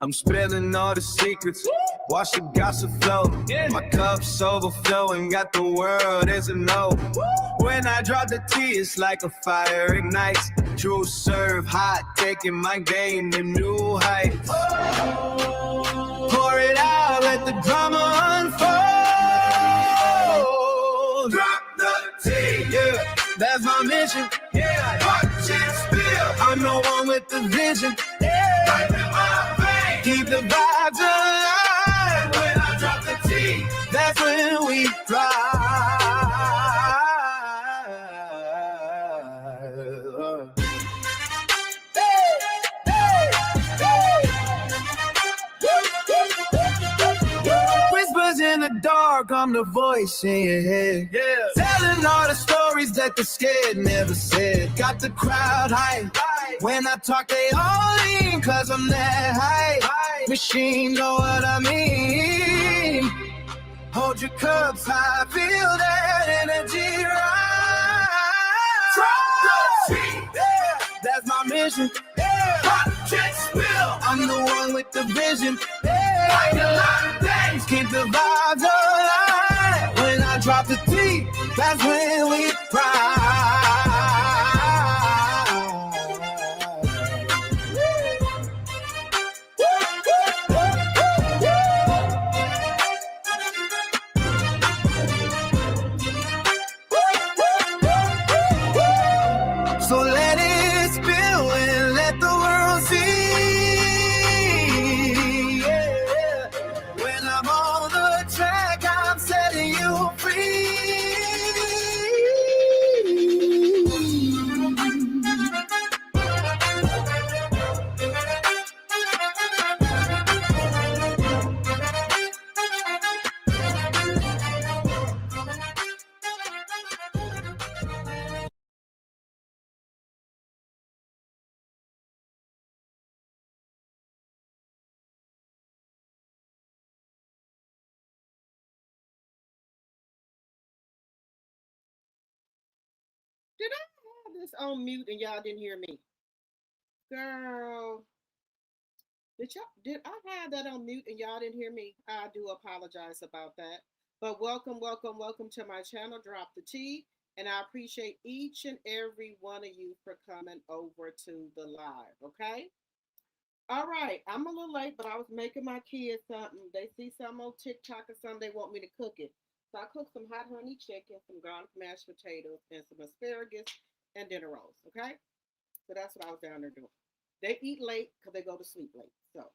I'm spilling all the secrets. Watch the gossip flow. My cup's overflowing. Got the world as a no. When I drop the T, it's like a fire ignites. True serve, hot, taking my game to new heights. Pour it out, let the drama unfold. Drop the T, yeah, that's my mission. Yeah, watch it spill. I'm the one with the vision. Yeah, right in my veins. Keep the vibes alive. When I drop the T, that's when we fly. Whispers in the dark, I'm the voice in your head. Yeah. Telling all the stories that the scared never said. Got the crowd hype. When I talk, they all lean, cause I'm that hype. Machine know what I mean. Hold your cups high, feel that energy rise. Yeah, that's my mission. Yeah. Hot jet spill. I'm the one with the vision. Yeah. Like a lot of things. Keep the vibes alive. When I drop the T, that's when we pride. So let it spill and let the world see. Yeah. When I'm on the track, I'm setting you free. Did I have this on mute and y'all didn't hear me? Girl, did I have that on mute and y'all didn't hear me? I do apologize about that. But welcome, welcome, welcome to my channel, Drop the T. And I appreciate each and every one of you for coming over to the live, okay? All right, I'm a little late, but I was making my kids something. They see something on TikTok or something, they want me to cook it. So I cooked some hot honey chicken, some garlic mashed potatoes, and some asparagus and dinner rolls, okay? So that's what I was down there doing. They eat late because they go to sleep late. So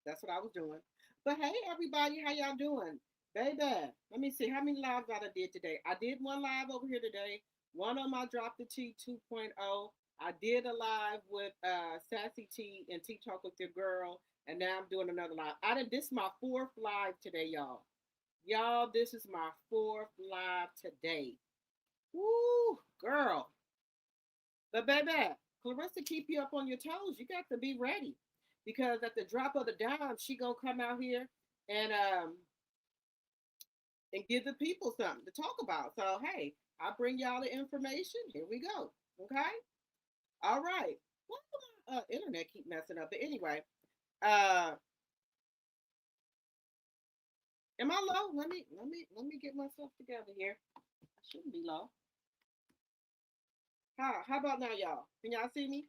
that's what I was doing. But hey, everybody, how y'all doing? Baby, let me see how many lives I did today. I did one live over here today, one on my Drop the T 2.0. I did a live with Sassy T and T Talk with your girl, and now I'm doing another live. This is my fourth live today, y'all. Y'all, this is my fourth live today. Woo, girl. But baby, Claressa keep you up on your toes. You got to be ready because at the drop of the dime, she gonna come out here and give the people something to talk about. So hey, I bring y'all the information. Here we go. Okay. All right. Why do my internet keep messing up? But anyway, am I low? Let me get myself together here. I shouldn't be low. How about now, y'all? Can y'all see me?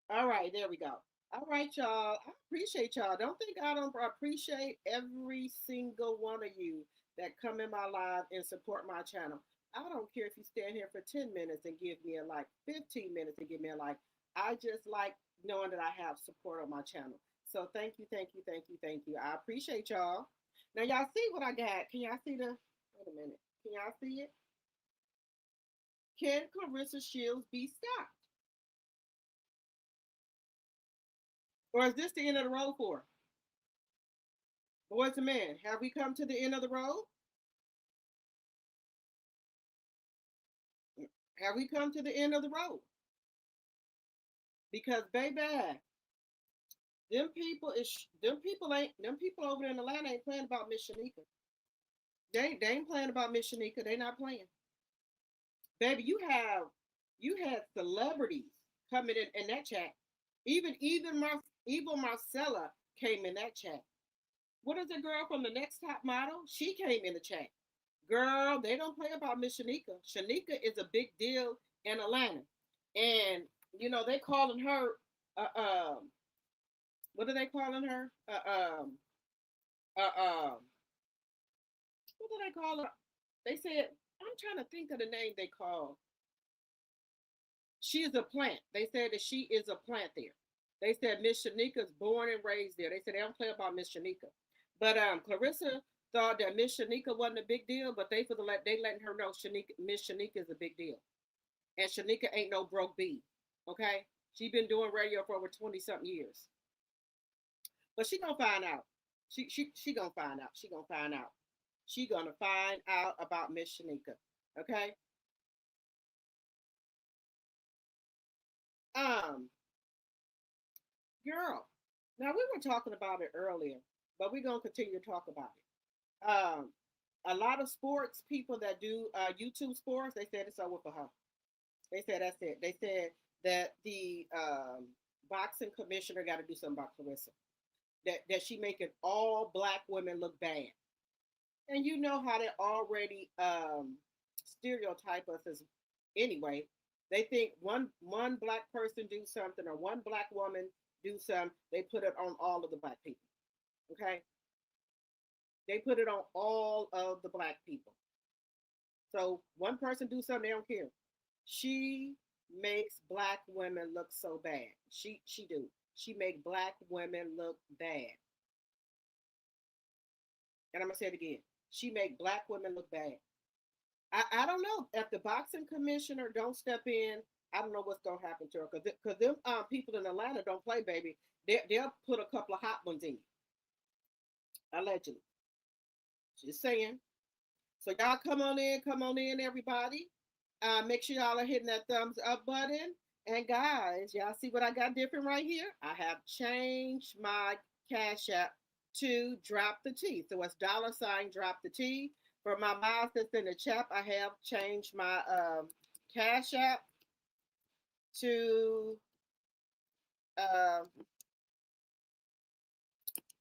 All right, there we go. All right, y'all. I appreciate y'all. Don't think I don't appreciate every single one of you that come in my live and support my channel. I don't care if you stand here for 10 minutes and give me a like, 15 minutes and give me a like. I just like knowing that I have support on my channel. So thank you, thank you, thank you, thank you. I appreciate y'all. Now y'all see what I got. Can y'all see wait a minute. Can y'all see it? Can Claressa Shields be stopped? Or is this the end of the road for her? Boys and men, have we come to the end of the road? Have we come to the end of the road? Because baby, them people over there in Atlanta ain't playing about Miss Shanika. They ain't playing about Miss Shanika. They not playing. Baby, you had celebrities coming in that chat. Even Evil Marcella came in that chat. What is the girl from the next top model? She came in the chat. Girl, they don't play about Miss Shanika. Shanika is a big deal in Atlanta. And, they calling her, uh, um, what are they calling her? Uh, um, what do they call her? They said, I'm trying to think of the name they call. She is a plant. They said that she is a plant there. They said Miss Shanika's born and raised there. They said they don't play about Miss Shanika. But Clarissa thought that Miss Shanika wasn't a big deal, but they letting her know Miss Shanika is a big deal. And Shanika ain't no broke bee. Okay? She been doing radio for over 20 something years. But she gonna find out. She gonna find out. She gonna find out. She gonna find out about Miss Shanika. Okay? Um, Girl. Now we were talking about it earlier, but we're gonna continue to talk about it. A lot of sports people that do YouTube sports, they said it's over for her. They said that's it. They said that the boxing commissioner got to do something about Clarissa. That she making all black women look bad, and you know how they already stereotype us as anyway. They think one black person do something or one black woman do something, they put it on all of the black people. Okay, they put it on all of the black people. So one person do something, they don't care. She makes black women look so bad. She do. She make black women look bad. And I'm gonna say it again. She make black women look bad. I don't know if the boxing commissioner don't step in. I don't know what's gonna happen to her because them people in Atlanta don't play, baby. They'll put a couple of hot ones in you, allegedly. Just saying. So y'all come on in, everybody. Make sure y'all are hitting that thumbs up button. And guys, y'all see what I got different right here? I have changed my Cash App to drop the T. So it's $ drop the T. For my mouse that's in the chat, I have changed my Cash App to I'm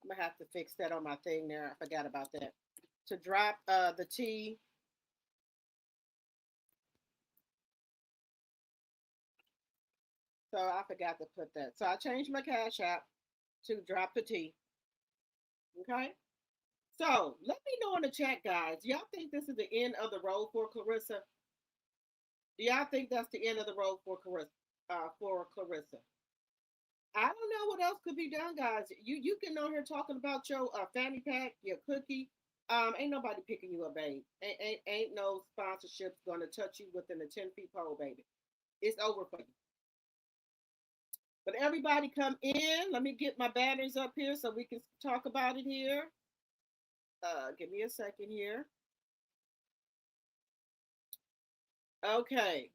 gonna have to fix that on my thing there. I forgot about that. To drop the T. So I forgot to put that. So I changed my Cash App to drop the T. Okay. So let me know in the chat, guys. Y'all think this is the end of the road for Clarissa? Do y'all think that's the end of the road for Clarissa? I don't know what else could be done, guys. You can on here talking about your fanny pack, your cookie. Ain't nobody picking you up, babe. Ain't no sponsorships gonna touch you within the 10 feet pole, baby. It's over for you. But everybody come in. Let me get my batteries up here so we can talk about it here. Give me a second here. Okay.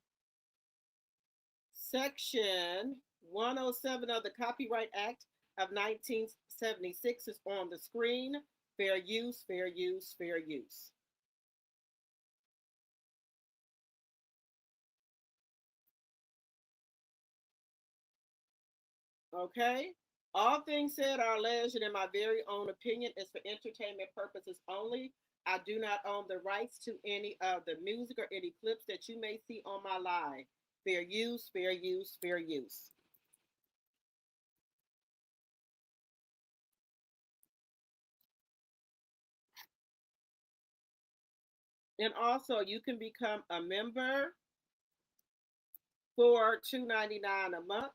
Section 107 of the Copyright Act of 1976 is on the screen. Fair use, fair use, fair use. Okay. All things said are alleged, and in my very own opinion, is for entertainment purposes only. I do not own the rights to any of the music or any clips that you may see on my live. Fair use, fair use, fair use. And also, you can become a member for $2.99 a month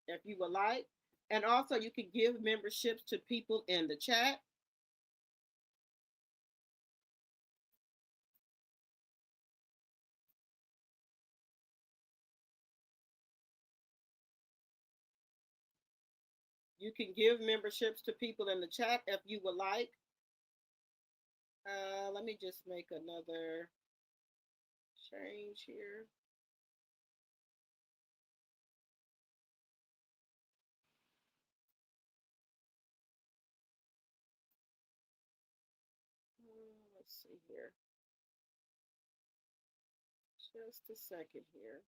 if you would like. And also, you can give memberships to people in the chat. You can give memberships to people in the chat if you would like. Let me just make another change here. Let's see here. Just a second here.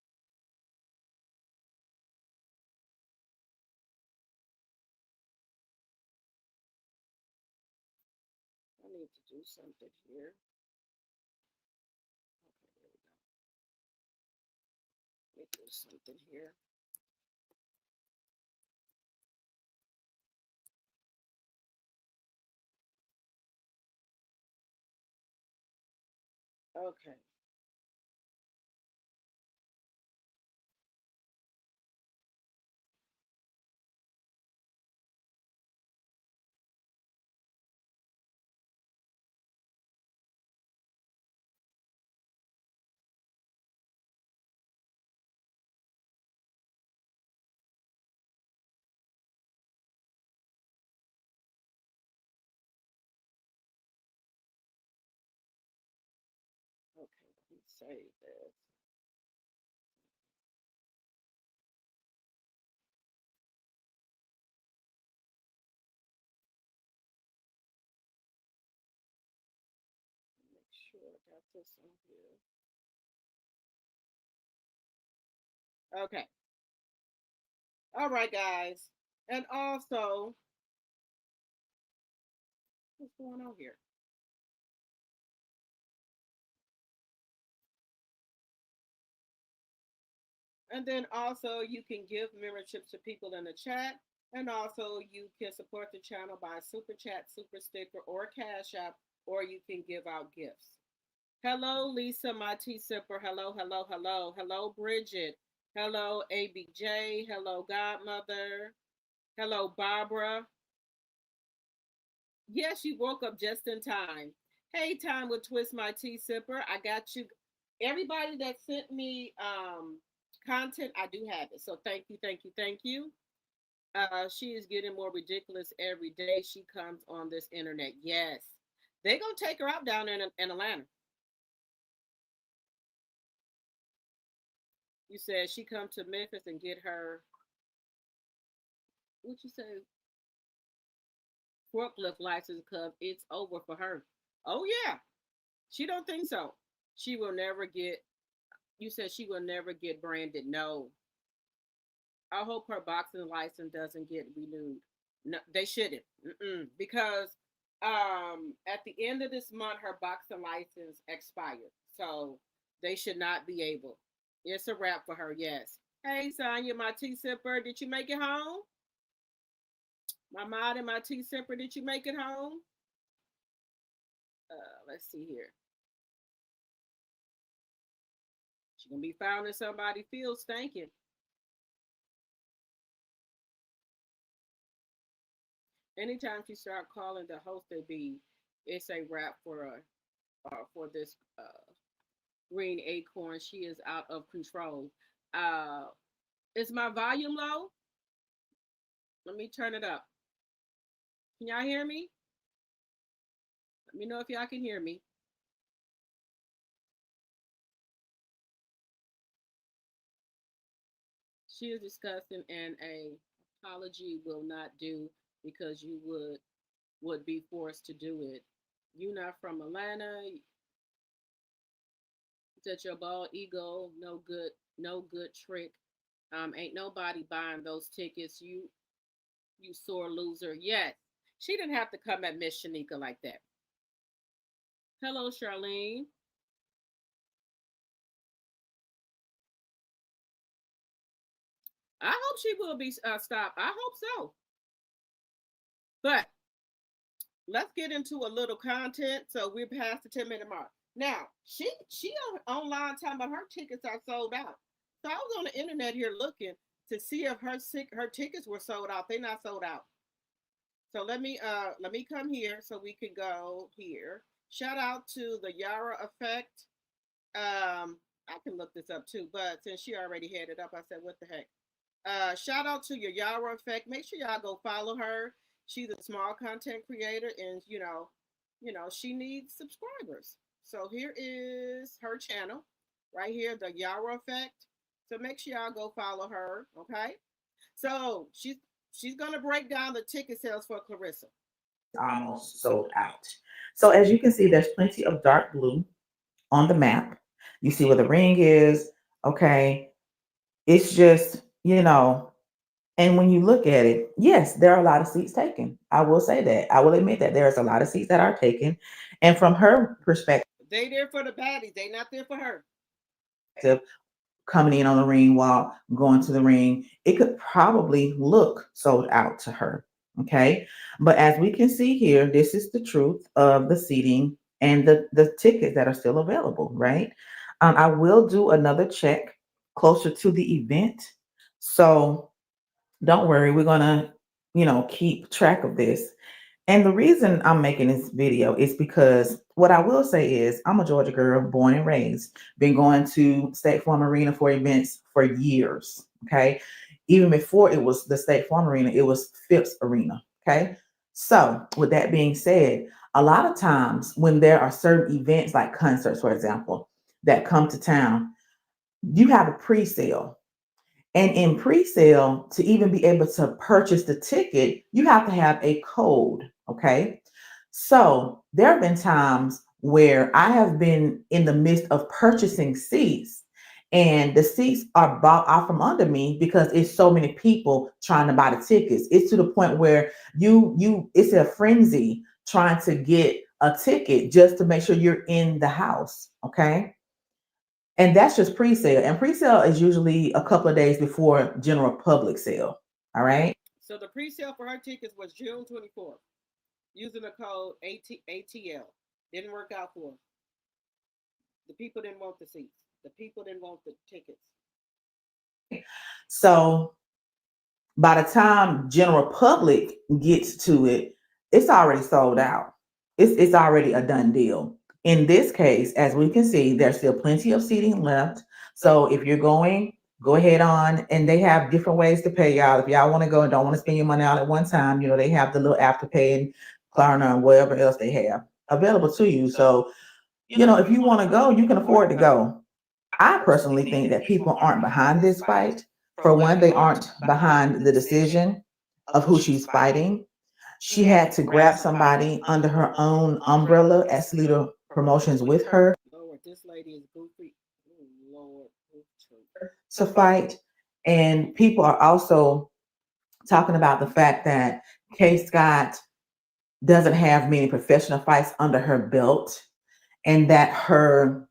need to do something here. Okay, there we go. Let me do something here. Okay. Okay, let me save this. Make sure I got this on here. Okay. All right, guys. And also, what's going on here? And then also, you can give memberships to people in the chat. And also, you can support the channel by super chat, super sticker, or cash app, or you can give out gifts. Hello, Lisa, my tea sipper. Hello, hello, hello. Hello, Bridget. Hello, ABJ. Hello, Godmother. Hello, Barbara. Yes, you woke up just in time. Hey, time with Twist My Tea Sipper. I got you. Everybody that sent me content, I do have it. So thank you, thank you, thank you. She is getting more ridiculous every day she comes on this internet. Yes. They're gonna take her out down in Atlanta. You said she come to Memphis and get her what you say forklift license because it's over for her. Oh yeah. She don't think so. She will never get you said she will never get branded. No. I hope her boxing license doesn't get renewed. No, they shouldn't. Because at the end of this month her boxing license expired. So they should not be able. It's a wrap for her, yes. Hey Sonya, my tea sipper, did you make it home? My mod and my tea sipper, did you make it home? Let's see here. She gonna be found in somebody's field stinking. Anytime she start calling the host to be, it's a wrap for this green acorn. She is out of control. Uh, is my volume low? Let me turn it up. Can y'all hear me? Let me know if y'all can hear me. She is disgusting, and a apology will not do because you would be forced to do it. You not from Atlanta. That your bald ego, no good, no good trick. Ain't nobody buying those tickets. You sore loser. Yes, she didn't have to come at Miss Shanika like that. Hello, Charlene. I hope she will be stopped. I hope so. But let's get into a little content. So we're past the 10-minute mark. Now she online talking about her tickets are sold out. So I was on the internet here looking to see if her tickets were sold out. They're not sold out. So let me come here so we can go here. Shout out to the Yara Effect. I can look this up too, but since she already had it up, I said, what the heck? Shout out to your Yara Effect. Make sure y'all go follow her. She's a small content creator, and she needs subscribers. So here is her channel, right here, the Yara Effect. So make sure y'all go follow her. Okay. So she's gonna break down the ticket sales for Claressa. Almost sold out. So as you can see, there's plenty of dark blue on the map. You see where the ring is. Okay. It's just, And when you look at it, yes, there are a lot of seats taken. I will say that. I will admit that there's a lot of seats that are taken. And from her perspective, They there for the baddies. They not there for her. coming in on the ring while going to the ring, it could probably look sold out to her. Okay. But as we can see here, this is the truth of the seating and the tickets that are still available, right? I will do another check closer to the event. So don't worry, we're going to, keep track of this. And the reason I'm making this video is because what I will say is I'm a Georgia girl, born and raised, been going to State Farm Arena for events for years. Okay. Even before it was the State Farm Arena, it was Phipps Arena. Okay. So, with that being said, a lot of times when there are certain events like concerts, for example, that come to town, you have a pre sale. And in pre-sale, to even be able to purchase the ticket, you have to have a code. Okay. So there have been times where I have been in the midst of purchasing seats and the seats are bought out from under me because it's so many people trying to buy the tickets. It's to the point where it's a frenzy trying to get a ticket just to make sure you're in the house. Okay. And that's just pre-sale. And pre-sale is usually a couple of days before general public sale. All right. So the pre-sale for her tickets was June 24th using the code ATL. Didn't work out for her. The people didn't want the seats. The people didn't want the tickets. So by the time general public gets to it, it's already sold out. It's already a done deal. In this case, as we can see, there's still plenty of seating left. So if you're going, go ahead on. And they have different ways to pay y'all. If y'all want to go and don't want to spend your money out at one time, they have the little afterpay and Klarna and whatever else they have available to you. So, if you want to go, you can afford to go. I personally think that people aren't behind this fight. For one, they aren't behind the decision of who she's fighting. She had to grab somebody under her own umbrella as leader promotions with her Lord, this lady is goofy. Oh, Lord. to fight. And people are also talking about the fact that Kay Scott doesn't have many professional fights under her belt and that her,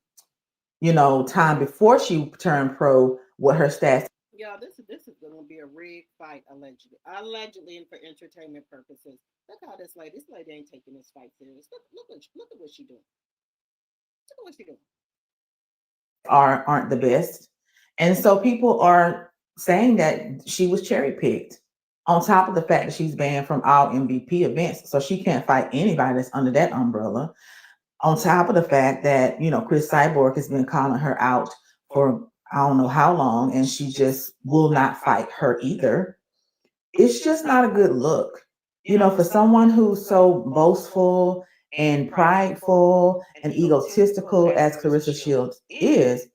time before she turned pro, what her stats. Yeah, this is gonna be a rigged fight allegedly, and for entertainment purposes. Look how this lady ain't taking this fight serious. Look at what she doing. Look at what she doing. Aren't the best. And so people are saying that she was cherry picked on top of the fact that she's banned from all MVP events. So she can't fight anybody that's under that umbrella. On top of the fact that, Chris Cyborg has been calling her out for I don't know how long, and she just will not fight her either. It's just not a good look. For someone who's so boastful and prideful and egotistical as Clarissa Shields is,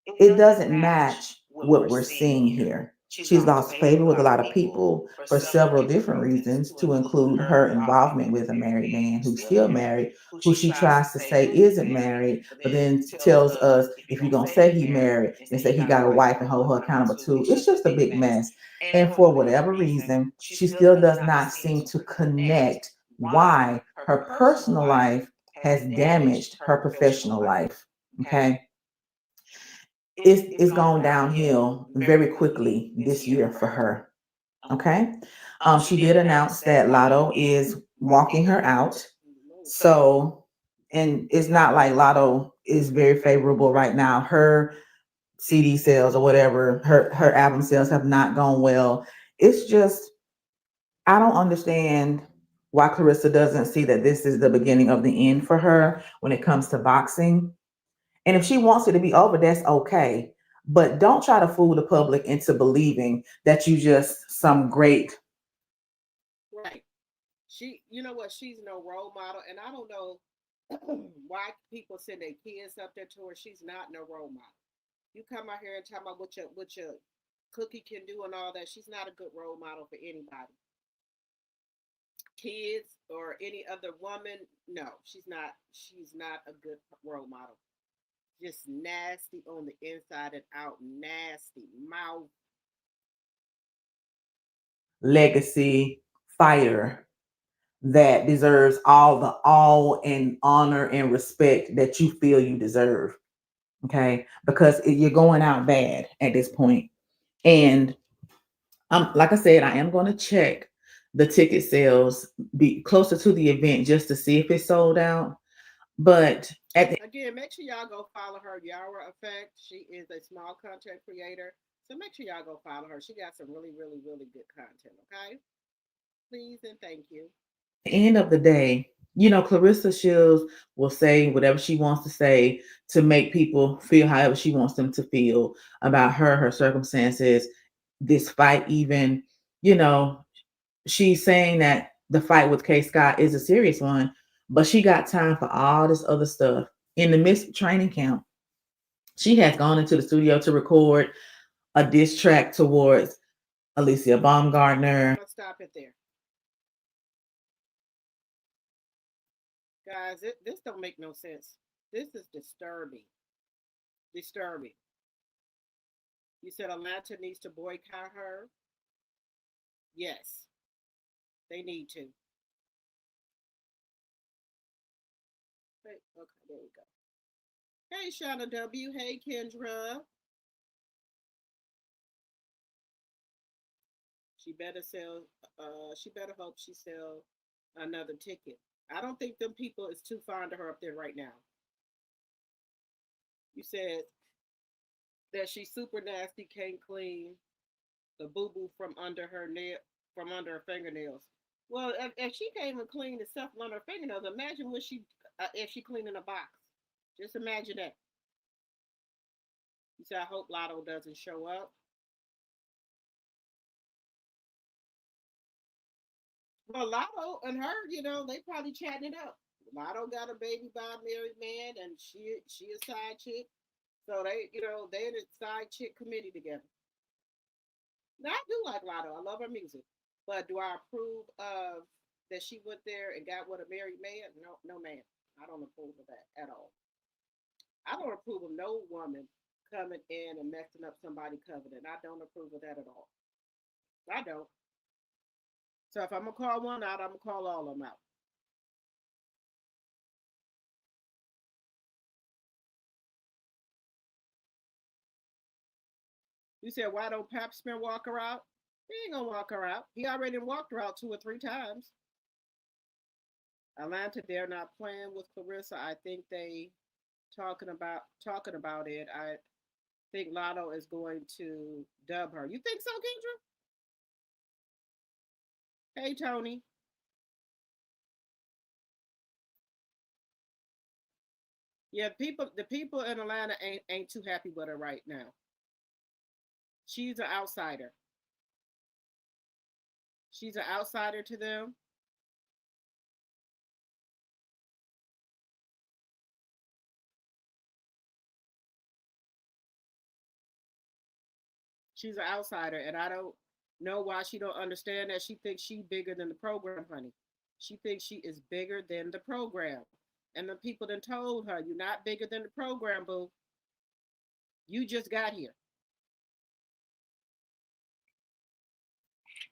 it doesn't match what we're seeing here. She's lost favor with a lot of people for several different reasons, to include her involvement with a married man who's still married, who she tries to say isn't married, but then tells us if you're going to say he married, then say he got a wife and hold her accountable too. It's just a big mess. And for whatever reason, she still does not seem to connect why her personal life has damaged her professional life. Okay. It's gone downhill very quickly this year for her. Okay. She did announce that Lotto is walking her out. So, and it's not like Lotto is very favorable right now. Her CD sales or whatever, her album sales have not gone well. It's just, I don't understand why Clarissa doesn't see that this is the beginning of the end for her when it comes to boxing. And if she wants it to be over, that's okay. But don't try to fool the public into believing that you just some great. Right. You know what? She's no role model, and I don't know why people send their kids up there to her. She's not no role model. You come out here and talk about what your cookie can do and all that. She's not a good role model for anybody, kids or any other woman. No, she's not. She's not a good role model. Just nasty on the inside and out. Nasty mouth. legacy fighter that deserves all the awe and honor and respect that you feel you deserve. Okay, because you're going out bad at this point. And like I said, I am going to check the ticket sales be closer to the event just to see if it's sold out. But at the Again, make sure y'all go follow her, Yara Effect. She is a small content creator. So make sure y'all go follow her. She got some really, really, really good content, okay? Please and thank you. end of the day, Clarissa Shields will say whatever she wants to say to make people feel however she wants them to feel about her circumstances, this fight, even, you know, she's saying that the fight with K Scott is a serious one, but she got time for all this other stuff. In the midst of training camp, she has gone into the studio to record a diss track towards Alicia Baumgartner. Let's stop it there. Guys, this don't make no sense. This is disturbing. Disturbing. You said Atlanta needs to boycott her? Yes, they need to. Okay, there we go. Hey, Shauna W. Hey, Kendra. She better sell. She better hope she sell another ticket. I don't think them people is too fond of her up there right now. You said that she's super nasty, can't clean the boo boo from under her nail, from under her fingernails. Well, if she can't even clean the stuff under her fingernails, imagine what she if she cleaning a box. Just imagine that. You said I hope Lotto doesn't show up. Well, Lotto and her, they probably chatting it up. Lotto got a baby by a married man, and she a side chick. So they in a side chick committee together. Now I do like Lotto. I love her music, but do I approve of that she went there and got with a married man? No, no, man. I don't approve of that at all. I don't approve of no woman coming in and messing up somebody's covenant. I don't approve of that at all. I don't. So if I'm gonna call one out, I'm gonna call all of them out. You said why don't Pap Smear walk her out? He ain't gonna walk her out. He already walked her out 2 or 3 times. Atlanta, they're not playing with Clarissa. I think they talking about it. I think Lotto is going to dub her. You think so, Kendra? Hey, Tony. Yeah, the people in Atlanta ain't too happy with her right now. She's an outsider. She's an outsider to them. She's an outsider, and I don't know why she don't understand that. She thinks she bigger than the program, honey. She thinks she is bigger than the program, and the people then told her, "You're not bigger than the program, boo. You just got here."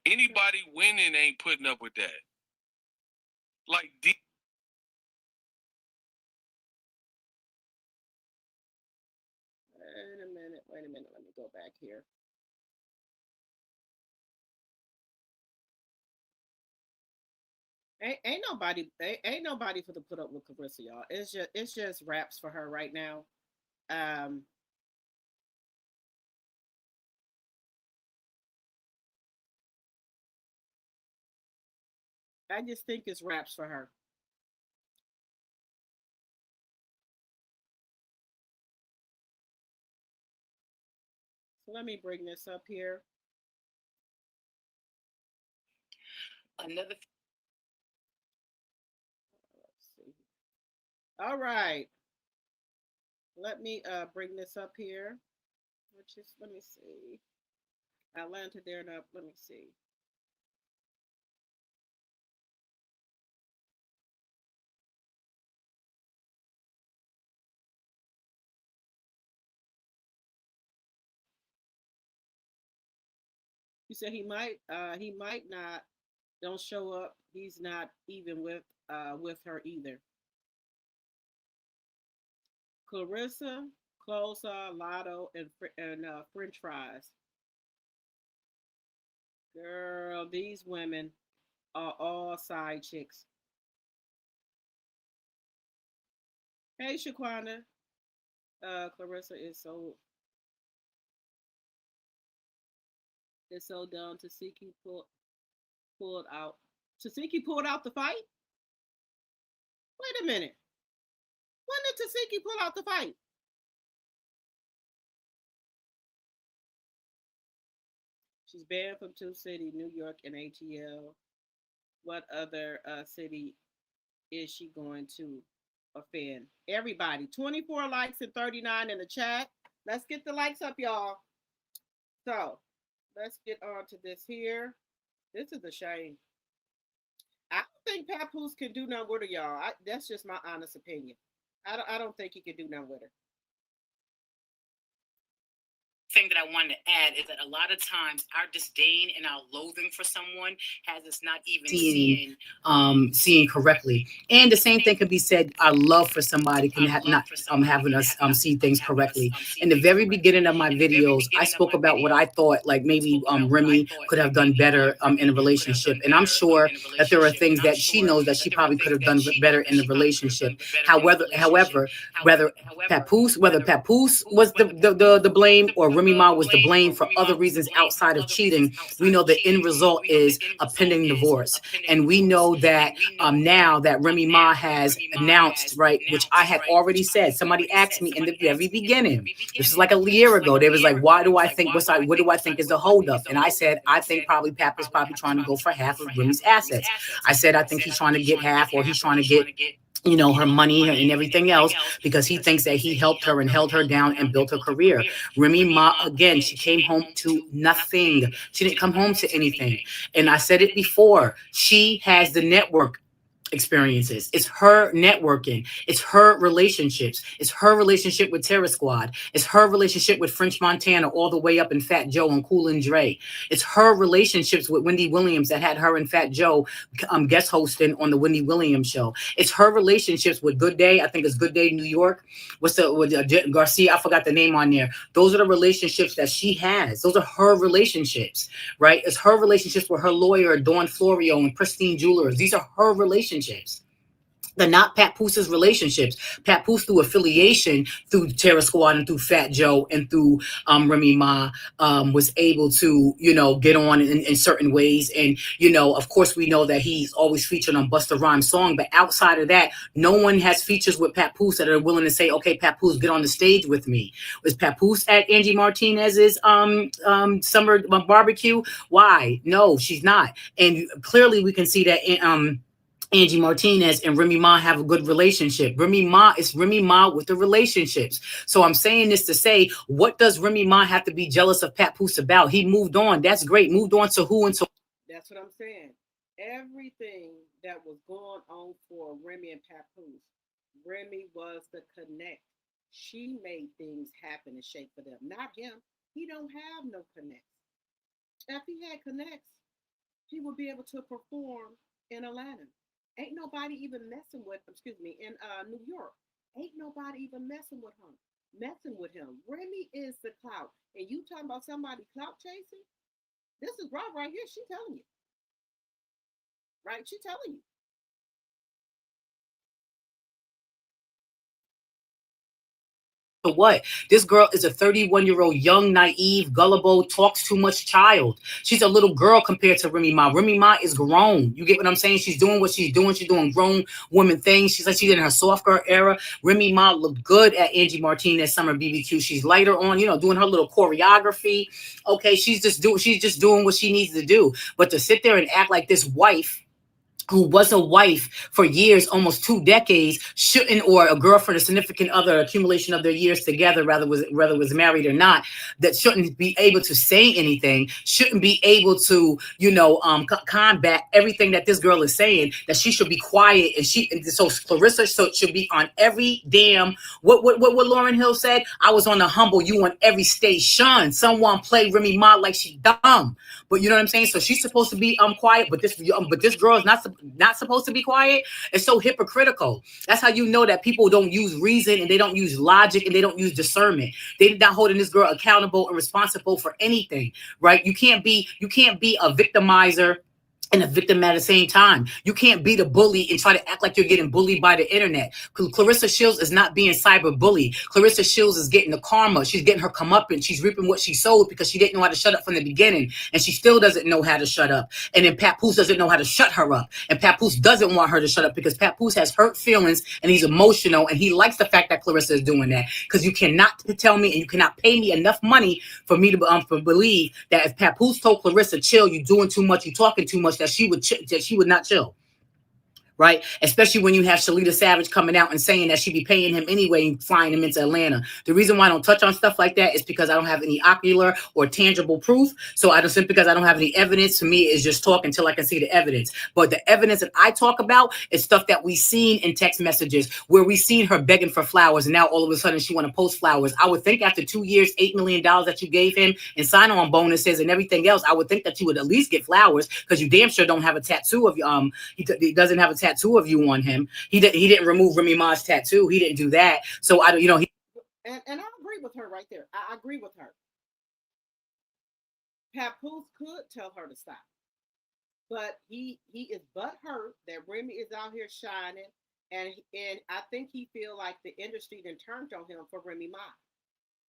Anybody winning ain't putting up with that. Like, Wait a minute. Wait a minute. Let me go back here. Ain't nobody for to put up with Clarissa, y'all. It's just raps for her right now. Um, I just think it's raps for her. So let me bring this up here. Another. Let's see. All right. Let me bring this up here. Which is let me see. Atlanta there and up. Let me see. You said he might not. Don't show up. He's not even with her either. Clarissa, Closa, Lotto, and French fries. Girl, these women are all side chicks. Hey, Shaquana. Clarissa is so dumb. Pulled out. Tasiki pulled out the fight. Wait a minute. When did Tasiki pull out the fight? She's banned from two cities, New York and ATL. What other city is she going to offend? Everybody. 24 likes and 39 in the chat. Let's get the likes up, y'all. So let's get on to this here. This is a shame. I don't think Papoose can do nothing with her, y'all. That's just my honest opinion. I don't think he can do nothing with her. Thing that I wanted to add is that a lot of times our disdain and our loathing for someone has us not even seeing correctly. And the same thing could be said, our love for somebody can not having us see things correctly. In the very beginning of my videos, I spoke about what I thought like maybe Remy could have done better in a relationship. And I'm sure that there are things that she knows that she probably could have done better in the relationship. However, whether Papoose was the blame or Remy Ma was to blame for other reasons outside of cheating, we know the end result is a pending divorce. And we know that now that Remy Ma has announced, right, which I had already said, somebody asked me in the very beginning, this is like a year ago, they was like, what do I think is the holdup? And I said, I think probably Pap is probably trying to go for half of Remy's assets. I said, I think he's trying to get half, or he's trying to get her money and everything else, because he thinks that he helped her and held her down and built her career. Remy Ma, again, she came home to nothing. She didn't come home to anything. And I said it before, she has the network experiences. It's her networking. It's her relationships. It's her relationship with Terror Squad. It's her relationship with French Montana all the way up in Fat Joe and Cool and Dre. It's her relationships with Wendy Williams that had her and Fat Joe guest hosting on the Wendy Williams show. It's her relationships with Good Day. I think it's Good Day New York. With Garcia? I forgot the name on there. Those are the relationships that she has. Those are her relationships, right? It's her relationships with her lawyer, Dawn Florio and Pristine Jewelers. These are her relationships. They're not Papoose relationships. Papoose, through affiliation, through Terror Squad and through Fat Joe and through Remy Ma, was able to, get on in certain ways. And, of course, we know that he's always featured on Busta Rhymes' song. But outside of that, no one has features with Papoose that are willing to say, okay, Papoose, get on the stage with me. Was Papoose at Angie Martinez's summer barbecue? Why? No, she's not. And clearly we can see that Angie Martinez and Remy Ma have a good relationship. Remy Ma is Remy Ma with the relationships. So I'm saying this to say, what does Remy Ma have to be jealous of Papoose about? He moved on. That's great. Moved on to who and to. That's what I'm saying. Everything that was going on for Remy and Papoose, Remy was the connect. She made things happen and shake for them, not him. He don't have no connects. If he had connects, he would be able to perform in Atlanta. Ain't nobody even messing with, in New York. Ain't nobody even messing with him. Remy is the clout. And you talking about somebody clout chasing? This is Rob right here. She telling you. Right? She telling you. What? This girl is a 31-year-old young, naive, gullible, talks too much child. She's a little girl compared to Remy Ma. Remy Ma is grown. You get what I'm saying? She's doing what she's doing. She's doing grown woman things. She's like she's in her soft girl era. Remy Ma looked good at Angie Martinez Summer BBQ. She's lighter on, doing her little choreography. Okay, she's just doing what she needs to do. But to sit there and act like this wife who was a wife for years, almost 2 decades, shouldn't, or a girlfriend, a significant other, accumulation of their years together, whether was married or not, that shouldn't be able to say anything, shouldn't be able to, combat everything that this girl is saying, that she should be quiet, and so Claressa should be on every damn, what Lauryn Hill said, I was on the humble, you on every station. Someone play Remy Ma like she dumb. But you know what I'm saying? So she's supposed to be quiet, but this girl is not supposed to be quiet. It's so hypocritical. That's how you know that people don't use reason, and they don't use logic, and they don't use discernment. They're not holding this girl accountable and responsible for anything, right? You can't be a victimizer and a victim at the same time. You can't be the bully and try to act like you're getting bullied by the internet. Claressa Shields is not being cyber bullied. Claressa Shields is getting the karma. She's getting her comeuppance. She's reaping what she sowed because she didn't know how to shut up from the beginning. And she still doesn't know how to shut up. And then Papoose doesn't know how to shut her up. And Papoose doesn't want her to shut up because Papoose has hurt feelings and he's emotional. And he likes the fact that Claressa is doing that, because you cannot tell me and you cannot pay me enough money for me to believe that if Papoose told Claressa, chill, you're doing too much, you're talking too much, that she would not chill. Right? Especially when you have Shalita Savage coming out and saying that she'd be paying him anyway and flying him into Atlanta. The reason why I don't touch on stuff like that is because I don't have any ocular or tangible proof. So simply because I don't have any evidence, to me, is just talk until I can see the evidence. But the evidence that I talk about is stuff that we've seen in text messages, where we've seen her begging for flowers, and now all of a sudden she want to post flowers. I would think after 2 years, $8 million that you gave him in sign-on bonuses and everything else, I would think that you would at least get flowers, because you damn sure don't have a tattoo of he doesn't have a tattoo of you on him. He didn't remove Remy Ma's tattoo. He didn't do that. So I don't, and I agree with her right there. I agree with her. Papoose could tell her to stop, but he is butthurt that Remy is out here shining, and I think he feel like the industry then turned on him for Remy Ma,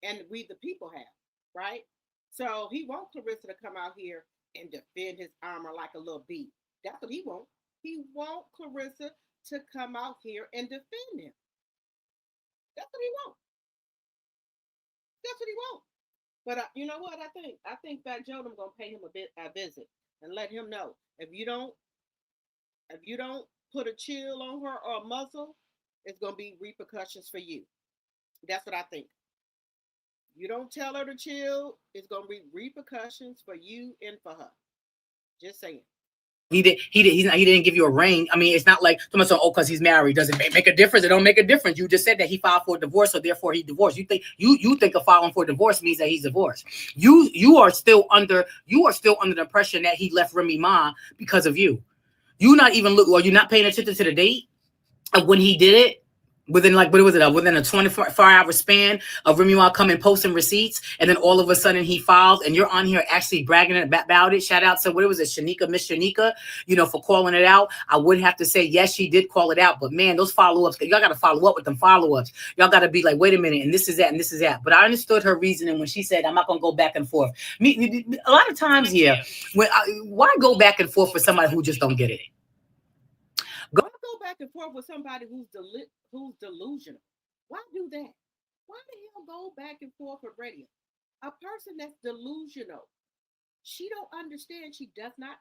and we the people have, right? So he wants Claressa to come out here and defend his armor like a little bee. That's what he wants. He wants Claressa to come out here and defend him. That's what he wants. That's what he wants. But you know what? I think Fat Joe, I'm gonna pay him a visit and let him know, if you don't put a chill on her or a muzzle, it's gonna be repercussions for you. That's what I think. You don't tell her to chill, it's gonna be repercussions for you and for her. Just saying. He didn't give you a ring. I mean, it's not like someone said, oh, because he's married, does it make a difference? It don't make a difference. You just said that he filed for a divorce, so therefore he divorced. You think of filing for a divorce means that he's divorced. You are still under the impression that he left Remy Ma because of you. You're not paying attention to the date of when he did it. Within within a 24-hour span of Remy Ma coming posting receipts, and then all of a sudden he files, and you're on here actually bragging about it. Shout out to Miss Shanika, for calling it out. I would have to say yes, she did call it out, but man, those follow-ups, y'all got to follow up with them follow-ups. Y'all got to be like, wait a minute, and this is that, and this is that. But I understood her reasoning when she said, I'm not gonna go back and forth. A lot of times, yeah, why go back and forth with somebody who just don't get it? Go back and forth with somebody who's delusional. Why do that? Why the hell go back and forth with radio? A person that's delusional, she don't understand. She does not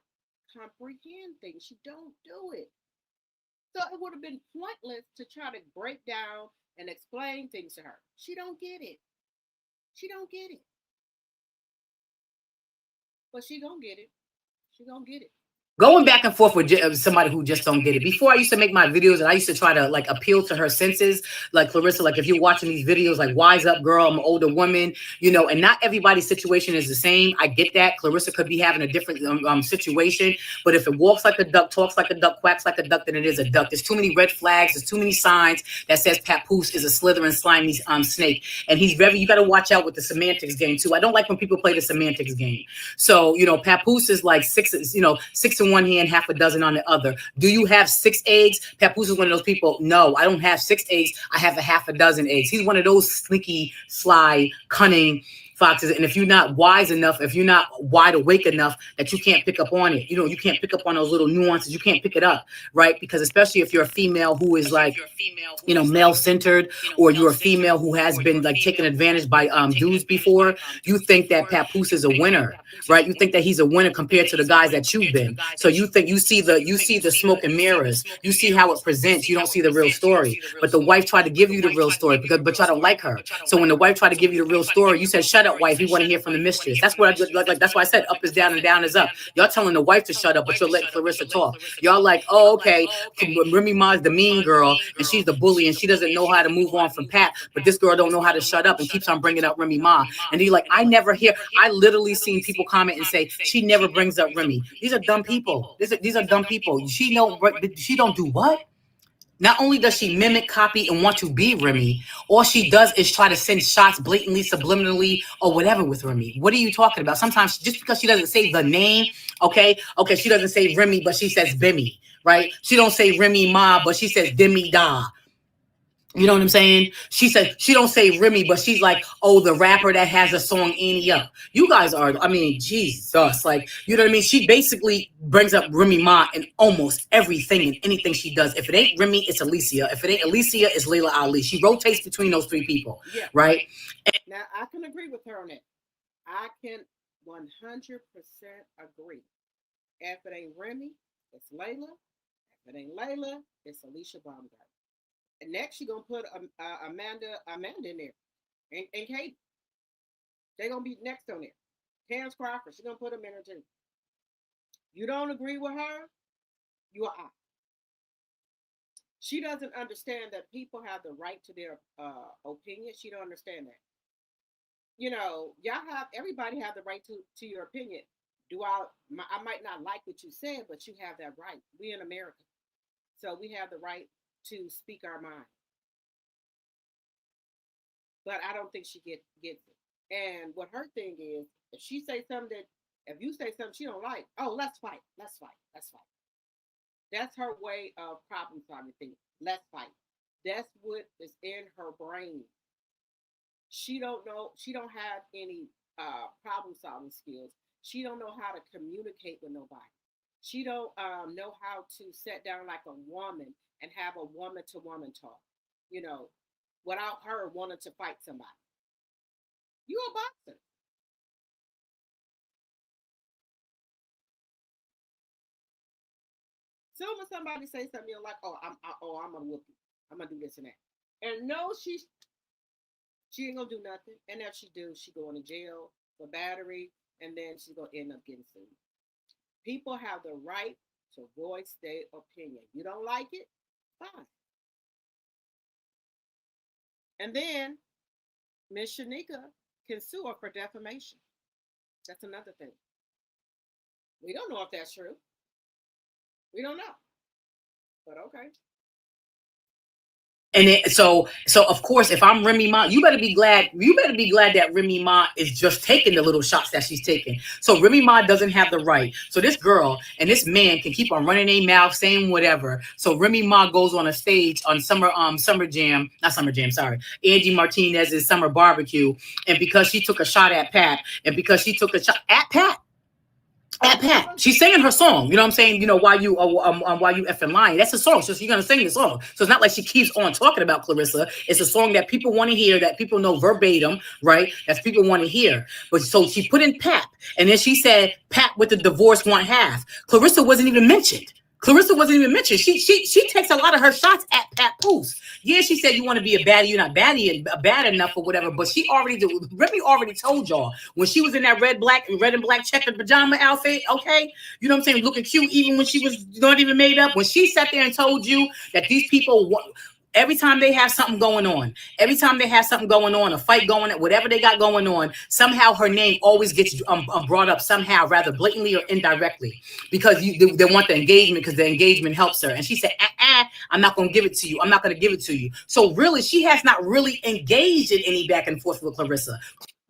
comprehend things. She don't do it. So it would have been pointless to try to break down and explain things to her. She don't get it. She don't get it. But she gonna get it. She gonna get it. Going back and forth with somebody who just don't get it. Before, I used to make my videos and I used to try to appeal to her senses. Like Claressa, if you're watching these videos, wise up, girl, I'm an older woman, and not everybody's situation is the same. I get that. Claressa could be having a different situation, but if it walks like a duck, talks like a duck, quacks like a duck, then it is a duck. There's too many red flags. There's too many signs that says Papoose is a slithering, slimy snake. And you got to watch out with the semantics game too. I don't like when people play the semantics game. So, Papoose is like six in one hand, half a dozen on the other. Do you have 6 eggs? Papoose is one of those people. No, I don't have 6 eggs. I have a half a dozen eggs. He's one of those sneaky, sly, cunning, foxes. And if you're not wise enough, if you're not wide awake enough that you can't pick up on it, you can't pick up on those little nuances. You can't pick it up, right? Because especially if you're a female who is like, male centered, or you're a female who has been like taken advantage by dudes before, you think that Papoose is a winner, right? You think that he's a winner compared to the guys that you've been. So you think you see the smoke and mirrors. You see how it presents. You don't see the real story. But the wife tried to give you the real story but y'all don't like her. So when the wife tried to give you the real story, you said, "Shut up, wife. We want to hear from the mistress." That's what I like. That's why I said up is down and down is up. Y'all telling the wife to shut up, but you're letting Claressa talk. Y'all like, oh, okay. Remy Ma's the mean girl, and she's the bully, and she doesn't know how to move on from Pat. But this girl don't know how to shut up and keeps on bringing up Remy Ma. And he's like, I never hear. I literally seen people comment and say she never brings up Remy. These are dumb people. These are dumb people. She don't do what? Not only does she mimic, copy, and want to be Remy, all she does is try to send shots blatantly, subliminally, or whatever with Remy. What are you talking about? Sometimes just because she doesn't say the name, okay, she doesn't say Remy, but she says Bimmy, right? She don't say Remy Ma, but she says Demi Da. You know what I'm saying? She said she don't say Remy, but she's like, oh, the rapper that has a song Annie Up. You guys are, I mean, Jesus, like, you know what I mean? She basically brings up Remy Ma in almost everything and anything she does. If it ain't Remy, it's Alicia. If it ain't Alicia, it's Layla Ali. She rotates between those three people, right? Now I can agree with her on that. I can 100% agree. If it ain't Remy, it's Layla. If it ain't Layla, it's Alicia Baumgart. And next, she gonna put Amanda in there, and Kate. They gonna be next on there. Terrence Crawford, she gonna put them in there too. You don't agree with her, you are out. She doesn't understand that people have the right to their opinion. She don't understand that. Everybody have the right to your opinion. I might not like what you said, but you have that right. We in America, so we have the right to speak our mind. But I don't think she gets it. And what her thing is, if you say something she don't like, oh, let's fight, let's fight, let's fight. That's her way of problem solving things. Let's fight. That's what is in her brain. She don't know. She don't have any problem solving skills. She don't know how to communicate with nobody. She don't know how to sit down like a woman and have a woman to woman talk. You know, without her wanting to fight somebody. You a boxer. Soon as somebody say something, you're like, I'm gonna whoop you. I'm gonna do this and that. And no, she ain't gonna do nothing. And if she do, she going to jail for battery, and then she's gonna end up getting sued. People have the right to voice their opinion. You don't like it, fine. And then Miss Shanika can sue her for defamation. That's another thing. We don't know if that's true. We don't know. But okay. So of course, if I'm Remy Ma, you better be glad. You better be glad that Remy Ma is just taking the little shots that she's taking. So Remy Ma doesn't have the right. So this girl and this man can keep on running their mouth, saying whatever. So Remy Ma goes on a stage on Summer Jam, not Summer Jam, sorry, Angie Martinez's Summer Barbecue, and because she took a shot at Pat, and because she took a shot at Pat, she's singing her song. You know what I'm saying? Why you effing lying? That's a song. So she's gonna sing the song. So it's not like she keeps on talking about Claressa. It's a song that people want to hear, that people know verbatim, right? That people want to hear. But so she put in Pat, and then she said Pat with the divorce want half. Claressa wasn't even mentioned. She takes a lot of her shots at Pat Poose. Yeah, she said you want to be a baddie, you're not bad enough or whatever. But Remy already told y'all when she was in that red and black checkered pajama outfit. Okay, you know what I'm saying, looking cute even when she was not even made up. When she sat there and told you that these people every time they have something going on, a fight going on, whatever they got going on, somehow her name always gets brought up somehow, rather blatantly or indirectly, because they want the engagement, because the engagement helps her. And she said, I'm not going to give it to you. I'm not going to give it to you. So really, she has not really engaged in any back and forth with Claressa.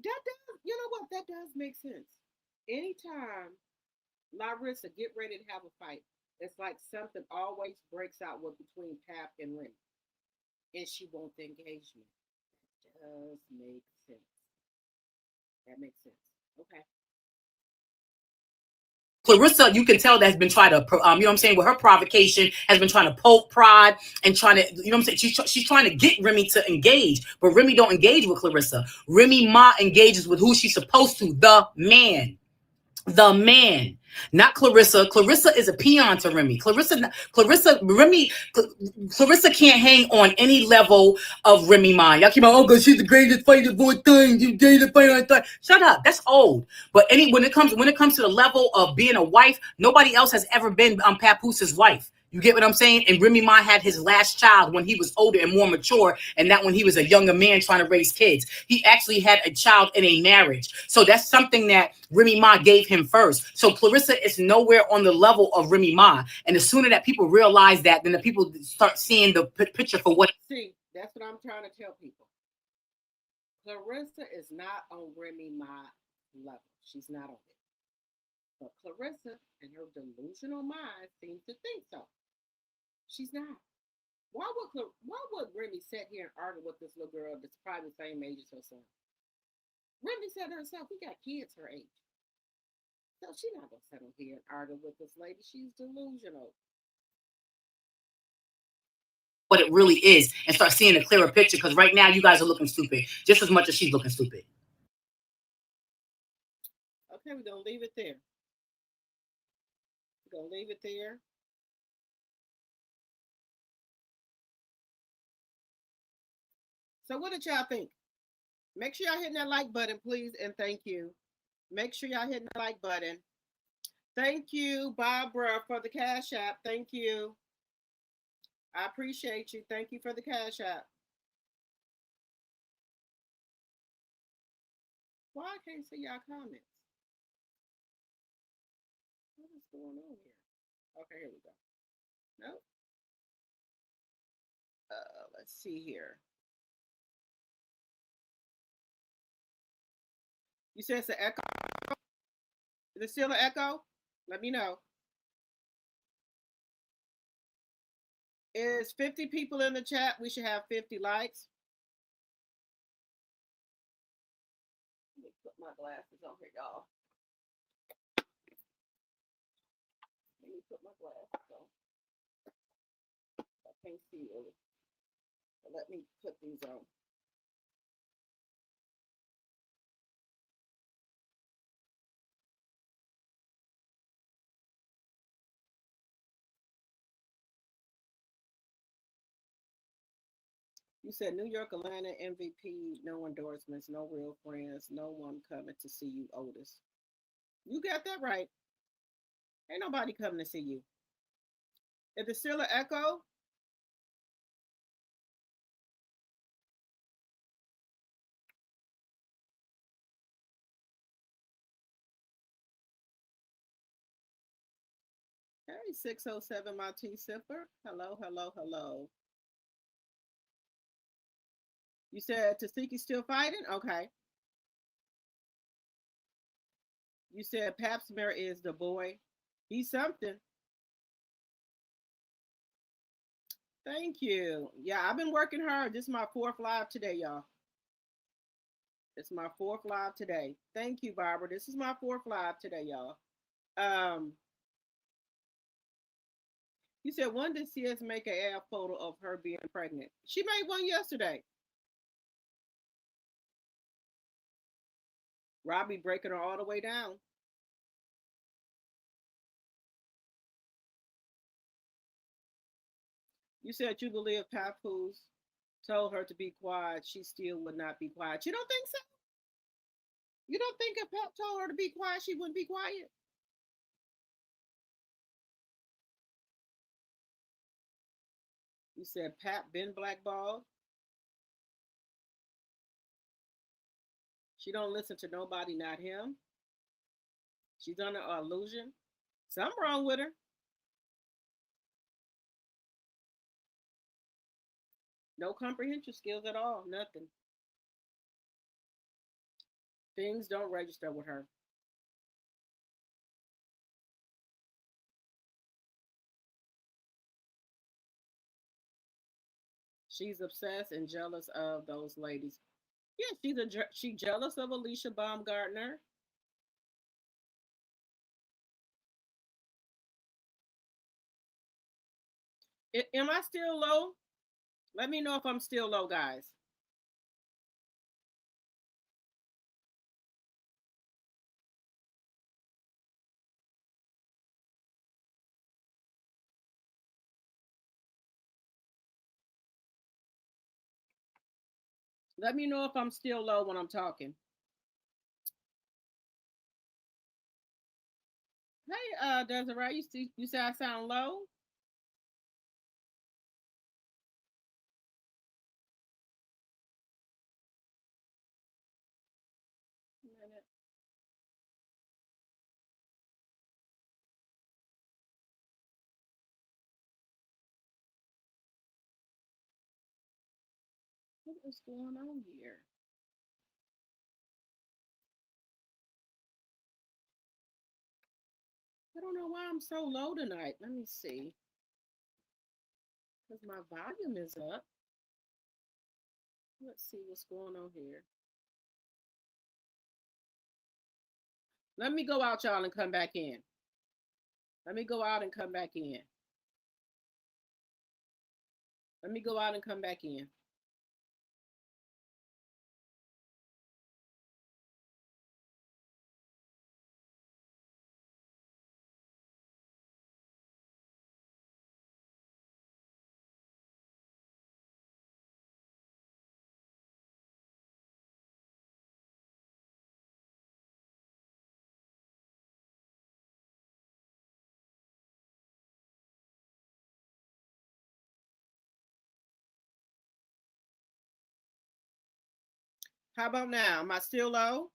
You know what? That does make sense. Anytime Larissa get ready to have a fight, it's like something always breaks out between Pap and Remy. And she wants the engagement. That does make sense. That makes sense. Okay. Claressa, you can tell that's been trying to, you know what I'm saying, with her provocation, has been trying to poke pride and trying to, you know what I'm saying, she's trying to get Remy to engage, but Remy don't engage with Claressa. Remy Ma engages with who she's supposed to, the man. The man, not Claressa. Claressa is a peon to Remy. Claressa can't hang on any level of Remy Ma. Y'all keep on, oh, because she's the greatest fighter of all time. You greatest fighter of all time. Shut up. That's old. But when it comes to the level of being a wife, nobody else has ever been Papoose' wife. You get what I'm saying? And Remy Ma had his last child when he was older and more mature, and not when he was a younger man trying to raise kids. He actually had a child in a marriage. So that's something that Remy Ma gave him first. So Claressa is nowhere on the level of Remy Ma. And the sooner that people realize that, then the people start seeing the picture for what. See, that's what I'm trying to tell people. Claressa is not on Remy Ma level. She's not on it. But Claressa and her delusional mind seems to think so. She's not. Why would Remy sit here and argue with this little girl that's probably the same age as her son? Remy said herself, we got kids her age. So she's not gonna sit here and argue with this lady. She's delusional. What it really is, and start seeing a clearer picture, because right now you guys are looking stupid just as much as she's looking stupid. Okay, we're gonna leave it there. We're gonna leave it there. So what did y'all think? Make sure y'all hitting that like button, please, and thank you. Make sure y'all hitting the like button. Thank you, Barbara, for the Cash App. Thank you. I appreciate you. Thank you for the Cash App. Why I can't see y'all comments? What is going on here? Okay, here we go. Nope. Let's see here. You said it's an echo. Is it still an echo? Let me know. Is 50 people in the chat? We should have 50 likes. Let me put my glasses on here, y'all. Let me put my glasses on. I can't see really. But let me put these on. You said New York, Atlanta, MVP, no endorsements, no real friends, no one coming to see you, Otis. You got that right. Ain't nobody coming to see you. If it's still an echo, hey, 607 my tea sipper. Hello, hello, hello. You said Tasiki still fighting? Okay. You said Pap Smear is the boy. He's something. Thank you. Yeah, I've been working hard. This is my fourth live today, y'all. It's my fourth live today. Thank you, Barbara. This is my fourth live today, y'all. Um, you said when did CS make an ad photo of her being pregnant? She made one yesterday. Robbie breaking her all the way down. You said you believe Papoose told her to be quiet, she still would not be quiet. You don't think so? You don't think if Pap told her to be quiet, she wouldn't be quiet? You said Pap been blackballed. She don't listen to nobody, not him. She's under an illusion. Something wrong with her. No comprehension skills at all. Nothing. Things don't register with her. She's obsessed and jealous of those ladies. Yeah, she jealous of Alicia Baumgartner. Am I still low? Let me know if I'm still low, guys. Let me know if I'm still low when I'm talking. Hey, Desiree, you say I sound low? What is going on here? I don't know why I'm so low tonight. Let me see. Because my volume is up. Let's see what's going on here. Let me go out, y'all, and come back in. Let me go out and come back in. Let me go out and come back in. How about now? Am I still low?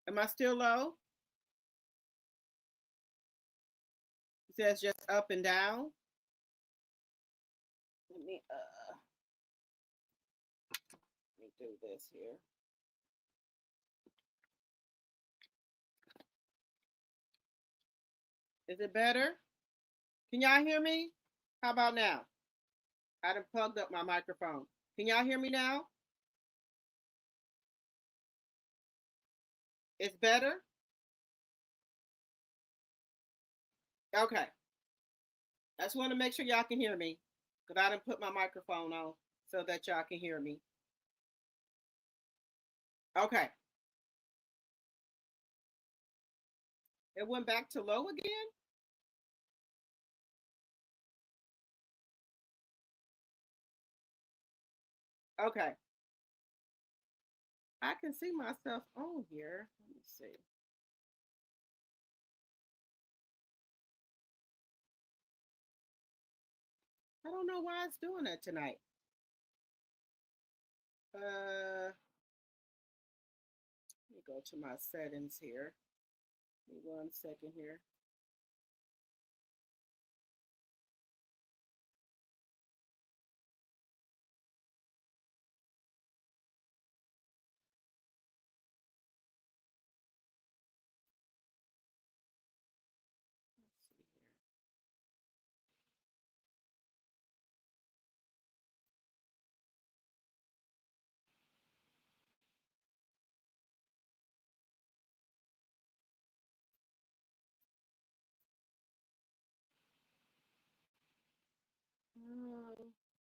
Am I still low? It says just up and down. Let me do this here. Is it better? Can y'all hear me? How about now? I done plugged up my microphone. Can y'all hear me now? It's better? Okay. I just want to make sure y'all can hear me because I done put my microphone on so that y'all can hear me. Okay. It went back to low again? Okay. I can see myself on here. Let me see. I don't know why it's doing that tonight. Let me go to my settings here. Give me 1 second here.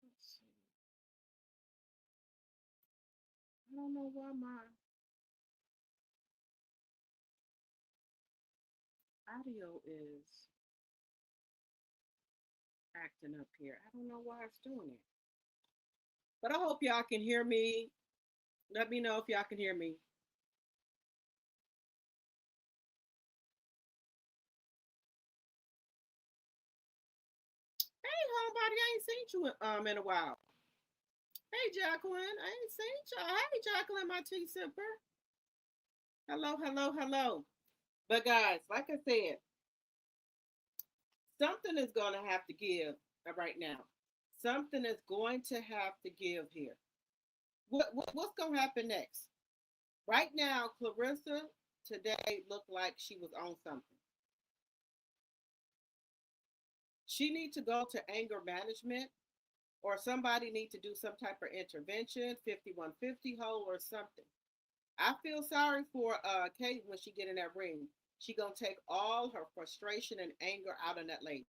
Let's see. I don't know why my audio is acting up here. I don't know why it's doing it. But I hope y'all can hear me. Let me know if y'all can hear me. Hey, homebody, I ain't seen you in a while. Hey, Jacqueline, I ain't seen y'all. Hey, Jacqueline, my tea sipper. Hello, hello, hello. But guys, like I said, something is going to have to give right now. Something is going to have to give here. What's going to happen next? Right now, Claressa today looked like she was on something. She needs to go to anger management or somebody need to do some type of intervention, 5150 hole or something. I feel sorry for Kate when she get in that ring. She gonna take all her frustration and anger out on that lady.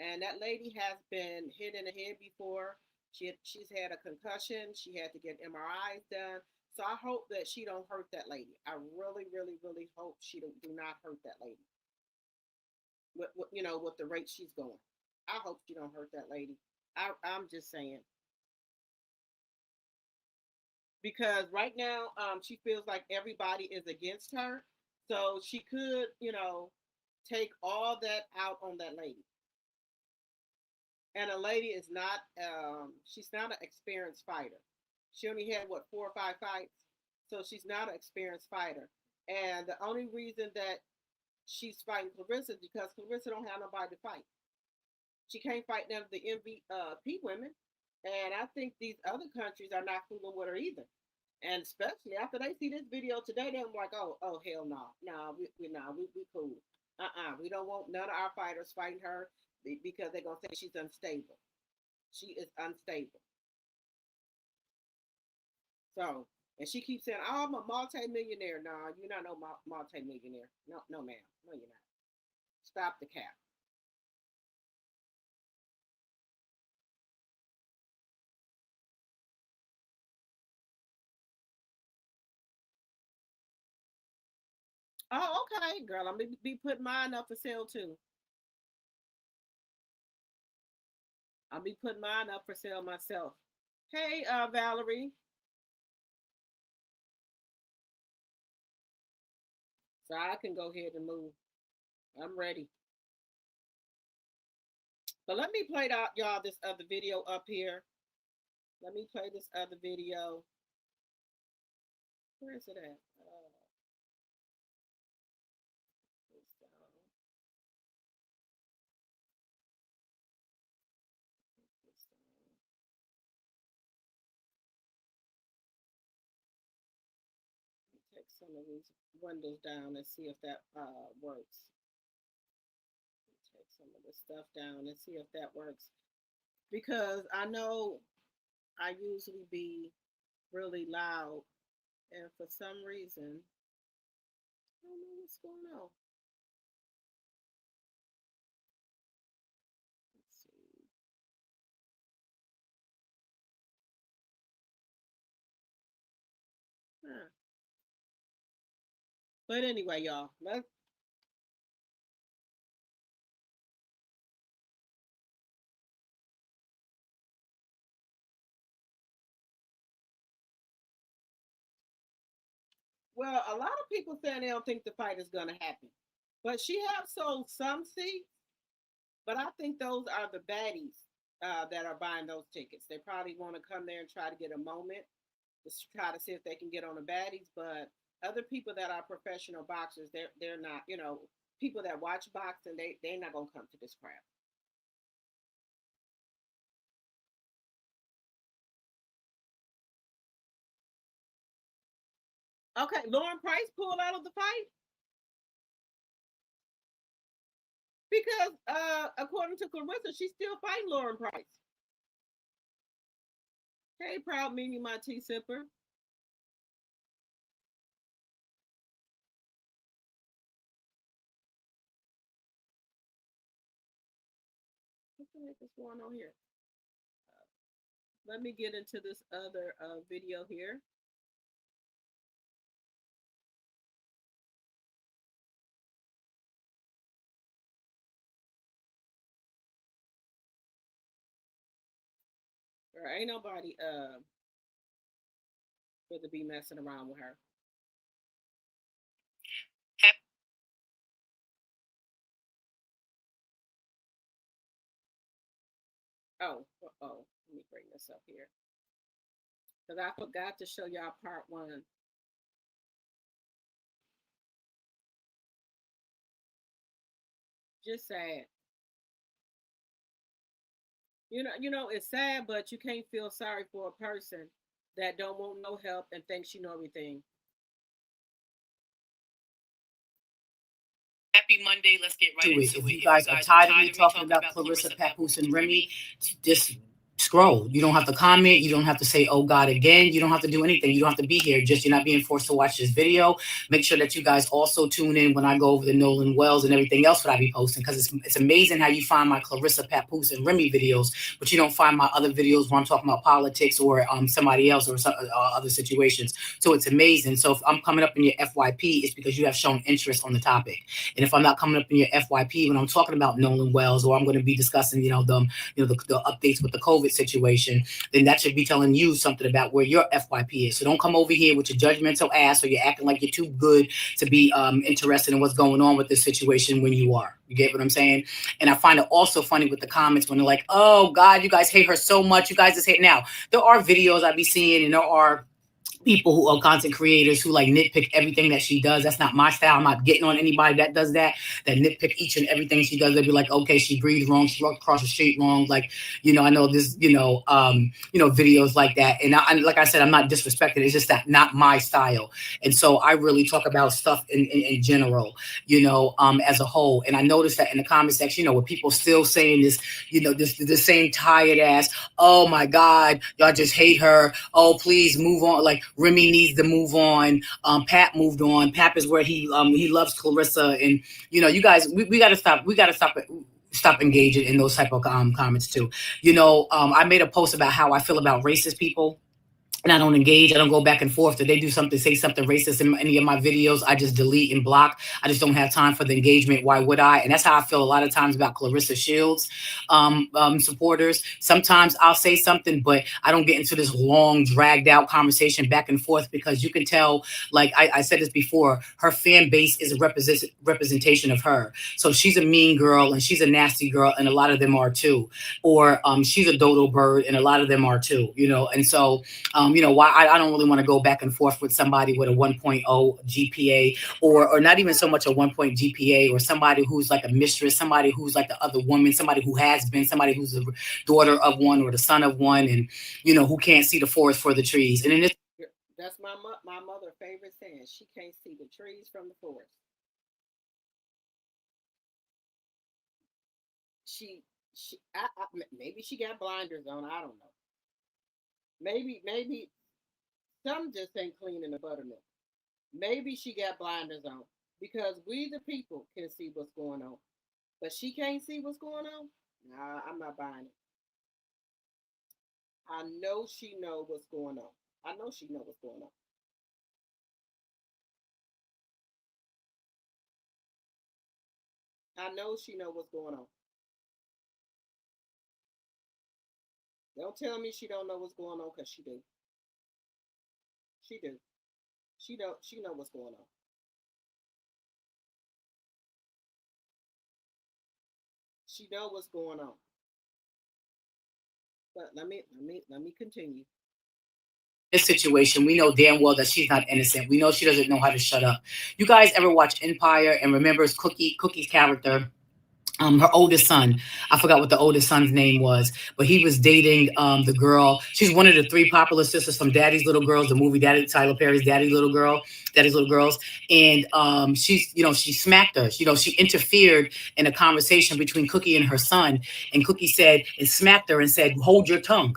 And that lady has been hit in the head before. She's had a concussion. She had to get MRIs done. So I hope that she don't hurt that lady. I really, really, really hope she do not hurt that lady. With the rate she's going. I hope she don't hurt that lady. I'm just saying, because right now she feels like everybody is against her, so she could take all that out on that lady. And a lady is not she's not an experienced fighter. She only had what, 4 or 5 fights, so she's not an experienced fighter. And the only reason that she's fighting Claressa is because Claressa don't have nobody to fight. She can't fight none of the MVP women. And I think these other countries are not fooling with her either. And especially after they see this video today, they're like, oh hell no, no, we cool. We don't want none of our fighters fighting her because they're gonna say she's unstable. She is unstable. So, and she keeps saying, "Oh, I'm a multi-millionaire." No, you're not no multi-millionaire. No, no, ma'am. No, you're not. Stop the cap. Oh, okay, girl. I'm gonna be putting mine up for sale too. I'll be putting mine up for sale myself. Hey, Valerie. So I can go ahead and move. I'm ready. But let me play out y'all this other video up here. Let me play this other video. Where is it at? Take some of these windows down and see if that works. Take some of this stuff down and see if that works. Because I know I usually be really loud, and for some reason, I don't know what's going on. Let's see. Huh. But anyway, y'all, well, a lot of people saying they don't think the fight is gonna happen. But she have sold some seats, but I think those are the baddies that are buying those tickets. They probably want to come there and try to get a moment, just try to see if they can get on the baddies. But other people that are professional boxers, they're not. People that watch boxing, they're not gonna come to this crowd. Okay, Lauren Price pulled out of the fight because, according to Claressa, she's still fighting Lauren Price. Hey, proud Mimi, my tea sipper. What the heck is going on here? Let me get into this other video here. There ain't nobody to be messing around with her. Oh, let me bring this up here because I forgot to show y'all part one. Just sad. It's sad, but you can't feel sorry for a person that don't want no help and thinks you know everything. Happy Monday. Let's get right into it. If you guys are tired of me talking about Claressa, Papoose, and Remy, just scroll. You don't have to comment. You don't have to say, oh God, again. You don't have to do anything. You don't have to be here. Just you're not being forced to watch this video. Make sure that you guys also tune in when I go over the Nolan Wells and everything else that I be posting, because it's amazing how you find my Claressa, Papoose, and Remy videos, but you don't find my other videos where I'm talking about politics or somebody else or some other situations. So it's amazing. So if I'm coming up in your FYP, it's because you have shown interest on the topic. And if I'm not coming up in your FYP when I'm talking about Nolan Wells, or I'm going to be discussing, the updates with the COVID situation, then that should be telling you something about where your FYP is. So don't come over here with your judgmental ass, or you're acting like you're too good to be interested in what's going on with this situation when you are. You get what I'm saying? And I find it also funny with the comments when they're like, oh God, you guys hate her so much. You guys just hate. Now, there are videos I be seeing, and there are people who are content creators who like nitpick everything that she does. That's not my style. I'm not getting on anybody that does that nitpick each and everything she does. They'll be like, okay, she breathed wrong, she walked across the street wrong. Like, I know this, videos like that. And like I said, I'm not disrespecting. It's just that not my style. And so I really talk about stuff in general, as a whole. And I noticed that in the comment section, with people still saying this, the same tired ass, oh my God, y'all just hate her. Oh, please move on. Like, Remy needs to move on. Pat moved on. Pap is where he loves Claressa, and you guys, we got to stop. We got to stop engaging in those type of comments too. I made a post about how I feel about racist people. And I don't engage. I don't go back and forth. If they do something, say something racist in any of my videos, I just delete and block. I just don't have time for the engagement. Why would I? And that's how I feel a lot of times about Claressa Shields supporters. Sometimes I'll say something, but I don't get into this long, dragged out conversation back and forth, because you can tell, like I said this before, her fan base is a representation of her. So she's a mean girl and she's a nasty girl, and a lot of them are too. Or she's a dodo bird, and a lot of them are too. And so why I don't really want to go back and forth with somebody with a 1.0 GPA, or not even so much a 1 point GPA, or somebody who's like a mistress, somebody who's like the other woman, somebody who has been, somebody who's the daughter of one or the son of one, and who can't see the forest for the trees. And in this, That's my mother's favorite saying. She can't see the trees from the forest. Maybe she got blinders on. I don't know. Maybe some just ain't clean in the buttermilk. Maybe she got blinders on, because we the people can see what's going on, but she can't see what's going on. Nah, I'm not buying it. I know she know what's going on. I know she know what's going on. I know she know what's going on. Don't tell me she don't know what's going on, because she do. She do. She know what's going on. She know what's going on. But let me continue. this situation, we know damn well that she's not innocent. We know she doesn't know how to shut up. You guys ever watch Empire and remembers Cookie's character? Her oldest son, I forgot what the oldest son's name was, but he was dating the girl. She's one of the three popular sisters from Daddy's Little Girls, the movie Tyler Perry's Daddy's Little Girls. And she smacked her. She interfered in a conversation between Cookie and her son. And Cookie said, and smacked her and said, hold your tongue.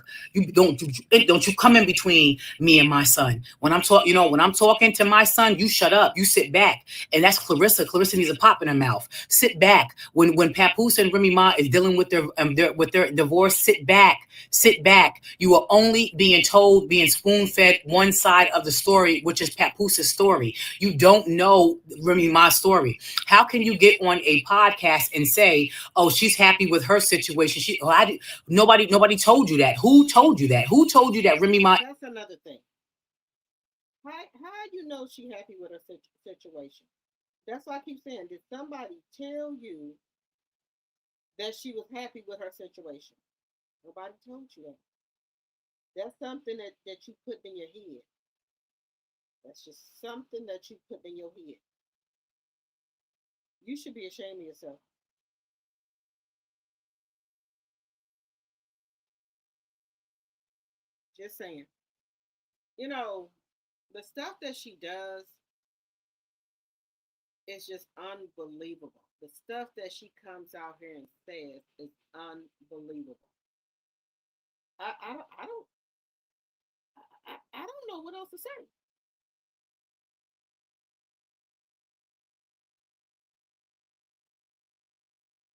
Don't you come in between me and my son. When I'm talking to my son, you shut up. You sit back. And that's Claressa. Claressa needs a pop in her mouth. Sit back. When Papoose and Remy Ma is dealing with their divorce, sit back. Sit back. You are only being spoon fed one side of the story, which is Papooses story. You don't know Remy Ma's story. How can you get on a podcast and say, "Oh, she's happy with her situation"? Nobody told you that. Who told you that? Who told you that Remy Ma? That's another thing. How you know she happy with her situation? That's why I keep saying, did somebody tell you that she was happy with her situation? Nobody told you that. That's something that you put in your head. That's just something that you put in your head. You should be ashamed of yourself. Just saying. You know, the stuff that she does is just unbelievable. The stuff that she comes out here and says is unbelievable. to say.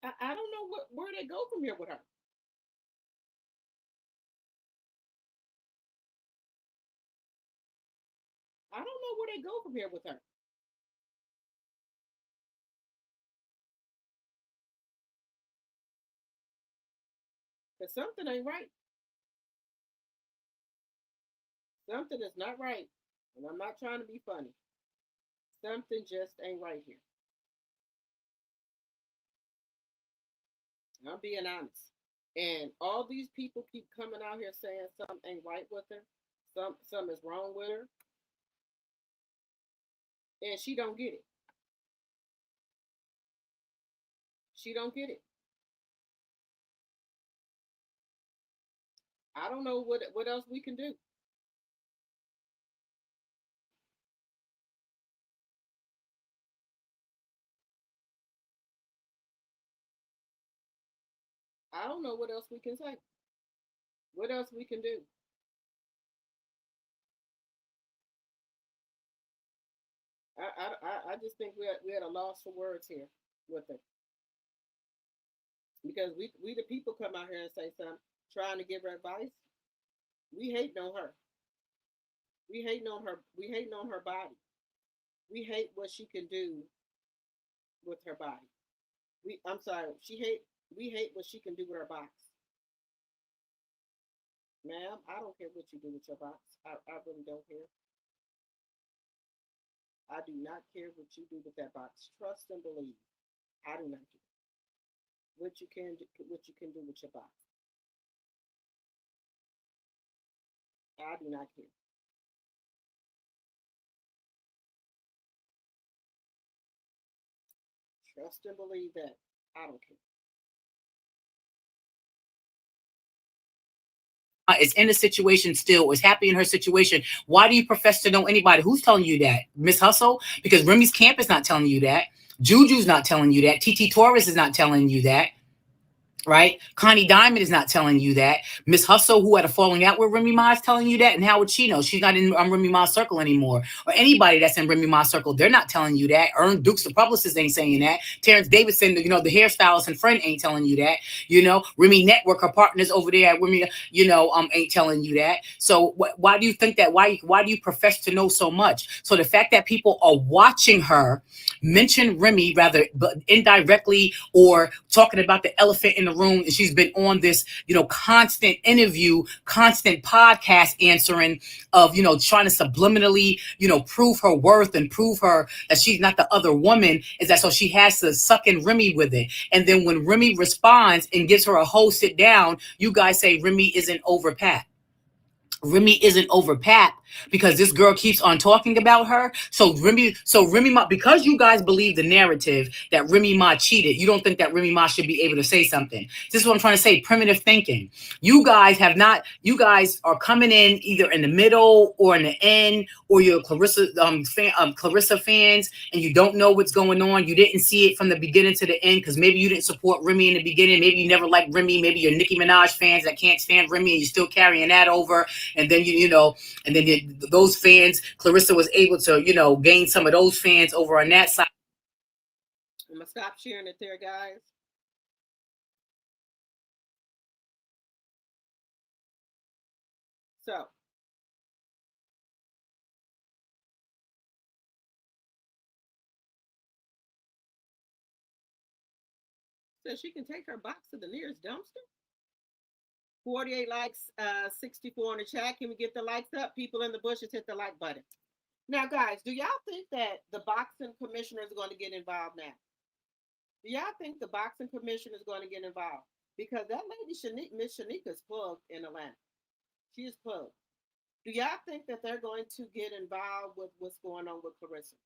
I don't know where they go from here with her. I don't know where they go from here with her. Because something ain't right. Something is not right. And I'm not trying to be funny. Something just ain't right here. I'm being honest. And all these people keep coming out here saying something ain't right with her. Some is wrong with her. And she don't get it. She don't get it. I don't know what else we can do. I don't know what else we can say. What else we can do? I just think we had a loss for words here with it because we the people come out here and say something, trying to give her advice. We hating on her. We hating on her. We hating on her body. We hate what she can do with her body. I'm sorry. She hate. We hate what she can do with her box, ma'am. I don't care what you do with your box. I really don't care. I do not care what you do with that box. Trust and believe. I do not care what you can do with your box. I do not care. Trust and believe that. I don't care. Is in a situation still, is happy in her situation. Why do you profess to know anybody? Who's telling you that? Miss Hustle? Because Remy's camp is not telling you that. Juju's not telling you that. TT Torres is not telling you that. Right? Connie Diamond is not telling you that. Miss Hustle, who had a falling out with Remy Ma, is telling you that. And how would she know? She's not in Remy Ma's circle anymore. Or anybody that's in Remy Ma's circle, they're not telling you that. Ern Dukes, the publicist, ain't saying that. Terrence Davidson, the hairstylist and friend, ain't telling you that. Remy Network, her partners over there at Remy, ain't telling you that. So why do you think that? Why do you profess to know so much? So the fact that people are watching her mention Remy rather but indirectly, or talking about the elephant in the room, and she's been on this constant interview, constant podcast answering of trying to subliminally prove her worth and prove her that she's not the other woman, is that so she has to suck in Remy with it. And then when Remy responds and gives her a whole sit down, you guys say Remy isn't over Pat. Remy isn't over Pat because this girl keeps on talking about her. So Remy Ma, because you guys believe the narrative that Remy Ma cheated, you don't think that Remy Ma should be able to say something. This is what I'm trying to say. Primitive thinking. You guys are coming in either in the middle or in the end, or you're Claressa fans, and you don't know what's going on. You didn't see it from the beginning to the end because maybe you didn't support Remy in the beginning. Maybe you never liked Remy. Maybe you're Nicki Minaj fans that can't stand Remy and you're still carrying that over. And then those fans, Claressa was able to gain some of those fans over on that side. I'm gonna stop sharing it there, guys. So she can take her box to the nearest dumpster. 48 likes, 64 in the chat. Can we get the likes up? People in the bushes, hit the like button. Now, guys, do y'all think that the boxing commissioner is going to get involved now? Do y'all think the boxing commissioner is going to get involved? Because that lady, Miss Shanika, is plugged in Atlanta. She is plugged. Do y'all think that they're going to get involved with what's going on with Claressa?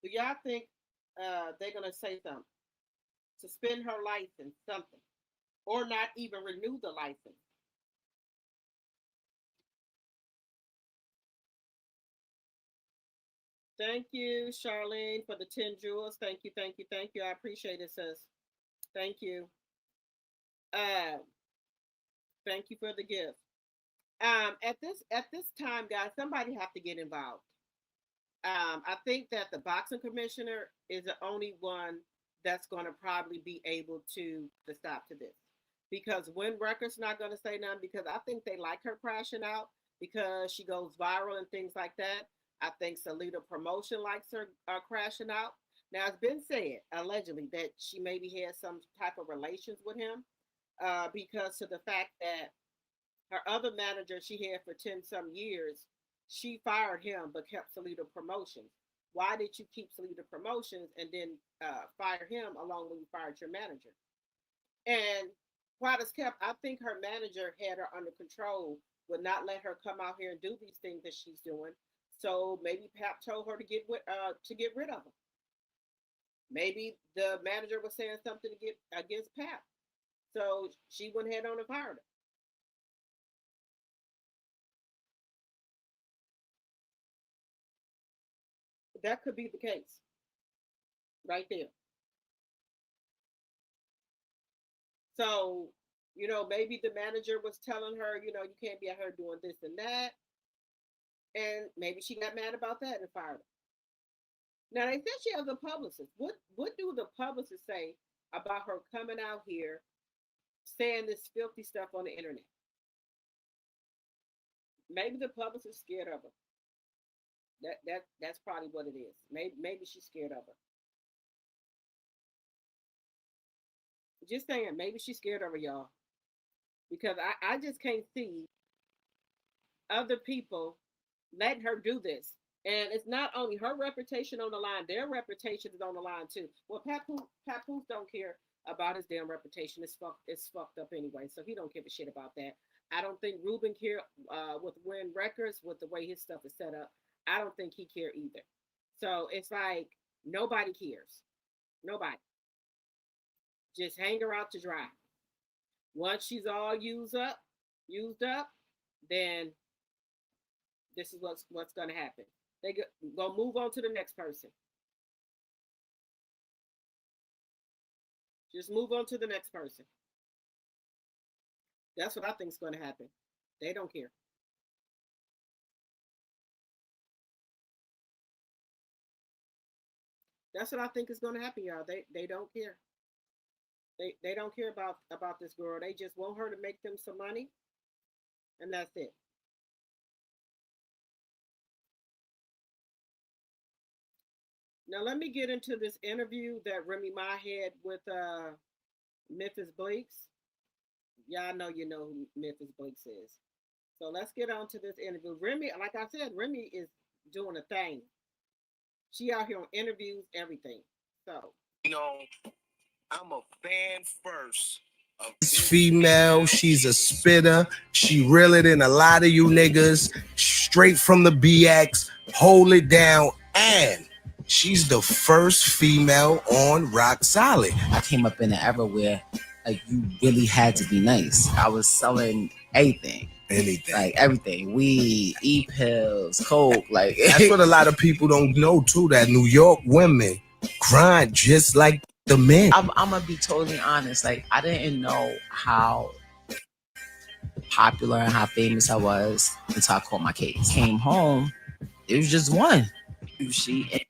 Do y'all think they're going to say something? Suspend her license, something. Or not even renew the license? Thank you, Charlene, for the 10 jewels. Thank you, thank you, thank you. I appreciate it, sis. Thank you. Uh, thank you for the gift. At this time, guys, somebody have to get involved. I think that the boxing commissioner is the only one that's going to probably be able to stop to this, because when Records not going to say nothing, because I think they like her crashing out because she goes viral and things like that. I think Salida Promotion likes her crashing out. Now it's been said allegedly that she maybe had some type of relations with him, because to the fact that her other manager she had for 10 some years, she fired him but kept Salida Promotions. Why did you keep Salida Promotions and then fire him along when you fired your manager? And while it's kept, I think her manager had her under control, would not let her come out here and do these things that she's doing. So maybe Pap told her to get rid of him. Maybe the manager was saying something to get against Pap, so she went ahead on and fired her. That could be the case right there. So, maybe the manager was telling her, you can't be out here doing this and that. And maybe she got mad about that and fired her. Now they said she has a publicist. What do the publicists say about her coming out here saying this filthy stuff on the internet? Maybe the publicist scared of her. That's probably what it is. Maybe she's scared of her. Just saying, maybe she's scared of her, y'all. Because I just can't see other people letting her do this. And it's not only her reputation on the line, their reputation is on the line too. Well, Papoose don't care about his damn reputation. It's fucked up anyway, so he don't give a shit about that. I don't think Ruben care with Win Records, with the way his stuff is set up. I don't think he care either. So it's like nobody cares. Nobody. Just hang her out to dry. Once she's all used up, then this is what's going to happen. They go move on to the next person. Just move on to the next person. That's what I think is going to happen. They don't care. That's what I think is going to happen, y'all. They don't care. They don't care about this girl. They just want her to make them some money, and that's it. Now let me get into this interview that Remy Ma had with Memphis Bleaks. Y'all know who Memphis Bleaks is. So let's get on to this interview. Remy, like I said, Remy is doing a thing. She out here on interviews, everything. So I'm a fan first. This female, she's a spitter. She realer than a lot of you niggas. Straight from the BX, hold it down, and she's the first female on Rock Solid. I came up in an era where like you really had to be nice. I was selling anything. Like everything. Weed, e-pills, coke, like that's what a lot of people don't know too, that New York women grind just like the men. I'm gonna be totally honest. Like I didn't know how popular and how famous I was until I caught my case. Came home, it was just one. She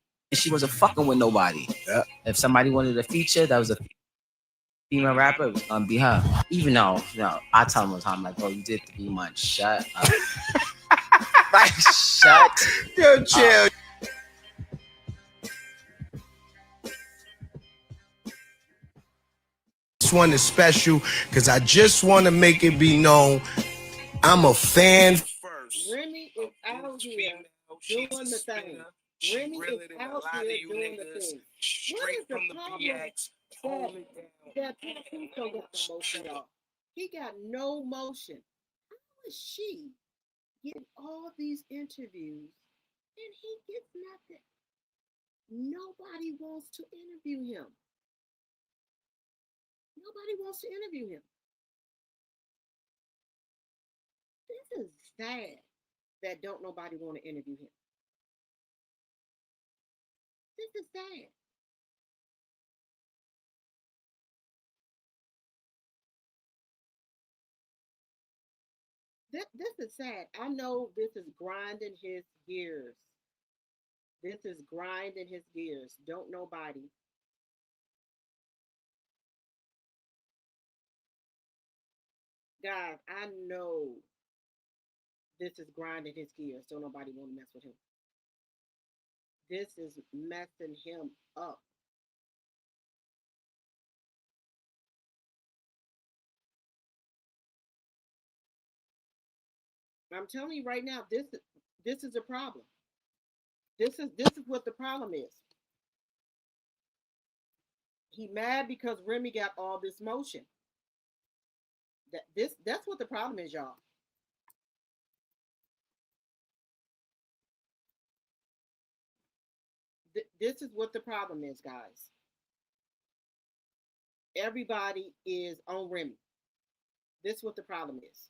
wasn't fucking with nobody. Yeah. If somebody wanted a feature, that was a female rapper, it was gonna be her. Even though, I tell them all the time, like, bro, you did 3 months. Shut up. Like, shut Yo, chill. up. This one is special because I just want to make it be known I'm a fan first. Remy is out here doing the thing. Remy is out here doing the thing. What is the problem that Papoose don't got no motion, y'all? He got no motion. How is she getting all these interviews and he gets nothing? Nobody wants to interview him. Nobody wants to interview him. This is sad that don't nobody want to interview him. This is sad. This is sad. I know this is grinding his gears. This is grinding his gears. Don't nobody. Guys, I know this is grinding his gears. Don't nobody want to mess with him. This is messing him up. I'm telling you right now, this is a problem. This is what the problem is. He mad because Remy got all this motion. That's what the problem is, y'all. This is what the problem is, guys. Everybody is on Remy. This is what the problem is.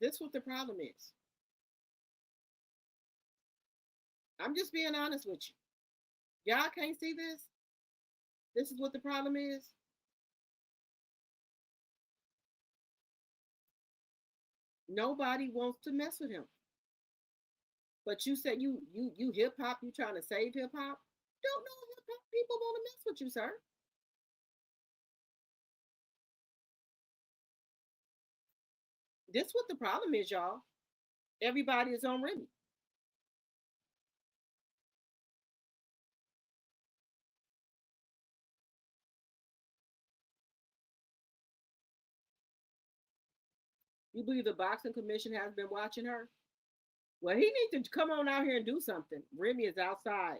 This is what the problem is. I'm just being honest with you. Y'all can't see this? This is what the problem is. Nobody wants to mess with him. But you said you hip hop, you trying to save hip hop? Don't know hip hop people want to mess with you, sir. This what the problem is, y'all. Everybody is on Remy. You believe the boxing commission has been watching her? Well, he needs to come on out here and do something. Remy is outside.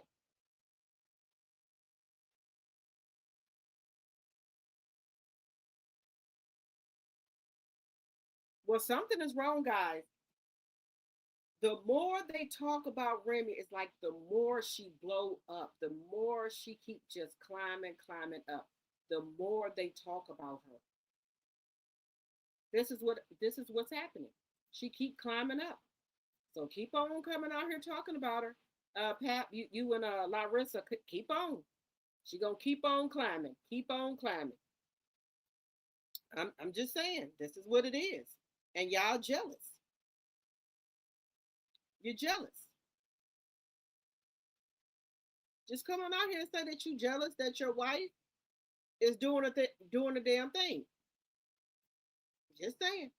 Well, something is wrong, guys. The more they talk about Remy, it's like the more she blow up, the more she keep just climbing up. The more they talk about her. This is what's happening. She keep climbing up. So keep on coming out here talking about her. Pat, you and Larissa, keep on. She gonna keep on climbing. Keep on climbing. I'm just saying, this is what it is. And y'all jealous. You're jealous. Just come on out here and say that you jealous that your wife is doing the damn thing. Just saying.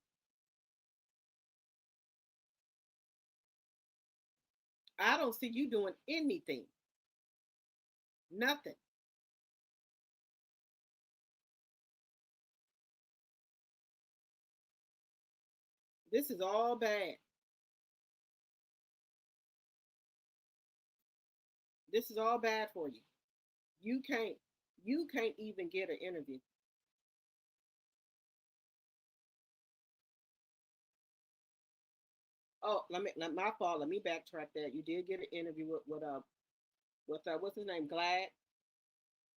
I don't see you doing anything. Nothing. This is all bad. This is all bad for you. You can't even get an interview. Oh, my fault. Let me backtrack that. You did get an interview with what's his name? Glad. I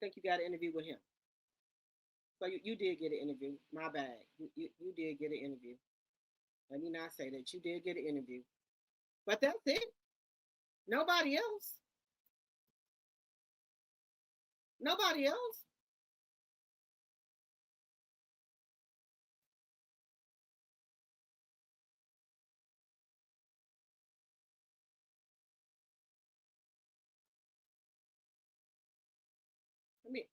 think you got an interview with him. So you did get an interview. My bad. You did get an interview. Let me not say that. You did get an interview. But that's it. Nobody else. Nobody else. I mean,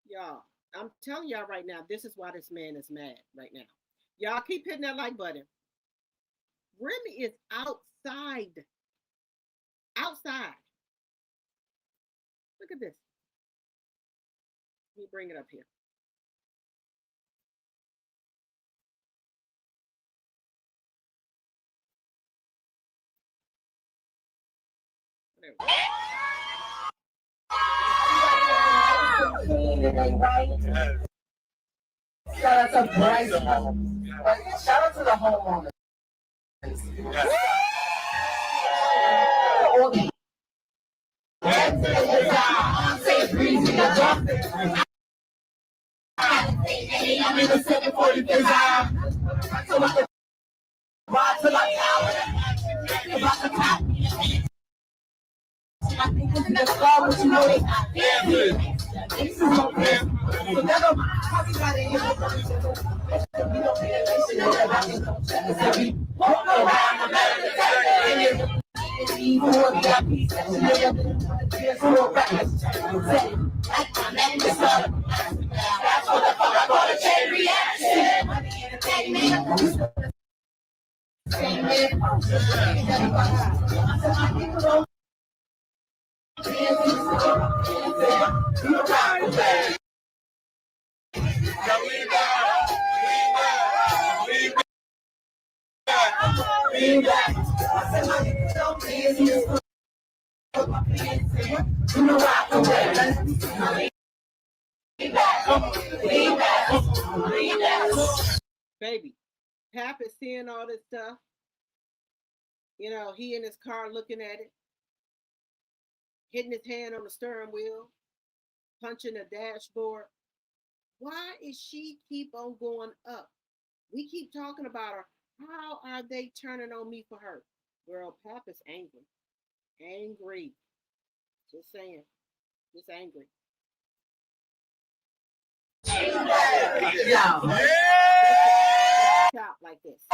y'all, I'm telling y'all right now, this is why this man is mad right now. Y'all keep hitting that like button. Remy is outside. Outside. Look at this. Let me bring it up here. There we go. Shout out to Bryce. Shout out to the homeowners. I'm in the 740 design. So I can ride till I die. About the top. I think it's in the car, but you know they. Baby, Pap is seeing all this stuff. You know, he in his car looking at it, hitting his hand on the steering wheel, punching the dashboard. Why is she keep on going up? We keep talking about her. How are they turning on me for her? Girl, Pap is angry. Angry. Just saying. Just angry. Yeah. Chop like this.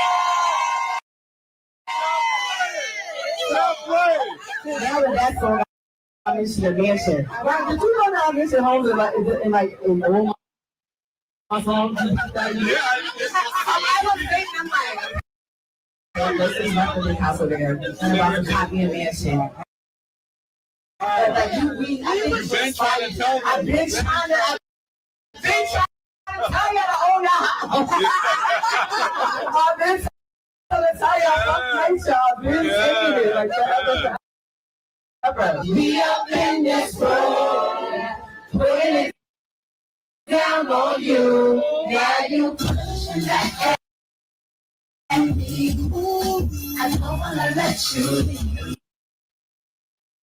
Now that that's going on into the mansion. Right, did you know that I mentioned homes in old homes? I was thinking, I'm like, this is not the big house over there. And about the copy and mansion. Like I've been trying to tell you. I've been trying to tell you to own the house. I've been trying to tell you I'm y'all. I've been thinking it like that. We up in this road, putting it down on you. Yeah, you pushing that and me. Ooh, I don't wanna let you leave.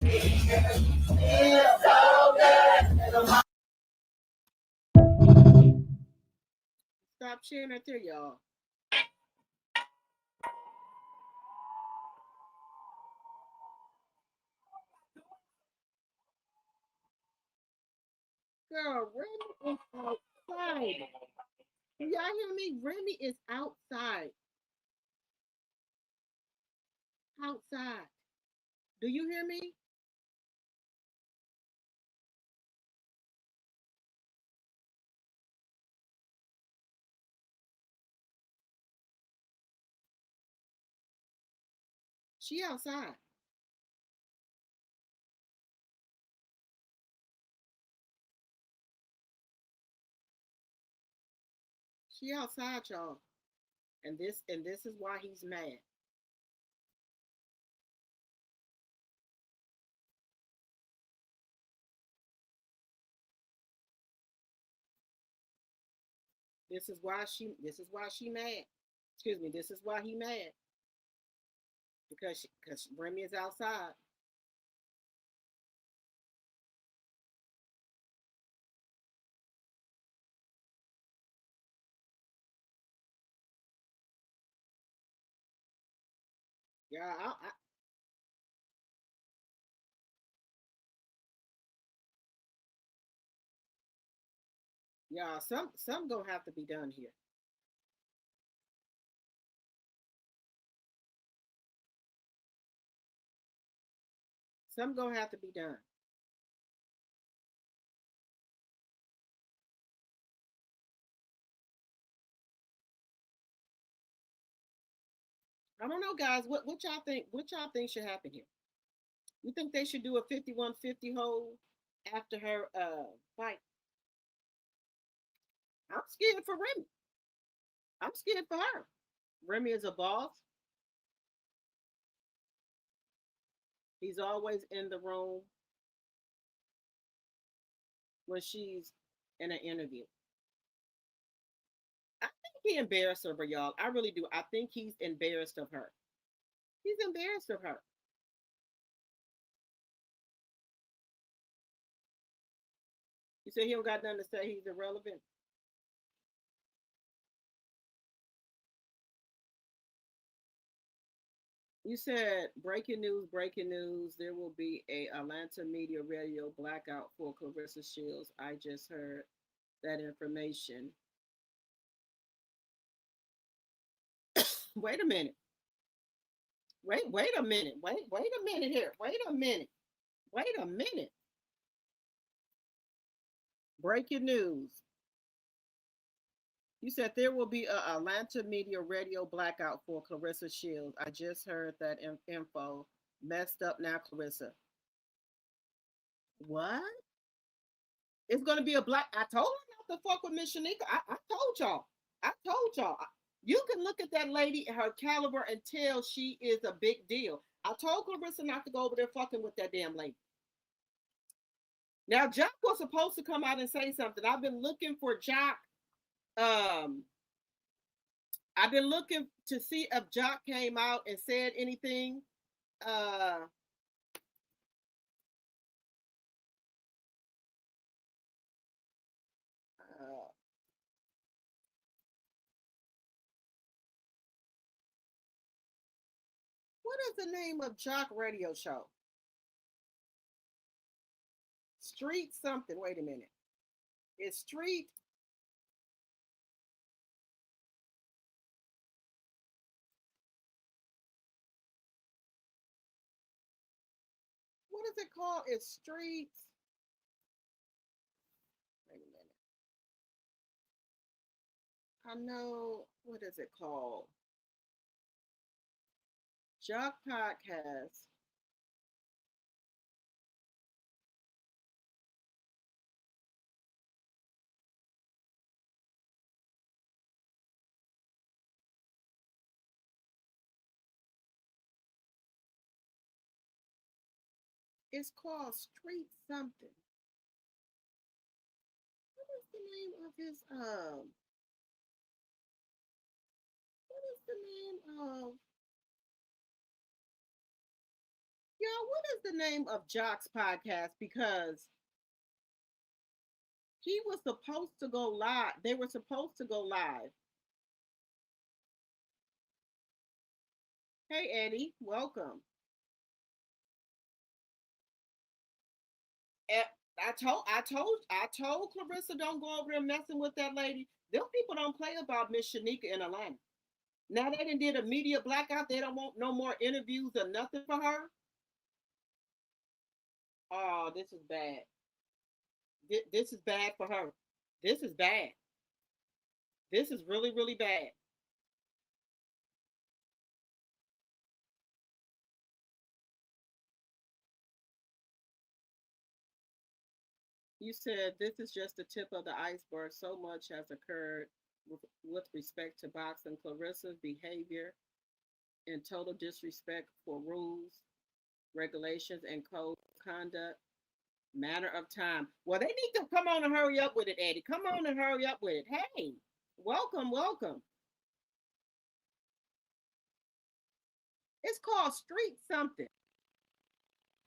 It's so good. Stop sharing that to y'all. Girl, Remy is outside. Do y'all hear me? Remy is outside. Outside. Do you hear me? She outside. She outside, y'all. And this is why he's mad. This is why she mad. Excuse me, this is why he mad. Because Remy is outside. Yeah, yeah, some gonna have to be done here. Some gonna have to be done. I don't know, guys. What y'all think? What y'all think should happen here? You think they should do a 51-50 hold after her fight? I'm scared for Remy. I'm scared for her. Remy is a boss. He's always in the room when she's in an interview. I think he embarrassed her, y'all. I really do. I think he's embarrassed of her. He's embarrassed of her. You say he don't got nothing to say. He's irrelevant. You said breaking news, breaking news. There will be a Atlanta media radio blackout for Clarissa Shields. I just heard that information. Wait a minute. Wait a minute. Wait a minute here. Wait a minute. Wait a minute. Breaking news. You said there will be a Atlanta media radio blackout for Clarissa Shields. I just heard that info. Messed up now, Clarissa. What? It's gonna be a black. I told her not to fuck with Miss Shanika. I told y'all. I told y'all. You can look at that lady, her caliber, and tell she is a big deal. I told Clarissa not to go over there fucking with that damn lady. Now, Jock was supposed to come out and say something. I've been looking for Jock. Um, I've been looking to see if Jock came out and said anything. Uh, uh, what is the name of Jock radio show? Street something. Wait a minute. It's Street. What is it called? It's Streets. Wait a minute. I know. What is it called? Jock Podcast. It's called Street something. What is the name of his what is the name of y'all, what is the name of Jock's podcast? Because he was supposed to go live. They were supposed to go live. Hey Eddie, welcome. And I told Clarissa don't go over there messing with that lady. Them people don't play about Miss Shanika in Atlanta. Now they done did a media blackout. They don't want no more interviews or nothing for her. Oh, this is bad. This is bad for her. This is bad. This is really, really bad. You said this is just the tip of the iceberg. So much has occurred with respect to boxing. Clarissa's behavior and total disrespect for rules, regulations, and code of conduct. Matter of time. Well, they need to come on and hurry up with it, Eddie. Come on and hurry up with it. Hey, welcome, welcome. It's called Street something.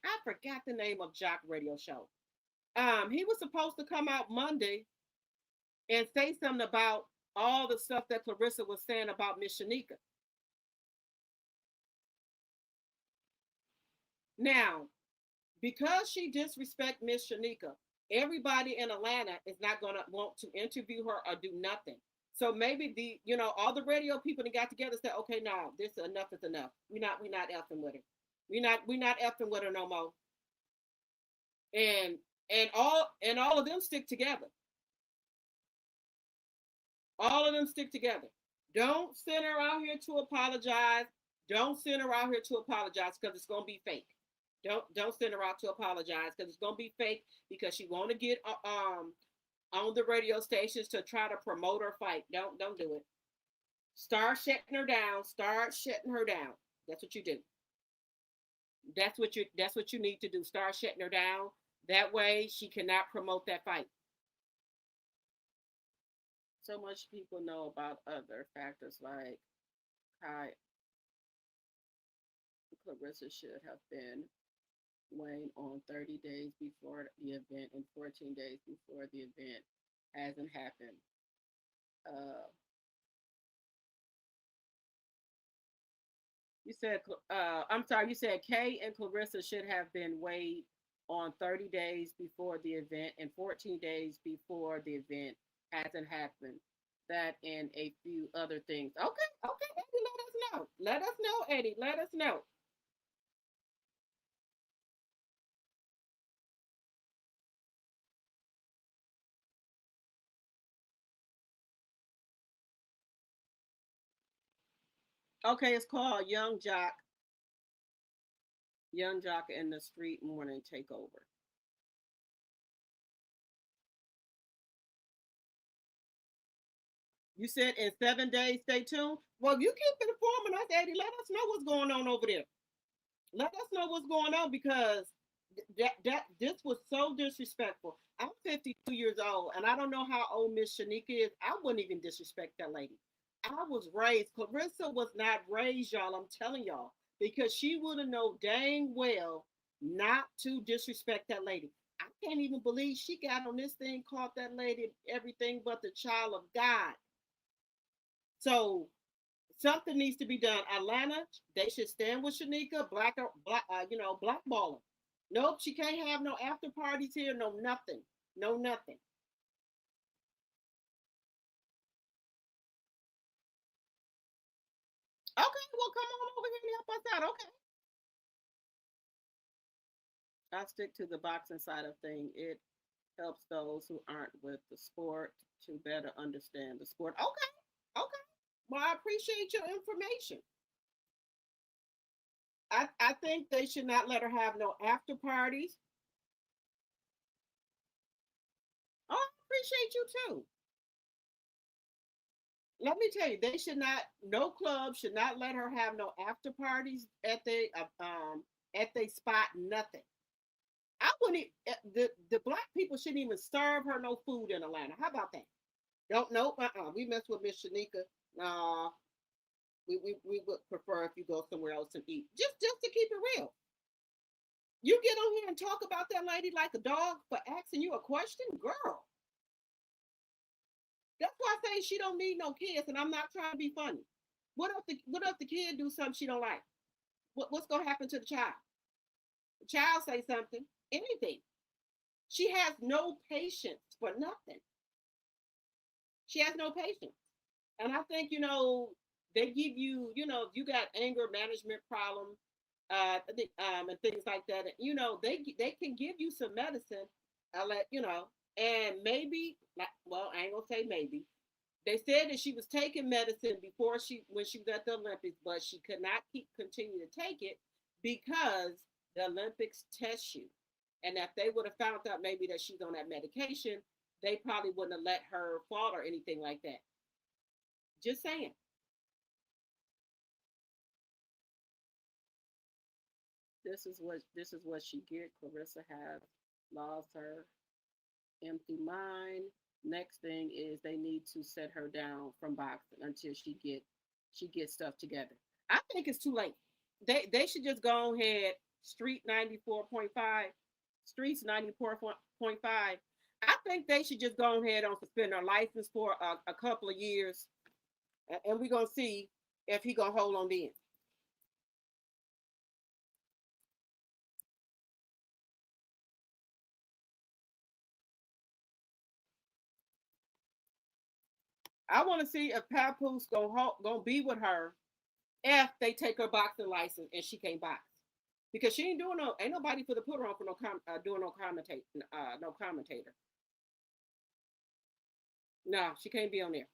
I forgot the name of Jock radio show. He was supposed to come out Monday and say something about all the stuff that Clarissa was saying about Miss Shanika. Now, because she disrespect Miss Shanika, everybody in Atlanta is not gonna want to interview her or do nothing. So maybe all the radio people that got together said, okay, no, this enough is enough. We not effing with her. We not effing with her no more. And all of them stick together. All of them stick together. Don't send her out here to apologize. Don't send her out here to apologize because it's gonna be fake. Don't send her out to apologize because it's gonna be fake because she want to get on the radio stations to try to promote her fight. Don't do it. Start shutting her down. Start shutting her down. That's what you do. That's what you need to do. Start shutting her down. That way she cannot promote that fight. So much people know about other factors like how Clarissa should have been weighing on 30 days before the event and 14 days before the event hasn't happened. Uh, You said, I'm sorry, you said Kay and Clarissa should have been weighed on 30 days before the event and 14 days before the event hasn't happened. That and a few other things. Okay, okay, Eddie, let us know. Let us know, Eddie. Let us know. Okay, it's called Young Jock and the Street Morning Takeover. You said in 7 days, stay tuned. Well, you keep informing us, Eddie. Let us know what's going on over there. Let us know what's going on because that this was so disrespectful. I'm 52 years old, and I don't know how old Miss Shanika is. I wouldn't even disrespect that lady. I was raised. Clarissa was not raised, y'all. I'm telling y'all because she would have known dang well not to disrespect that lady. I can't even believe she got on this thing called that lady everything but the child of God. So something needs to be done. Atlanta, they should stand with Shanika, blackball her. Nope, she can't have no after parties here, no nothing. No nothing. Okay, well come on over here and help us out. Okay. I stick to the boxing side of thing. It helps those who aren't with the sport to better understand the sport. Okay, okay. Well, I appreciate your information. I think they should not let her have no after parties. Oh, I appreciate you too. Let me tell you, they should not. No club should not let her have no after parties at they spot. Nothing. I wouldn't. The black people shouldn't even serve her no food in Atlanta. How about that? Don't know. We mess with Miss Shanika. Nah, we would prefer if you go somewhere else and eat. Just to keep it real. You get on here and talk about that lady like a dog for asking you a question, girl. That's why I say she don't need no kids, and I'm not trying to be funny. What if the kid do something she don't like? What's gonna happen to the child? The child say something, anything. She has no patience for nothing. She has no patience. And I think, they give you, if you got anger management problem, and things like that, they can give you some medicine, and maybe, like, well, I ain't gonna say maybe. They said that she was taking medicine before when she was at the Olympics, but she could not continue to take it because the Olympics test you. And if they would have found out maybe that she's on that medication, they probably wouldn't have let her fall or anything like that. Just saying. This is what she get. Clarissa has lost her empty mind. Next thing is they need to set her down from boxing until she gets stuff together. I think it's too late. They should just go ahead. Street 94.5, Streets 94.5. I think they should just go ahead and suspend her license for a couple of years, and we're gonna see if he gonna hold on then. I want to see if Papoose gonna be with her if they take her boxing license and she can't box because she ain't nobody for the put her on for doing no commentator. No, she can't be on there.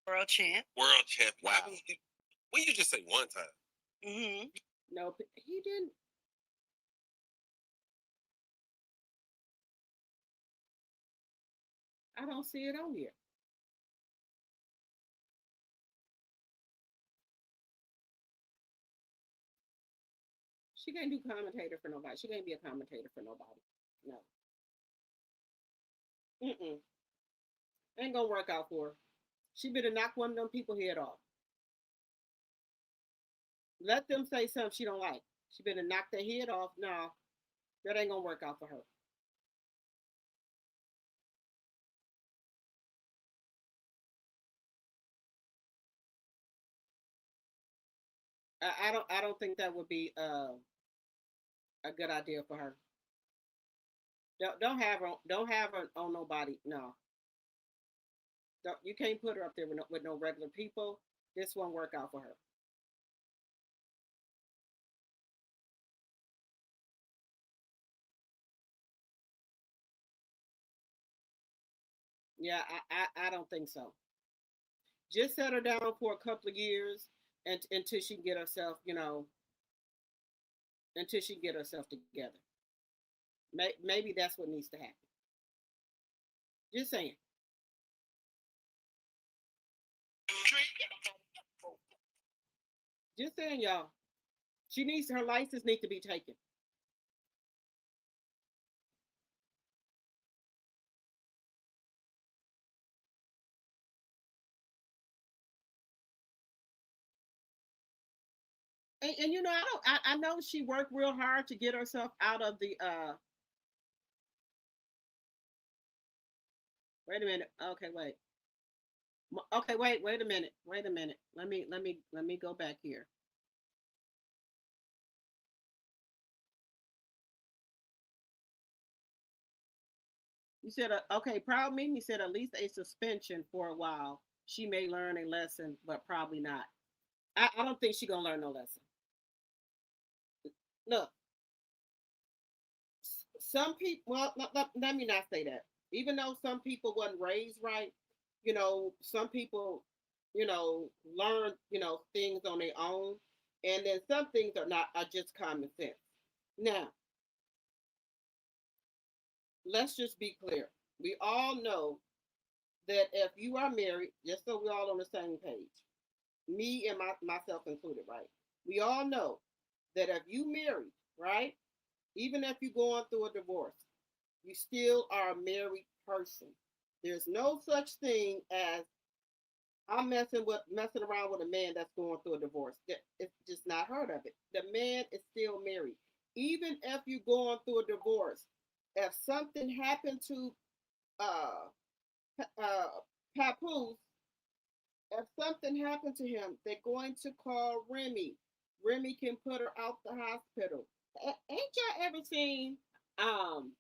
World champ. World champ. Wow. Well, you just say one time. Mm-hmm. No, he didn't. I don't see it on here. She can't do commentator for nobody. She can't be a commentator for nobody. No. Mm-mm. Ain't gonna work out for her. She better knock one of them people head off. Let them say something she don't like. She better knock their head off. No, that ain't gonna work out for her. I don't think that would be a good idea for her. Don't have her on nobody. No, you can't put her up there with no regular people. This won't work out for her. Yeah, I don't think so. Just set her down for a couple of years and until she get herself, until she get herself together. Maybe that's what needs to happen. Just saying. Just saying, y'all. Her license needs to be taken. And I know she worked real hard to get herself out of the wait a minute. Okay, wait. Okay, wait a minute. Wait a minute. Let me go back here. You said okay, proud meaning you said at least a suspension for a while. She may learn a lesson, but probably not. I don't think she's gonna learn no lesson. Look, some people. Well, let me not say that. Even though some people wasn't raised right, some people, learn, things on their own, and then some things are just common sense. Now, let's just be clear. We all know that if you are married, just so we're all on the same page, me and myself included, right? We all know that if you married, right, even if you're going through a divorce, you still are a married person. There's no such thing as I'm messing around with a man that's going through a divorce. It's just not heard of it. The man is still married. Even if you're going through a divorce, if something happened to uh, uh, Papoose, if something happened to him, they're going to call Remy. Remy can put her out the hospital. Ain't y'all ever seen um,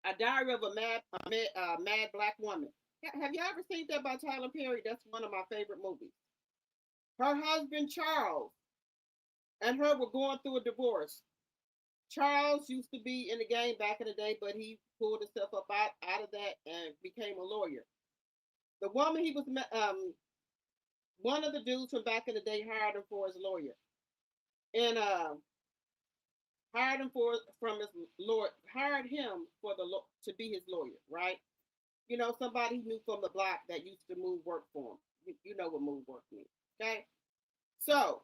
a Diary of a Mad Black Woman? Have you ever seen that by Tyler Perry? That's one of my favorite movies. Her husband Charles and her were going through a divorce. Charles used to be in the game back in the day, but he pulled himself up out of that and became a lawyer. The woman he was one of the dudes from back in the day hired him for his lawyer, and hired him for from his lawyer, hired him for to be his lawyer, right? Somebody he knew from the block that used to move work for him. You know what move work means, okay? So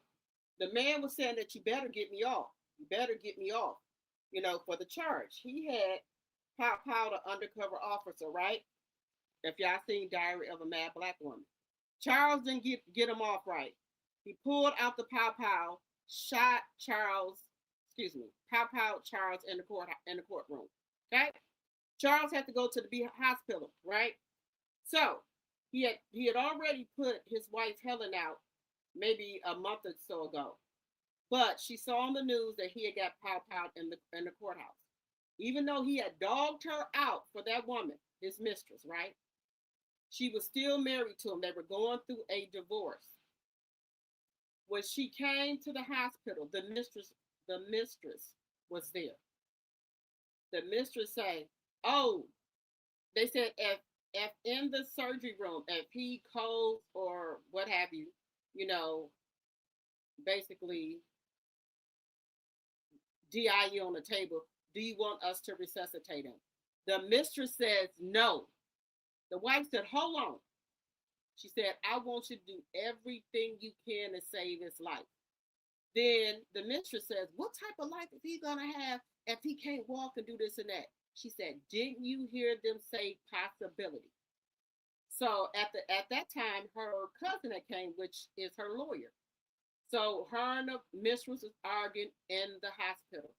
the man was saying that you better get me off. You better get me off. For the charge. He had Pow Pow the undercover officer, right? If y'all seen Diary of a Mad Black Woman. Charles didn't get him off right. He pulled out the Pow Pow, shot Charles, excuse me, Pow Pow Charles in the courtroom. Okay? Charles had to go to the hospital, right? So he had already put his wife Helen out maybe a month or so ago. But she saw on the news that he had got Pow Pow in the courthouse. Even though he had dogged her out for that woman, his mistress, right? She was still married to him. They were going through a divorce. When she came to the hospital, the mistress was there. The mistress said, "Oh," they said, if in the surgery room, if he colds or what have you, you know, basically DIU on the table, do you want us to resuscitate him? The mistress says no. The wife said, hold on. She said, I want you to do everything you can to save his life. Then the mistress says, what type of life is he going to have if he can't walk and do this and that? She said, didn't you hear them say possibility? So at that time, her cousin that came, which is her lawyer. So her and the mistress was arguing in the hospital.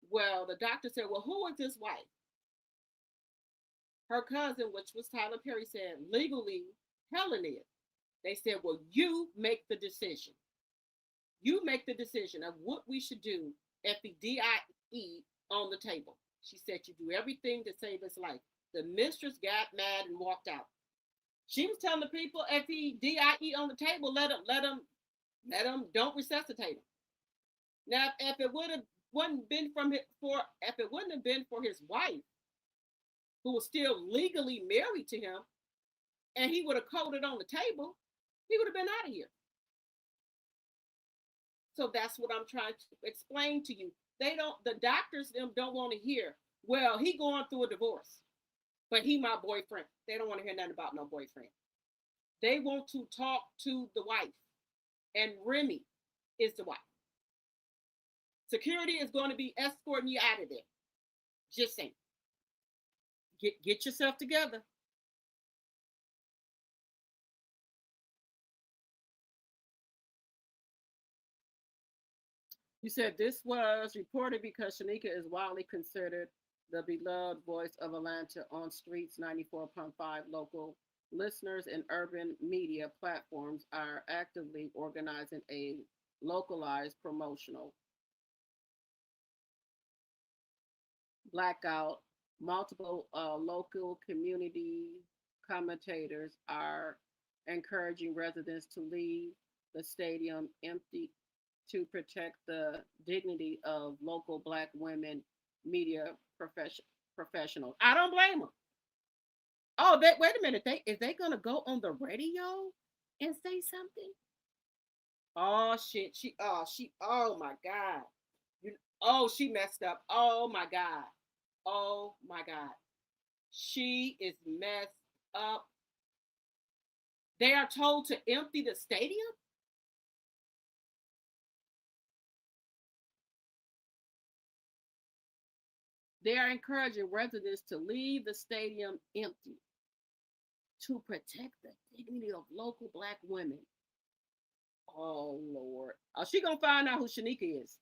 Well, the doctor said, well, who is his wife? Her cousin, which was Tyler Perry, said, legally, Helen is. They said, well, you make the decision. You make the decision of what we should do at the DIE on the table. She said, you do everything to save his life. The mistress got mad and walked out. She was telling the people if he DIE on the table, let him, don't resuscitate him. Now, if it would have wouldn't been if it wouldn't have been for his wife, who was still legally married to him, and he would have coded on the table, he would have been out of here. So that's what I'm trying to explain to you. The doctors them don't want to hear, well, he going through a divorce, but he my boyfriend. They don't want to hear nothing about no boyfriend. They want to talk to the wife, and Remy is the wife. Security is going to be escorting you out of there. Just saying. Get yourself together. You said this was reported because Shanika is widely considered the beloved voice of Atlanta on Streets 94.5. Local listeners and urban media platforms are actively organizing a localized promotional blackout. Multiple local community commentators are encouraging residents to leave the stadium empty to protect the dignity of local Black women media professionals. I don't blame them. Oh, wait a minute. Is they gonna go on the radio and say something? Oh shit. Oh my God. She messed up. Oh my God. Oh my God. She is messed up. They are told to empty the stadium? They are encouraging residents to leave the stadium empty to protect the dignity of local Black women. Oh, Lord. She going to find out who Shanika is.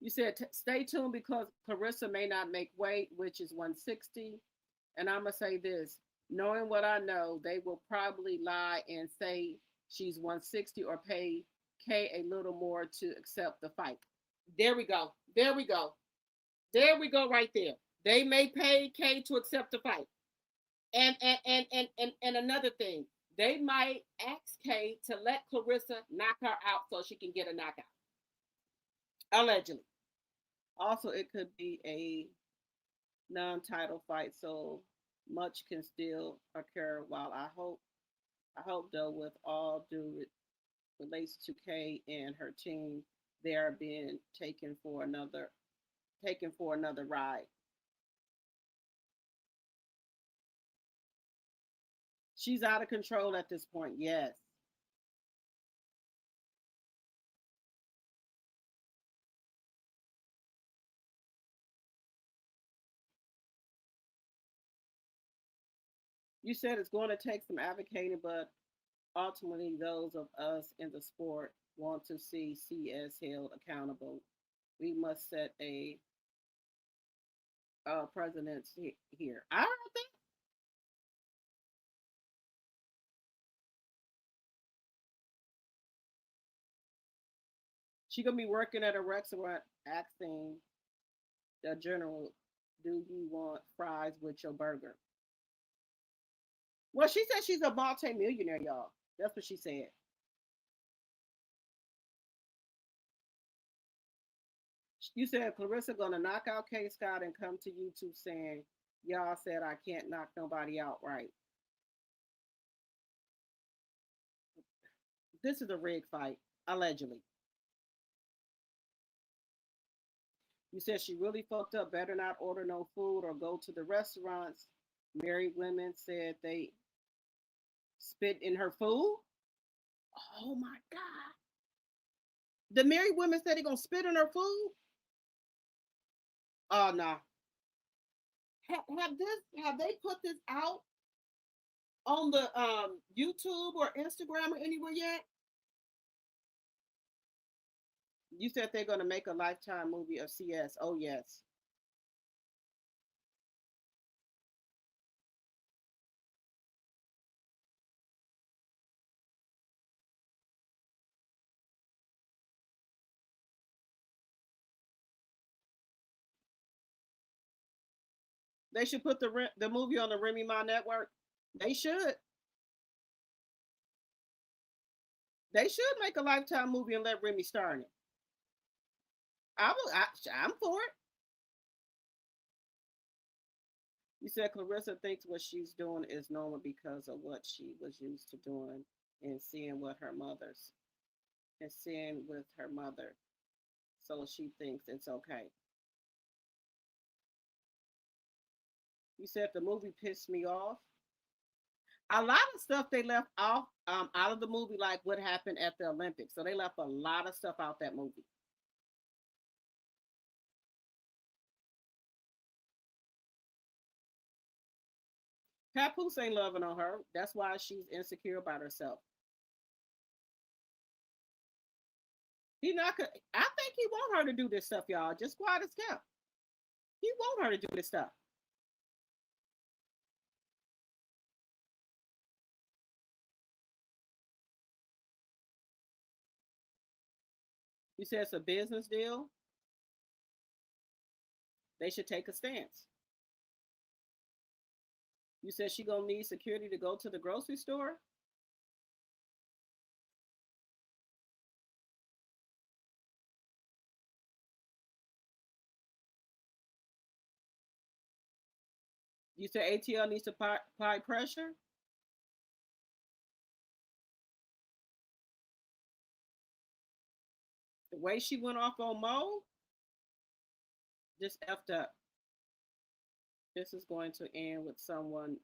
You said stay tuned because Claressa may not make weight, which is 160. And I'm going to say this. Knowing what I know, they will probably lie and say she's 160 or pay Kay a little more to accept the fight. There we go. There we go. There we go right there. They may pay Kay to accept the fight. And another thing, they might ask Kay to let Claressa knock her out so she can get a knockout. Allegedly. Also, it could be a non-title fight, so much can still occur. While I hope though, with all due relates to Kay and her team, they are being taken for another ride. She's out of control at this point. Yes. You said it's going to take some advocating, but ultimately, those of us in the sport want to see CS held accountable. We must set a precedence here. I don't think she gonna be working at a restaurant asking the general, "Do you want fries with your burger?" Well, she said she's a multi-millionaire, y'all. That's what she said. You said Claressa gonna knock out K Scott and come to YouTube saying, "Y'all said I can't knock nobody out, right?" This is a rig fight, allegedly. You said she really fucked up. Better not order no food or go to the restaurants. Married women said they spit in her food. Oh my God. The married women said they're gonna spit on her food. Oh no. Have they put this out on the YouTube or Instagram or anywhere yet? You said they're gonna make a Lifetime movie of CS. Oh yes. They should put the movie on the Remy Ma network. They should. They should make a Lifetime movie and let Remy star in it. I'm for it. You said Clarissa thinks what she's doing is normal because of what she was used to doing and seeing what her mother's and seeing with her mother. So she thinks it's okay. You said the movie pissed me off. A lot of stuff they left off out of the movie, like what happened at the Olympics. So they left a lot of stuff out that movie. Papoose ain't loving on her. That's why she's insecure about herself. He not. I think he want her to do this stuff, y'all. Just quiet as kept. He want her to do this stuff. You said it's a business deal. They should take a stance. You said she gonna need security to go to the grocery store. You said ATL needs to apply pressure. The way she went off on Mo, just effed up. This is going to end with someone.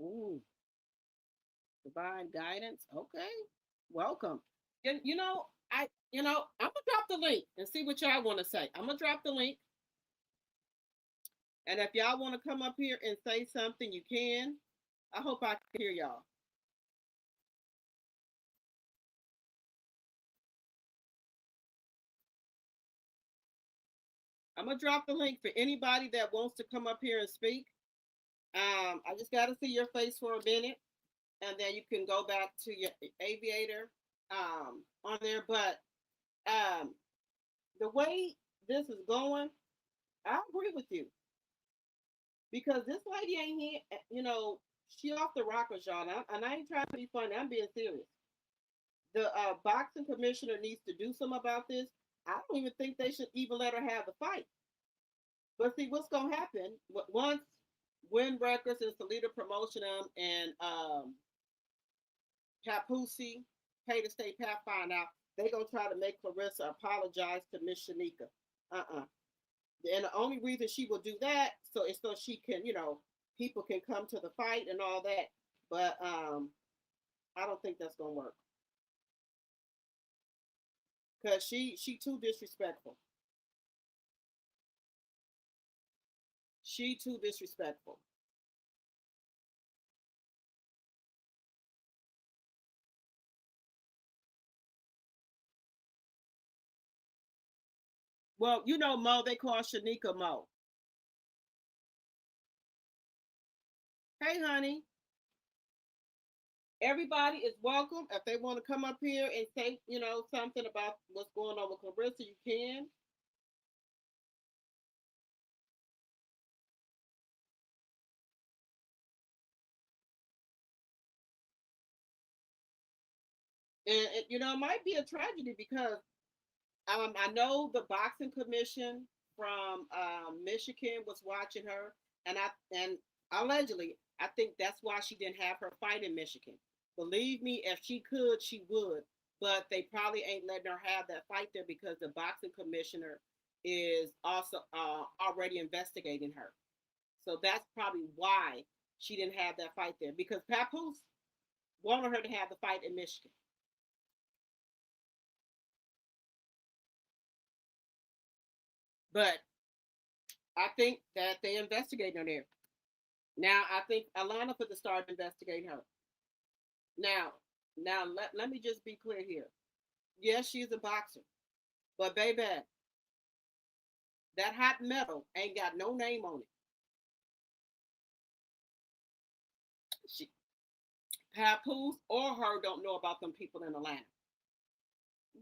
Ooh, divine guidance. Okay, welcome. And I'm gonna drop the link and see what y'all want to say. I'm gonna drop the link, and if y'all want to come up here and say something, you can. I hope I can hear y'all. I'm gonna drop the link for anybody that wants to come up here and speak. I just got to see your face for a minute, and then you can go back to your aviator on there. But um, the way this is going, I agree with you because this lady ain't here. She off the rockers, y'all. And I ain't trying to be funny. I'm being serious. The boxing commissioner needs to do something about this. I don't even think they should even let her have the fight. But see, what's gonna happen once Win Records and Salida Promotion them and Papusi, Pay to Stay Pat find out, they gonna try to make Claressa apologize to Miss Shanika. And the only reason she will do that is so she can, people can come to the fight and all that. But I don't think that's gonna work because she too disrespectful. She too disrespectful. Well, Mo, they call Shanika Mo. Hey, honey. Everybody is welcome. If they want to come up here and say, something about what's going on with Claressa, you can. And it might be a tragedy because I know the boxing commission from Michigan was watching her, and allegedly, I think that's why she didn't have her fight in Michigan. Believe me, if she could, she would. But they probably ain't letting her have that fight there because the boxing commissioner is also already investigating her. So that's probably why she didn't have that fight there because Papoose wanted her to have the fight in Michigan. But I think that they investigating her there. Now I think Alana put the start investigating her. Now, let me just be clear here. Yes, she's a boxer, but baby, that hot metal ain't got no name on it. She, Papoose or her don't know about them people in Atlanta.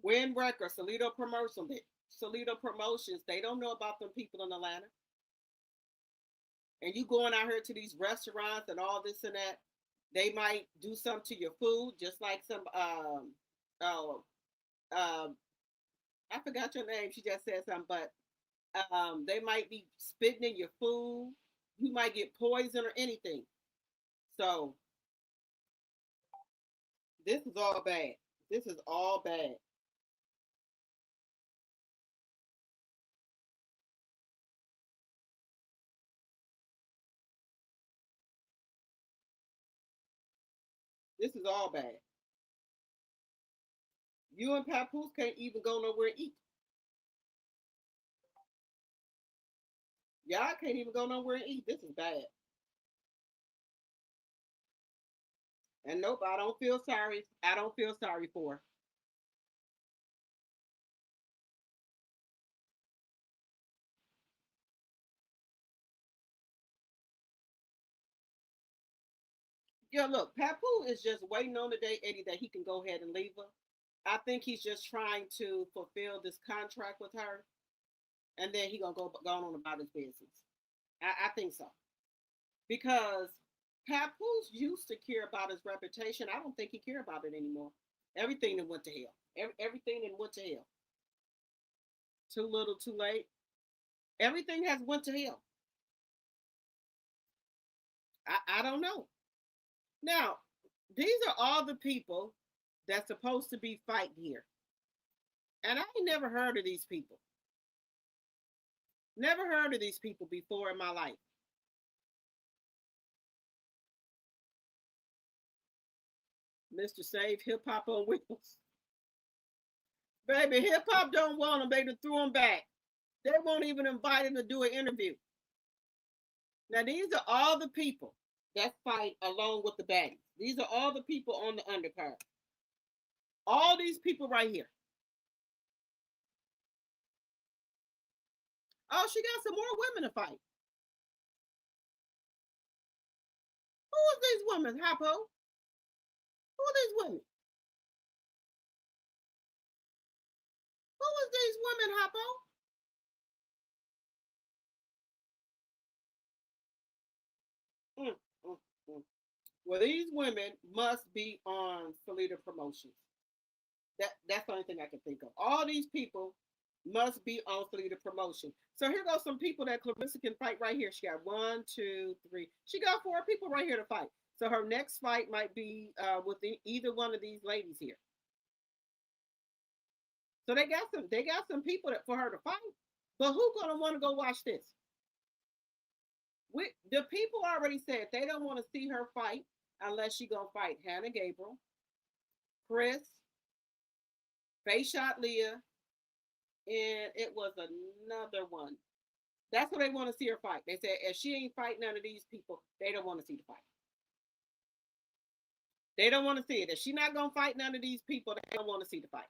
Windbreaker, Salito Promotions, they don't know about them people in Atlanta. And you going out here to these restaurants and all this and that, they might do something to your food, just like some oh I forgot your name. She just said something, but they might be spitting in your food. You might get poison or anything. So this is all bad. This is all bad. This is all bad. You and Papoose can't even go nowhere and eat. Y'all can't even go nowhere and eat. This is bad. And nope, I don't feel sorry. I don't feel sorry for her. Yeah, look, Papoose is just waiting on the day, Eddie, that he can go ahead and leave her. I think he's just trying to fulfill this contract with her, and then he gonna go on about his business. I think so because Papoose used to care about his reputation. I don't think he care about it anymore. Everything that went to hell. Everything that went to hell. Too little, too late. Everything has went to hell. I don't know. Now, these are all the people that's supposed to be fighting here. And I ain't never heard of these people. Never heard of these people before in my life. Mr. Save Hip Hop on Wheels. Baby, hip hop don't want them. They threw them back. They won't even invite him to do an interview. Now, these are all the people that fight along with the baddies. These are all the people on the undercard. All these people right here. Oh, she got some more women to fight. Who are these women, Hoppo? Who are these women? Who are these women, Hoppo? Mm, mm, mm. Well, these women must be on Salida Promotions. That's the only thing I can think of. All these people must be on Salida Promotion. So here goes some people that Claressa can fight right here. She got 1, 2, 3. She got 4 people right here to fight. So her next fight might be with either one of these ladies here. So they got some people for her to fight. But who's gonna want to go watch this? The people already said they don't want to see her fight unless she gonna fight Hannah Gabriel, Chris, Face Shot Leah, and it was another one. That's what they want to see her fight. They said if she ain't fight none of these people, they don't want to see the fight. They don't want to see it. If she's not gonna fight none of these people, they don't want to see the fight.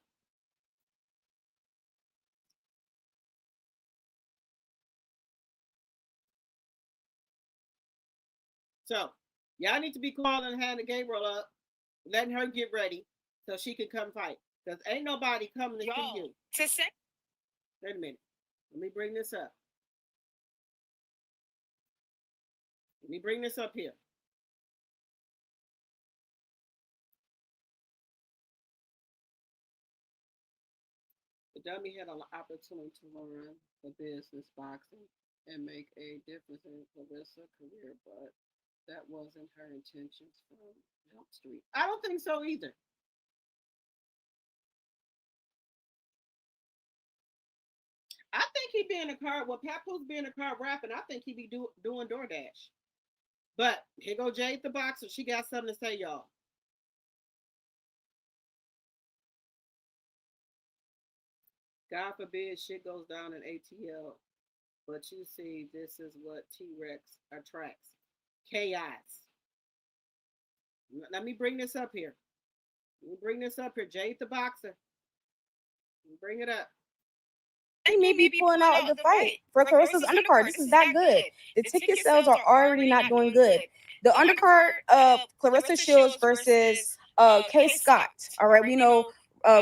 So y'all need to be calling Hannah Gabriel up, letting her get ready so she can come fight. Because ain't nobody coming to see you. Wait a minute. Let me bring this up. Let me bring this up here. The dummy had an opportunity to learn the business boxing and make a difference in Clarissa's career, but that wasn't her intentions from Jump Street. I don't think so either. I think he'd be in a car. Well, Papoose be in a car rapping. I think he'd be doing DoorDash. But here go Jade the boxer. She got something to say, y'all. God forbid shit goes down in ATL. But you see, this is what T-Rex attracts. Chaos. Let me bring this up here. Let me bring this up here. Jade the boxer. Bring it up. He may be pulling out of the fight for Claressa's undercard. This is that good. The ticket sales are already not doing good. The undercard of Claressa Shields versus Kay Scott. All right, we know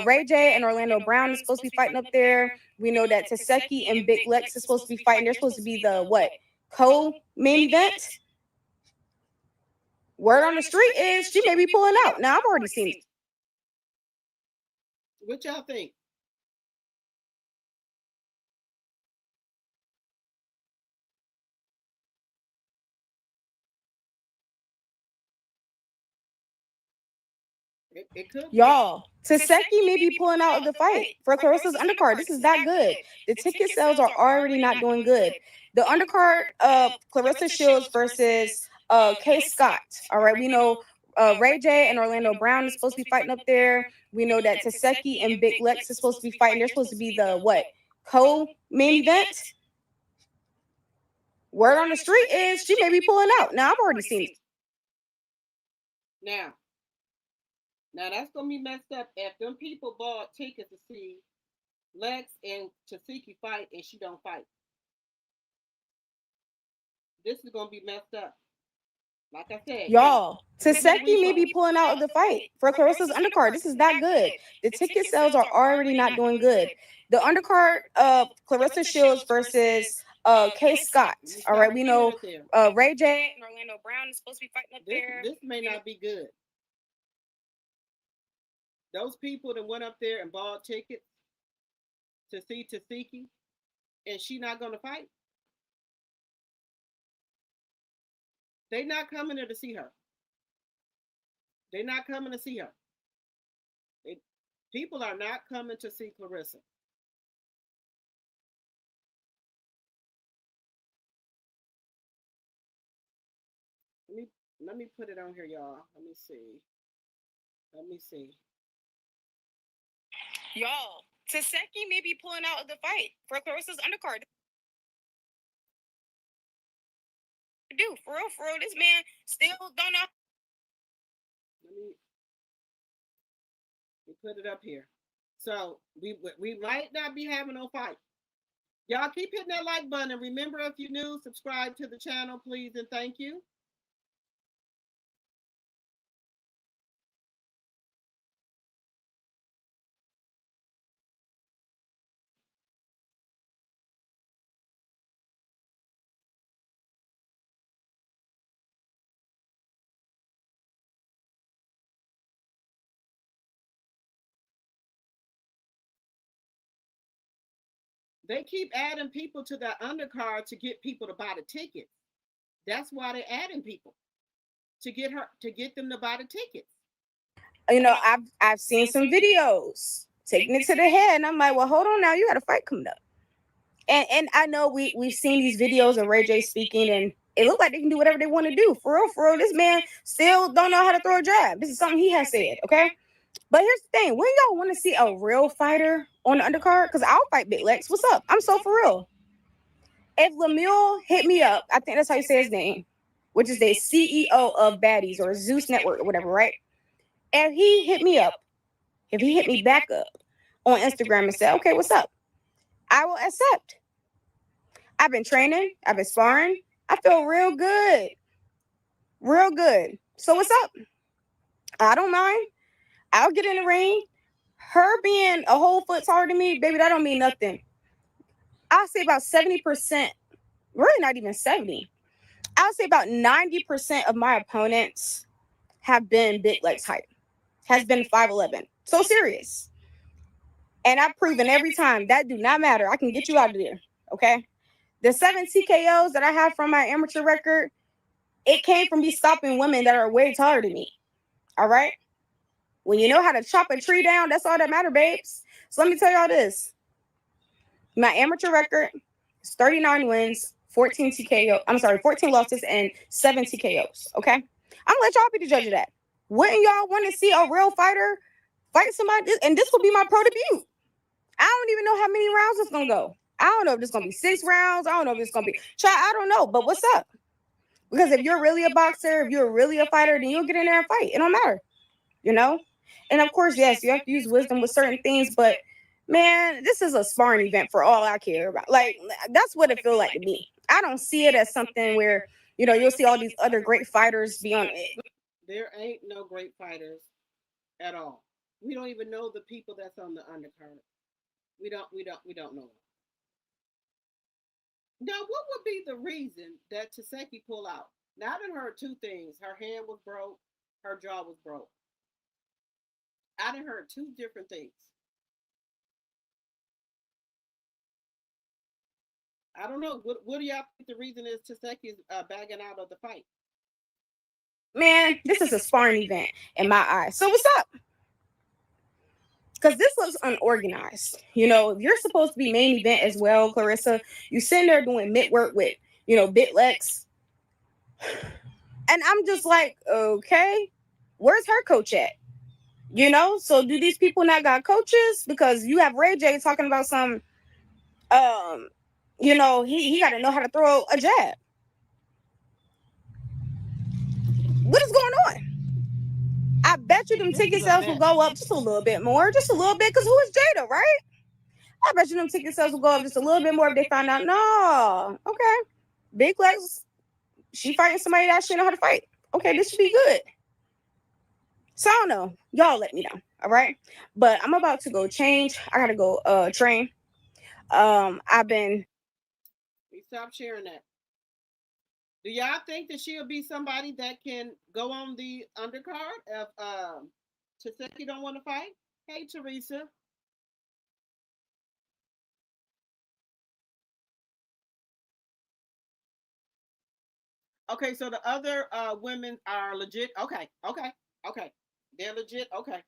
Ray J and Orlando Brown is supposed to be fighting up there. We know that Taseki and Big Lex is supposed to be fighting. They're supposed to be the what? Co-main event. Word on the street is she may be pulling out. Now I've already seen it. What y'all think? It could. Y'all, Taseki may be pulling out of the fight for Claressa's undercard. This is that good. The ticket sales are already not doing good. The undercard of Claressa Shields versus Kay Scott. All right, we know Ray J and Orlando Brown is supposed to be fighting up there. We know that Taseki and Big Lex is supposed to be fighting. They're supposed to be the what? Co-main event. Word on the street is she may be pulling out. Now I've already seen it. Now that's gonna be messed up if them people bought tickets to see Lex and Taseki fight and she don't fight. This is gonna be messed up. Like I said, y'all, Taseki may be pulling out of the fight for Claressa's undercard. This is that good. The ticket sales are already not doing good. The undercard of Claressa Shields versus Kay Scott. All right, we know Ray J and Orlando Brown is supposed to be fighting up there. This may not be good. Those people that went up there and bought tickets to see Taseki, and she not gonna fight. They not coming there to see her. They're not coming to see her. People are not coming to see Claressa. Let me put it on here, y'all. Let me see. Y'all, Taseki may be pulling out of the fight for Claressa's undercard. Dude, for real, this man still don't know. Let me put it up here. So we might not be having no fight. Y'all keep hitting that like button. And remember, if you're new, subscribe to the channel, please, and thank you. They keep adding people to the undercard to get people to buy the tickets. That's why they're adding people to get them to buy the tickets. You know, I've seen some videos taking it to the head, and I'm like, well, hold on now, you got a fight coming up. And I know we've seen these videos of Ray J speaking, and it looks like they can do whatever they want to do. For real, this man still don't know how to throw a jab. This is something he has said, okay? But here's the thing. When y'all want to see a real fighter on the undercard, because I'll fight Big Lex. What's up? I'm so for real. If Lemieux hit me up, I think that's how you say his name, which is the CEO of Baddies or Zeus Network or whatever, right? If he hit me up, if he hit me back up on Instagram and said, okay, what's up? I will accept. I've been training. I've been sparring. I feel real good. Real good. So what's up? I don't mind. I'll get in the ring. Her being a whole foot taller than me, baby, that don't mean nothing. I'll say about 70%, really not even 70. I'll say about 90% of my opponents have been Big Lex height, has been 5'11". So serious. And I've proven every time that do not matter. I can get you out of there, okay? The 7 TKOs that I have from my amateur record, it came from me stopping women that are way taller than me, all right? When you know how to chop a tree down, that's all that matters, babes. So let me tell y'all this. My amateur record is 39 wins, 14 losses, and 7 TKOs, okay? I'm gonna let y'all be the judge of that. Wouldn't y'all want to see a real fighter fight somebody? And this will be my pro debut. I don't even know how many rounds it's gonna go. I don't know if it's gonna be 6 rounds. I don't know if it's gonna be I don't know, but what's up? Because if you're really a boxer, if you're really a fighter, then you'll get in there and fight. It don't matter, you know? And of course, yes, you have to use wisdom with certain things, but man, this is a sparring event for all I care about. Like, that's what it feels like to me. I don't see it as something where, you'll see all these other great fighters be on it. There ain't no great fighters at all. We don't even know the people that's on the undercard. We don't know. Now, what would be the reason that Taseki pull out? Now, I done heard two things. Her hand was broke, her jaw was broke. I done heard two different things. I don't know. What do y'all think the reason is Taseki is bagging out of the fight? Man, this is a sparring event in my eyes. So what's up? Because this looks unorganized. If you're supposed to be main event as well, Claressa, you sitting there doing mid work with, Bitlex. And I'm just like, okay, where's her coach at? So do these people not got coaches? Because you have Ray J talking about some, he got to know how to throw a jab. What is going on? I bet you them ticket sales will go up just a little bit more, just a little bit, because who is Jada, right? I bet you them ticket sales will go up just a little bit more if they find out, no, okay, Big Lex, she fighting somebody that she know how to fight. Okay, this should be good. So I don't know. Y'all let me know, all right? But I'm about to go change. I gotta go train. I've been. Stop sharing that. Do y'all think that she'll be somebody that can go on the undercard if Taseki don't want to fight? Hey, Teresa. Okay, so the other women are legit. Okay. They're legit. Okay.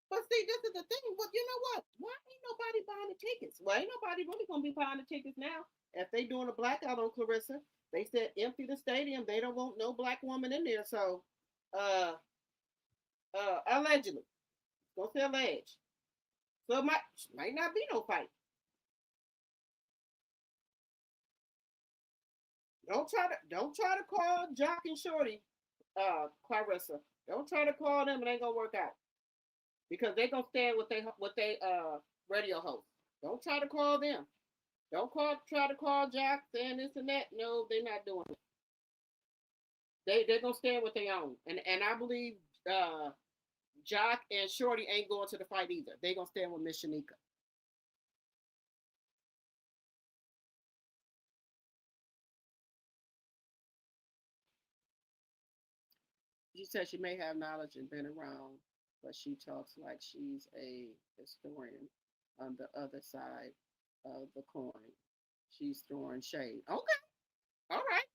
But see, this is the thing. But you know what? Why ain't nobody buying the tickets? Well, ain't nobody really gonna be buying the tickets now. If they doing a blackout on Claressa, they said empty the stadium. They don't want no black woman in there. So, uh, allegedly, don't say alleged. So it might not be no fight. Don't try to call Jock and Shorty, Claressa. Don't try to call them. It ain't gonna work out because they gonna stand with they radio host. Don't try to call them. Don't try to call Jock saying this and that. No, they're not doing it. They're gonna stand with their own. And I believe Jock and Shorty ain't going to the fight either. They gonna stand with Miss Shanika. She said she may have knowledge and been around, but she talks like she's a historian on the other side of the coin. She's throwing shade. Okay, all right.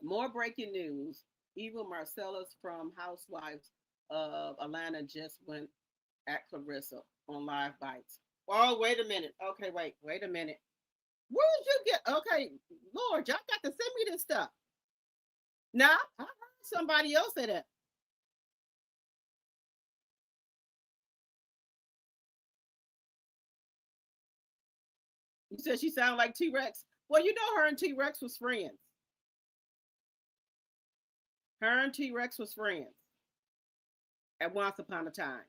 More breaking news. Eva Marcellus from Housewives of Atlanta just went at Claressa on Live Bites. Oh, wait a minute. Okay, wait a minute. Where did you get? Okay, Lord, y'all got to send me this stuff. Now, I heard somebody else say that. You said she sounded like T Rex. Well, you know her and T Rex was friends. Her and T Rex was friends at once upon a time.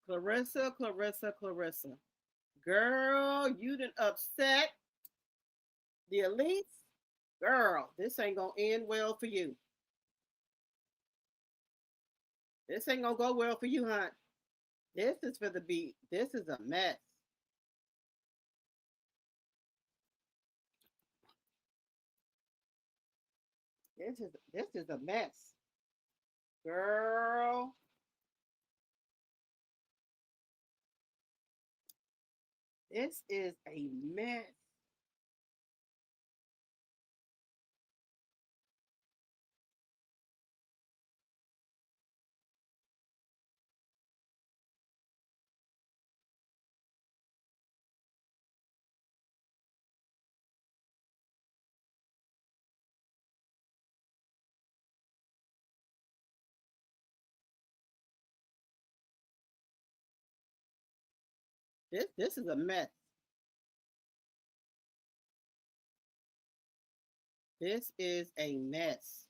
Claressa. Girl, you done upset the elites. Girl, this ain't gonna end well for you. This ain't gonna go well for you, huh? This is for the beat. This is a mess. This is a mess. Girl. This is a mess. This is a mess. This is a mess.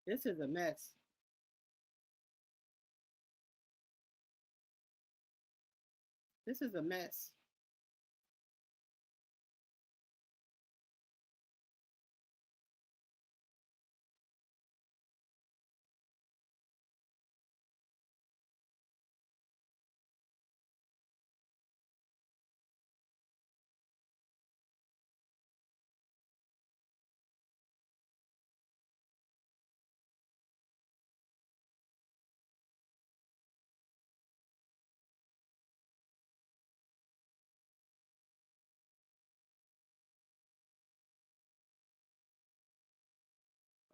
This is a mess. This is a mess.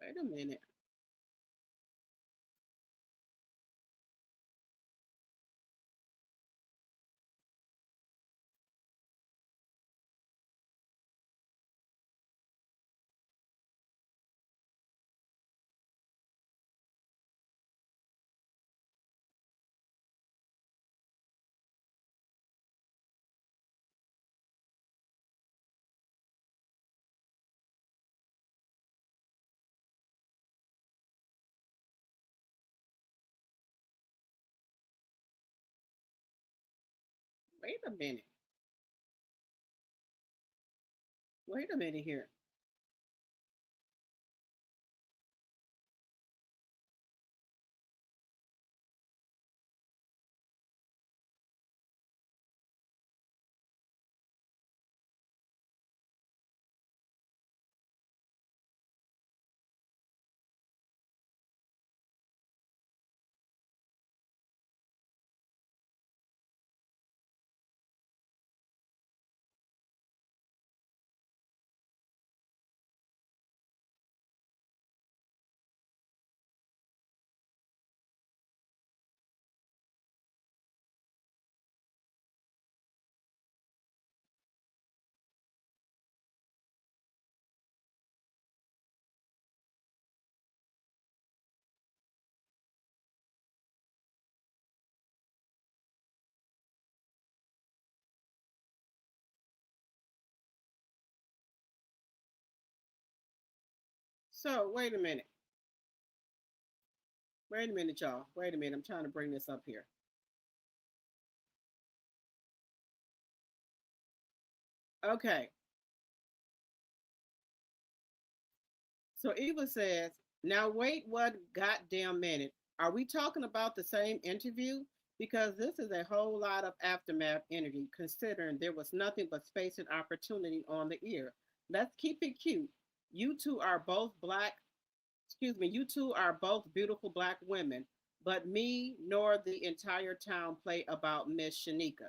Wait a minute. Wait a minute. Wait a minute here. So wait a minute. Wait a minute, y'all. Wait a minute. I'm trying to bring this up here. Okay. So Eva says, now wait one goddamn minute. Are we talking about the same interview? Because this is a whole lot of aftermath energy, considering there was nothing but space and opportunity on the ear. Let's keep it cute. You two are both black, excuse me, you two are both beautiful black women, but me nor the entire town play about Miss Shanika.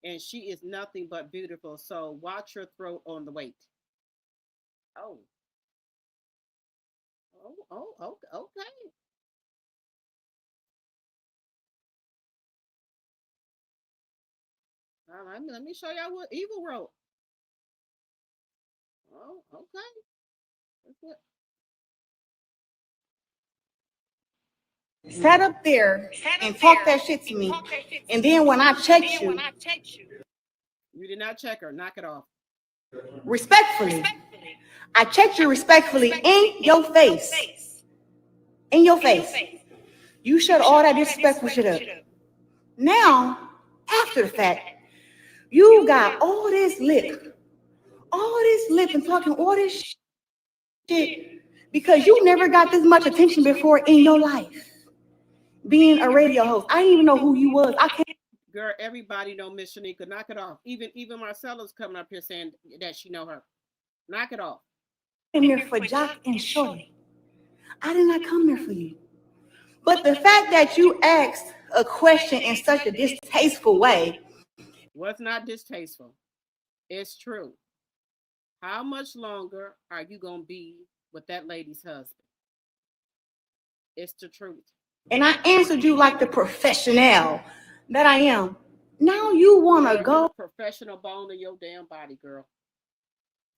And she is nothing but beautiful, so watch your throat on the weight. Oh, okay. Let me show y'all what Evil wrote. Oh, okay. Sat up there and talk that shit to me. And then when I checked you, You did not check her. Knock it off. respectfully, I checked you respectfully in your face. In your face. You shut all that disrespectful shit up. Now, after the fact, you got all this lip and talking all this shit because you never got this much attention before in your life. Being a radio host, I didn't even know who you was. I can't. Girl, everybody know Miss Shanika. Knock it off. Even Marcella's coming up here saying that she know her. Knock it off. I came here for Jock and Shorty. I did not come here for you. But the fact that you asked a question in such a distasteful way was not distasteful. It's true. How much longer are you going to be with that lady's husband? It's the truth. And I answered you like the professional that I am. Now you want to go professional bone in your damn body, girl.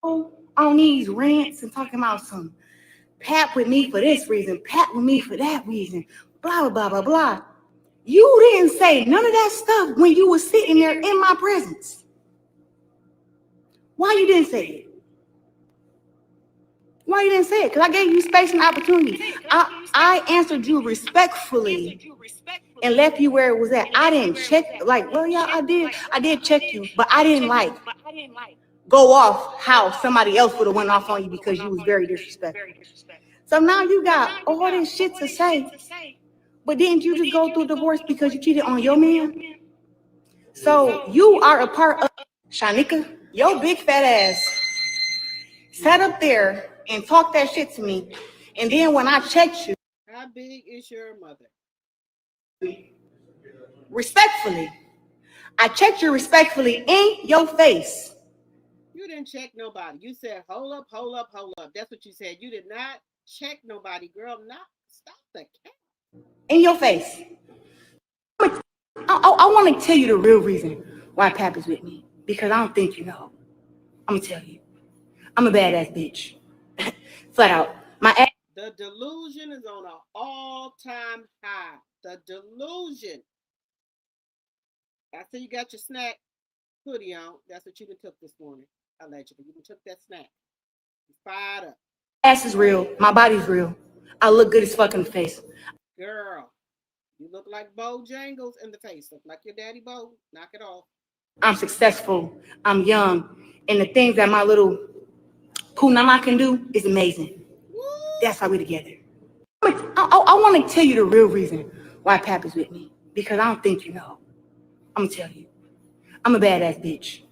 On these rants and talking about some pat with me for this reason, pat with me for that reason, blah, blah, blah, blah, blah. You didn't say none of that stuff when you were sitting there in my presence. Why you didn't say it? Why you didn't say it? Because I gave you space and opportunity. I answered you respectfully and left you where it was at. I didn't check, like, well, yeah, I did check you, but I didn't like go off how somebody else would have went off on you because you was very disrespectful. So now you got all this shit to say, but didn't you just go through a divorce because you cheated on your man? So you are a part of Shanika, your big fat ass sat up there and talked that shit to me. And then when I checked you, How big is your mother? respectfully, I checked you respectfully in your face. You didn't check nobody. You said, hold up, hold up, hold up. That's what you said. You did not check nobody, girl. Not stop the cat. In your face. I want to tell you the real reason why Pap is with me. Because I don't think you know. I'm going to tell you. I'm a badass bitch. Flat out. My ass. The delusion is on an all-time high. The delusion. I see you got your snack hoodie on. That's what you done took this morning, allegedly. You done took that snack. You fired up. Ass is real. My body's real. I look good as fuck in the face. Girl, you look like Bojangles in the face. Look like your daddy Bo. Knock it off. I'm successful. I'm young. And the things that my little punama can do is amazing. Woo! That's why we together. I want to tell you the real reason why Pap is with me. Because I don't think you know. I'm going to tell you. I'm a badass bitch.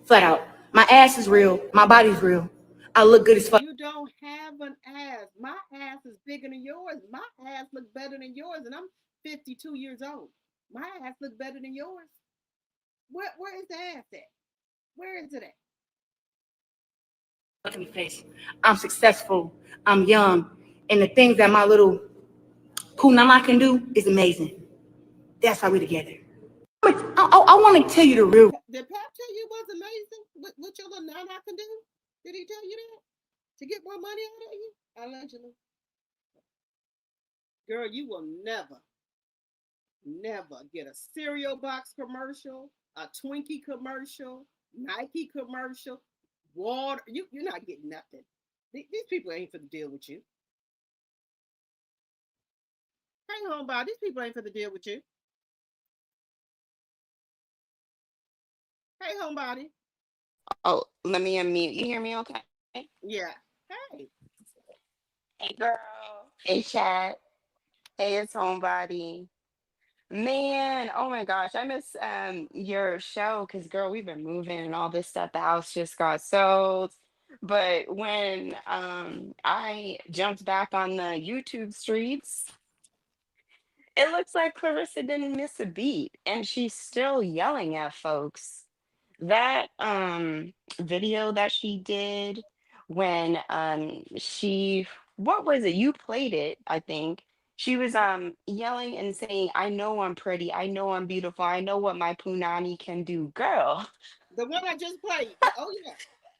Flat out. My ass is real. My body's real. I look good as fuck. You don't have an ass. My ass is bigger than yours. My ass look better than yours, and I'm 52 years old. My ass look better than yours. Where is the ass at? Where is it at? In the face. I'm successful. I'm young. And the things that my little punama can do is amazing. That's why we together. I want to tell you the real. Did Pap tell you it was amazing? What your little nana can do? Did he tell you that? To get more money out of you? Allegedly. Girl, you will never get a cereal box commercial, a Twinkie commercial, Nike commercial, water. You're not getting nothing. These people ain't for to deal with you. Hey, homebody, these people ain't for to deal with you. Hey, homebody. Oh, let me unmute. You hear me okay? Yeah. Hey. Hey, girl. Hey, chat. Hey, it's homebody. Man, oh my gosh, I miss your show because girl, we've been moving and all this stuff. The house just got sold. But when I jumped back on the YouTube streets, it looks like Clarissa didn't miss a beat and she's still yelling at folks. That video that she did when she, what was it, you played it, I think. She was yelling and saying, I know I'm pretty, I know I'm beautiful, I know what my punani can do. Girl, The one I just played. Oh, yeah.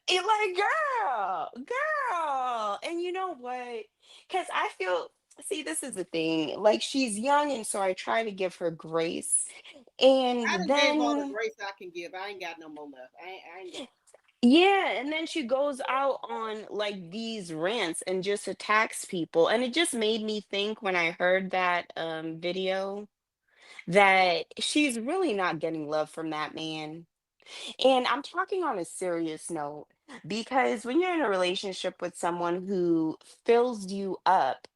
it like, girl. And you know what? Because I feel, see, this is the thing, like she's young and so I try to give her grace. And I done gave all the then grace I can give. I ain't got no more left. I ain't got. yeah, and then she goes out on like these rants and just attacks people. And it just made me think when I heard that video that she's really not getting love from that man. And I'm talking on a serious note because when you're in a relationship with someone who fills you up,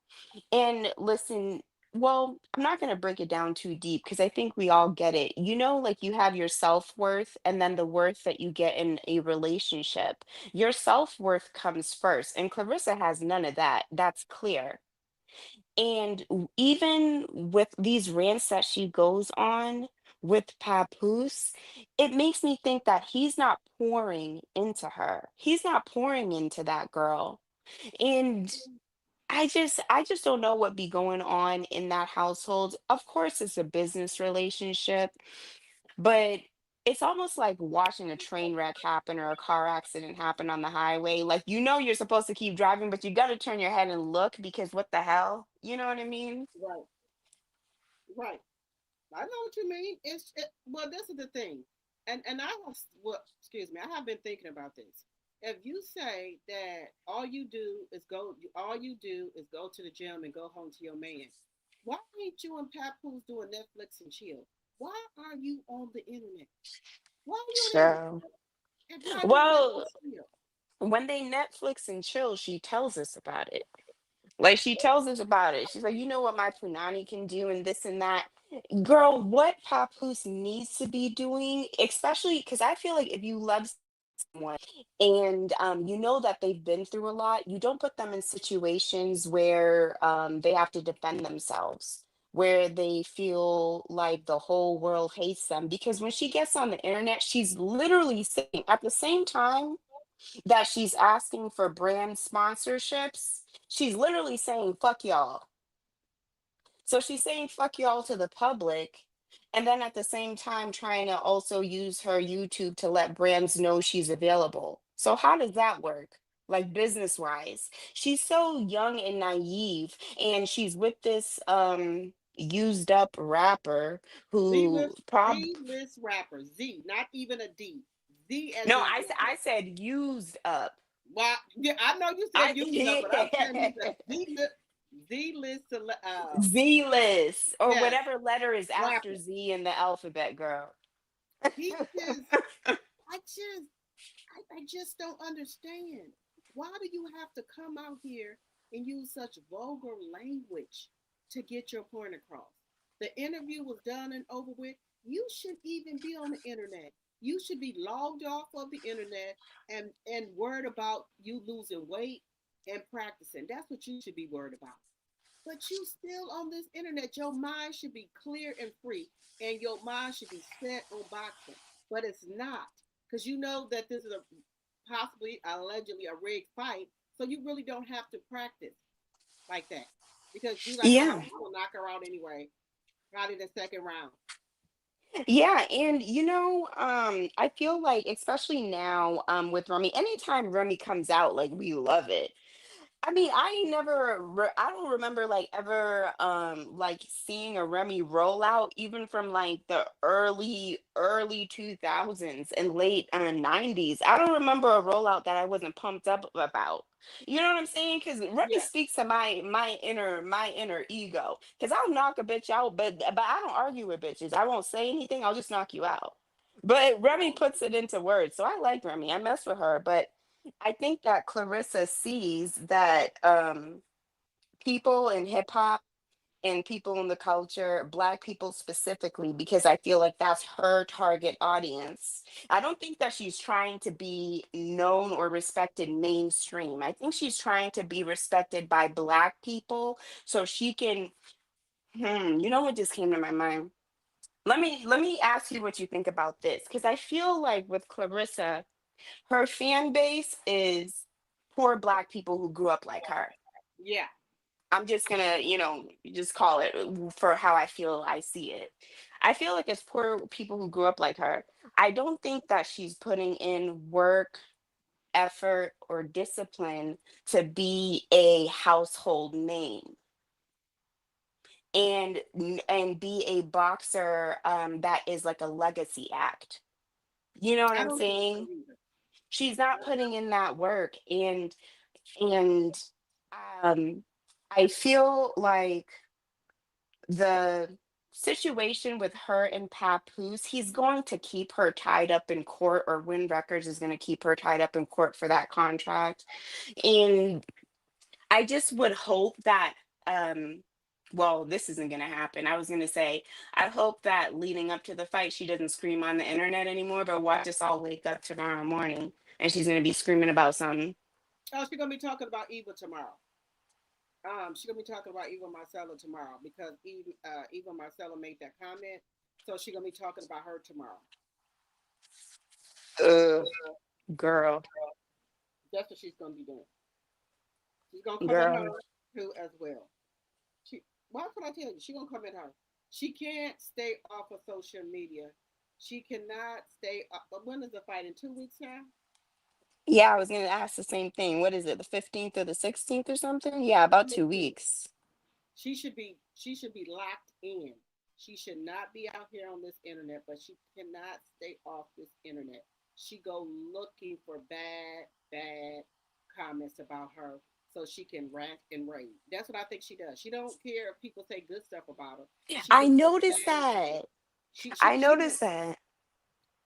and listen, well, I'm not going to break it down too deep because I think we all get it. You know, like you have your self worth and then the worth that you get in a relationship. Your self worth comes first, and Clarissa has none of that. That's clear. And even with these rants that she goes on with Papoose, it makes me think that he's not pouring into her. He's not pouring into that girl. And I just don't know what be going on in that household. Of course it's a business relationship, but it's almost like watching a train wreck happen or a car accident happen on the highway. Like you know you're supposed to keep driving, but you got to turn your head and look because what the hell? You know what I mean? Right. Right. I know what you mean. Well, this is the thing, and I was well, excuse me. I have been thinking about this. If you say that all you do is go to the gym and go home to your man, why ain't you and Papoose doing Netflix and chill? Why are you on the internet? Why are you on the internet? So, If not to Netflix well, and chill. when they Netflix and chill, she tells us about it. Like she tells us about it. She's like, you know what my punani can do and this and that. Girl, what Papoose needs to be doing, especially because I feel like if you love someone and you know that they've been through a lot, you don't put them in situations where they have to defend themselves, where they feel like the whole world hates them. Because when she gets on the internet, she's literally saying at the same time that she's asking for brand sponsorships, she's literally saying, fuck y'all. So she's saying fuck y'all to the public. And then at the same time, trying to also use her YouTube to let brands know she's available. So, how does that work? Like business wise, she's so young and naive, and she's with this used up rapper who Z list rapper. Z, not even a D. Z as no, in I said used up. well, yeah, I know you said I used up, but I'm saying he's a Z list Z list or yes, whatever letter is after rapper. Z in the alphabet, girl. He just I just I just don't understand. Why do you have to come out here and use such vulgar language to get your point across? The interview was done and over with. You should even be on the internet. You should be logged off of the internet and worried about you losing weight and practicing. That's what you should be worried about. But you still on this internet. Your mind should be clear and free, and your mind should be set on boxing. But it's not, because you know that this is a possibly allegedly a rigged fight, so you really don't have to practice like that. Because you like, oh, Yeah. I'm gonna knock her out anyway, probably the second round. Yeah, and I feel like especially now with Rummy, anytime Rummy comes out, like we love it. I mean, I don't remember like ever like seeing a Remy rollout even from like the early 2000s and late 90s. I don't remember a rollout that I wasn't pumped up about. You know what I'm saying? Cuz Remy Yeah, speaks to my inner ego. Cuz I'll knock a bitch out, but I don't argue with bitches. I won't say anything. I'll just knock you out. But Remy puts it into words. So I like Remy. I mess with her, but I think that Clarissa sees that people in hip hop and people in the culture, Black people specifically, because I feel like that's her target audience. I don't think that she's trying to be known or respected mainstream. I think she's trying to be respected by Black people so she can, you know what just came to my mind? Let me ask you what you think about this because I feel like with Clarissa, her fan base is poor Black people who grew up like her. yeah. I'm just gonna, just call it for how I feel I see it. I feel like it's poor people who grew up like her. I don't think that she's putting in work, effort, or discipline to be a household name and be a boxer that is like a legacy act. You know what I I'm don't think so saying? either. She's not putting in that work and um I feel like the situation with her and Papoose, he's going to keep her tied up in court, or Win Records is going to keep her tied up in court for that contract. And I just would hope that well, this isn't going to happen. I was going to say, I hope that leading up to the fight, she doesn't scream on the internet anymore, but watch us all wake up tomorrow morning and she's going to be screaming about something. Oh, she's gonna be talking about Eva tomorrow. She's gonna be talking about Eva Marcella tomorrow because Eva Marcella made that comment, so she's gonna be talking about her tomorrow. Ugh, girl, That's what she's gonna be doing. She's gonna come at girl. her too as well. She, why could I tell you? She's gonna come at her. She can't stay off of social media. She cannot stay. But when is the fight? In 2 weeks now? Yeah, I was gonna ask the same thing. What is it, the 15th or the 16th or something? Yeah, about I'm gonna two see. weeks. She should be. She should be locked in. She should not be out here on this internet, but she cannot stay off this internet. She go looking for bad comments about her so she can rant and rave. That's what I think she does. She don't care if people say good stuff about her. She I just goes noticed bad. that. She wants That.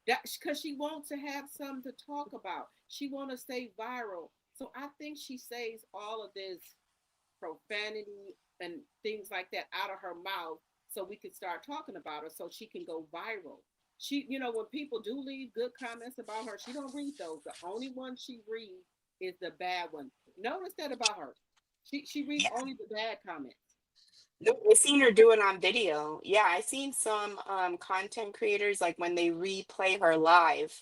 that's because she wants to have something to talk about. She want to stay viral. So I think she says all of this profanity and things like that out of her mouth so we can start talking about her so she can go viral. She, when people do leave good comments about her, she don't read those. The only one she reads is the bad one. Notice that about her. She read only the bad comments. Nope, I seen her do it on video. Yeah, I seen some content creators like when they replay her live,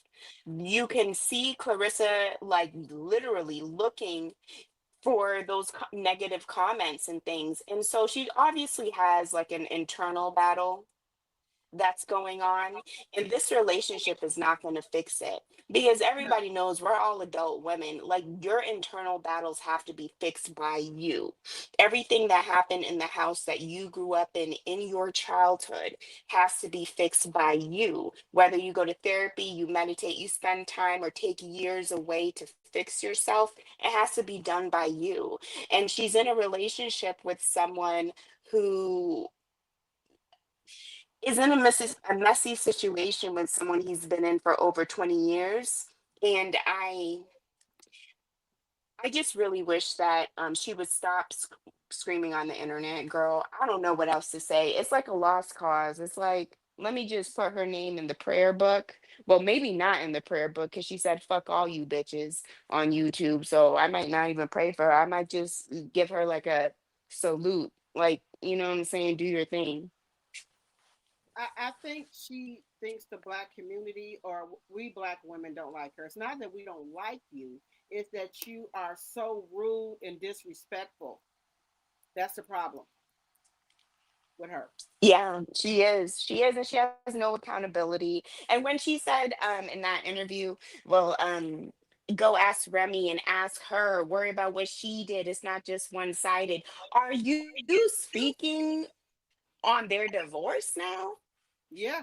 you can see Clarissa like literally looking for those negative comments and things. And so she obviously has like an internal battle that's going on, and this relationship is not going to fix it because No, everybody knows we're all adult women. Like, your internal battles have to be fixed by you. Everything that happened in the house that you grew up in your childhood has to be fixed by you. Whether you go to therapy, you meditate, you spend time, or take years away to fix yourself, it has to be done by you. And she's in a relationship with someone who is in a messy situation with someone he's been in for over 20 years. And I just really wish that she would stop screaming on the internet. Girl, I don't know what else to say. It's like a lost cause. It's like, let me just put her name in the prayer book. Well, maybe not in the prayer book because she said, fuck all you bitches on YouTube. So I might not even pray for her. I might just give her like a salute. Like, you know what I'm saying? Do your thing. I think she thinks the black community or we black women don't like her. It's not that we don't like you, it's that you are so rude and disrespectful. That's the problem with her. Yeah, she is. She is, and she has no accountability. And when she said in that interview, well, go ask Remy and ask her, worry about what she did. It's not just one-sided. Are you speaking on their divorce now? Yeah.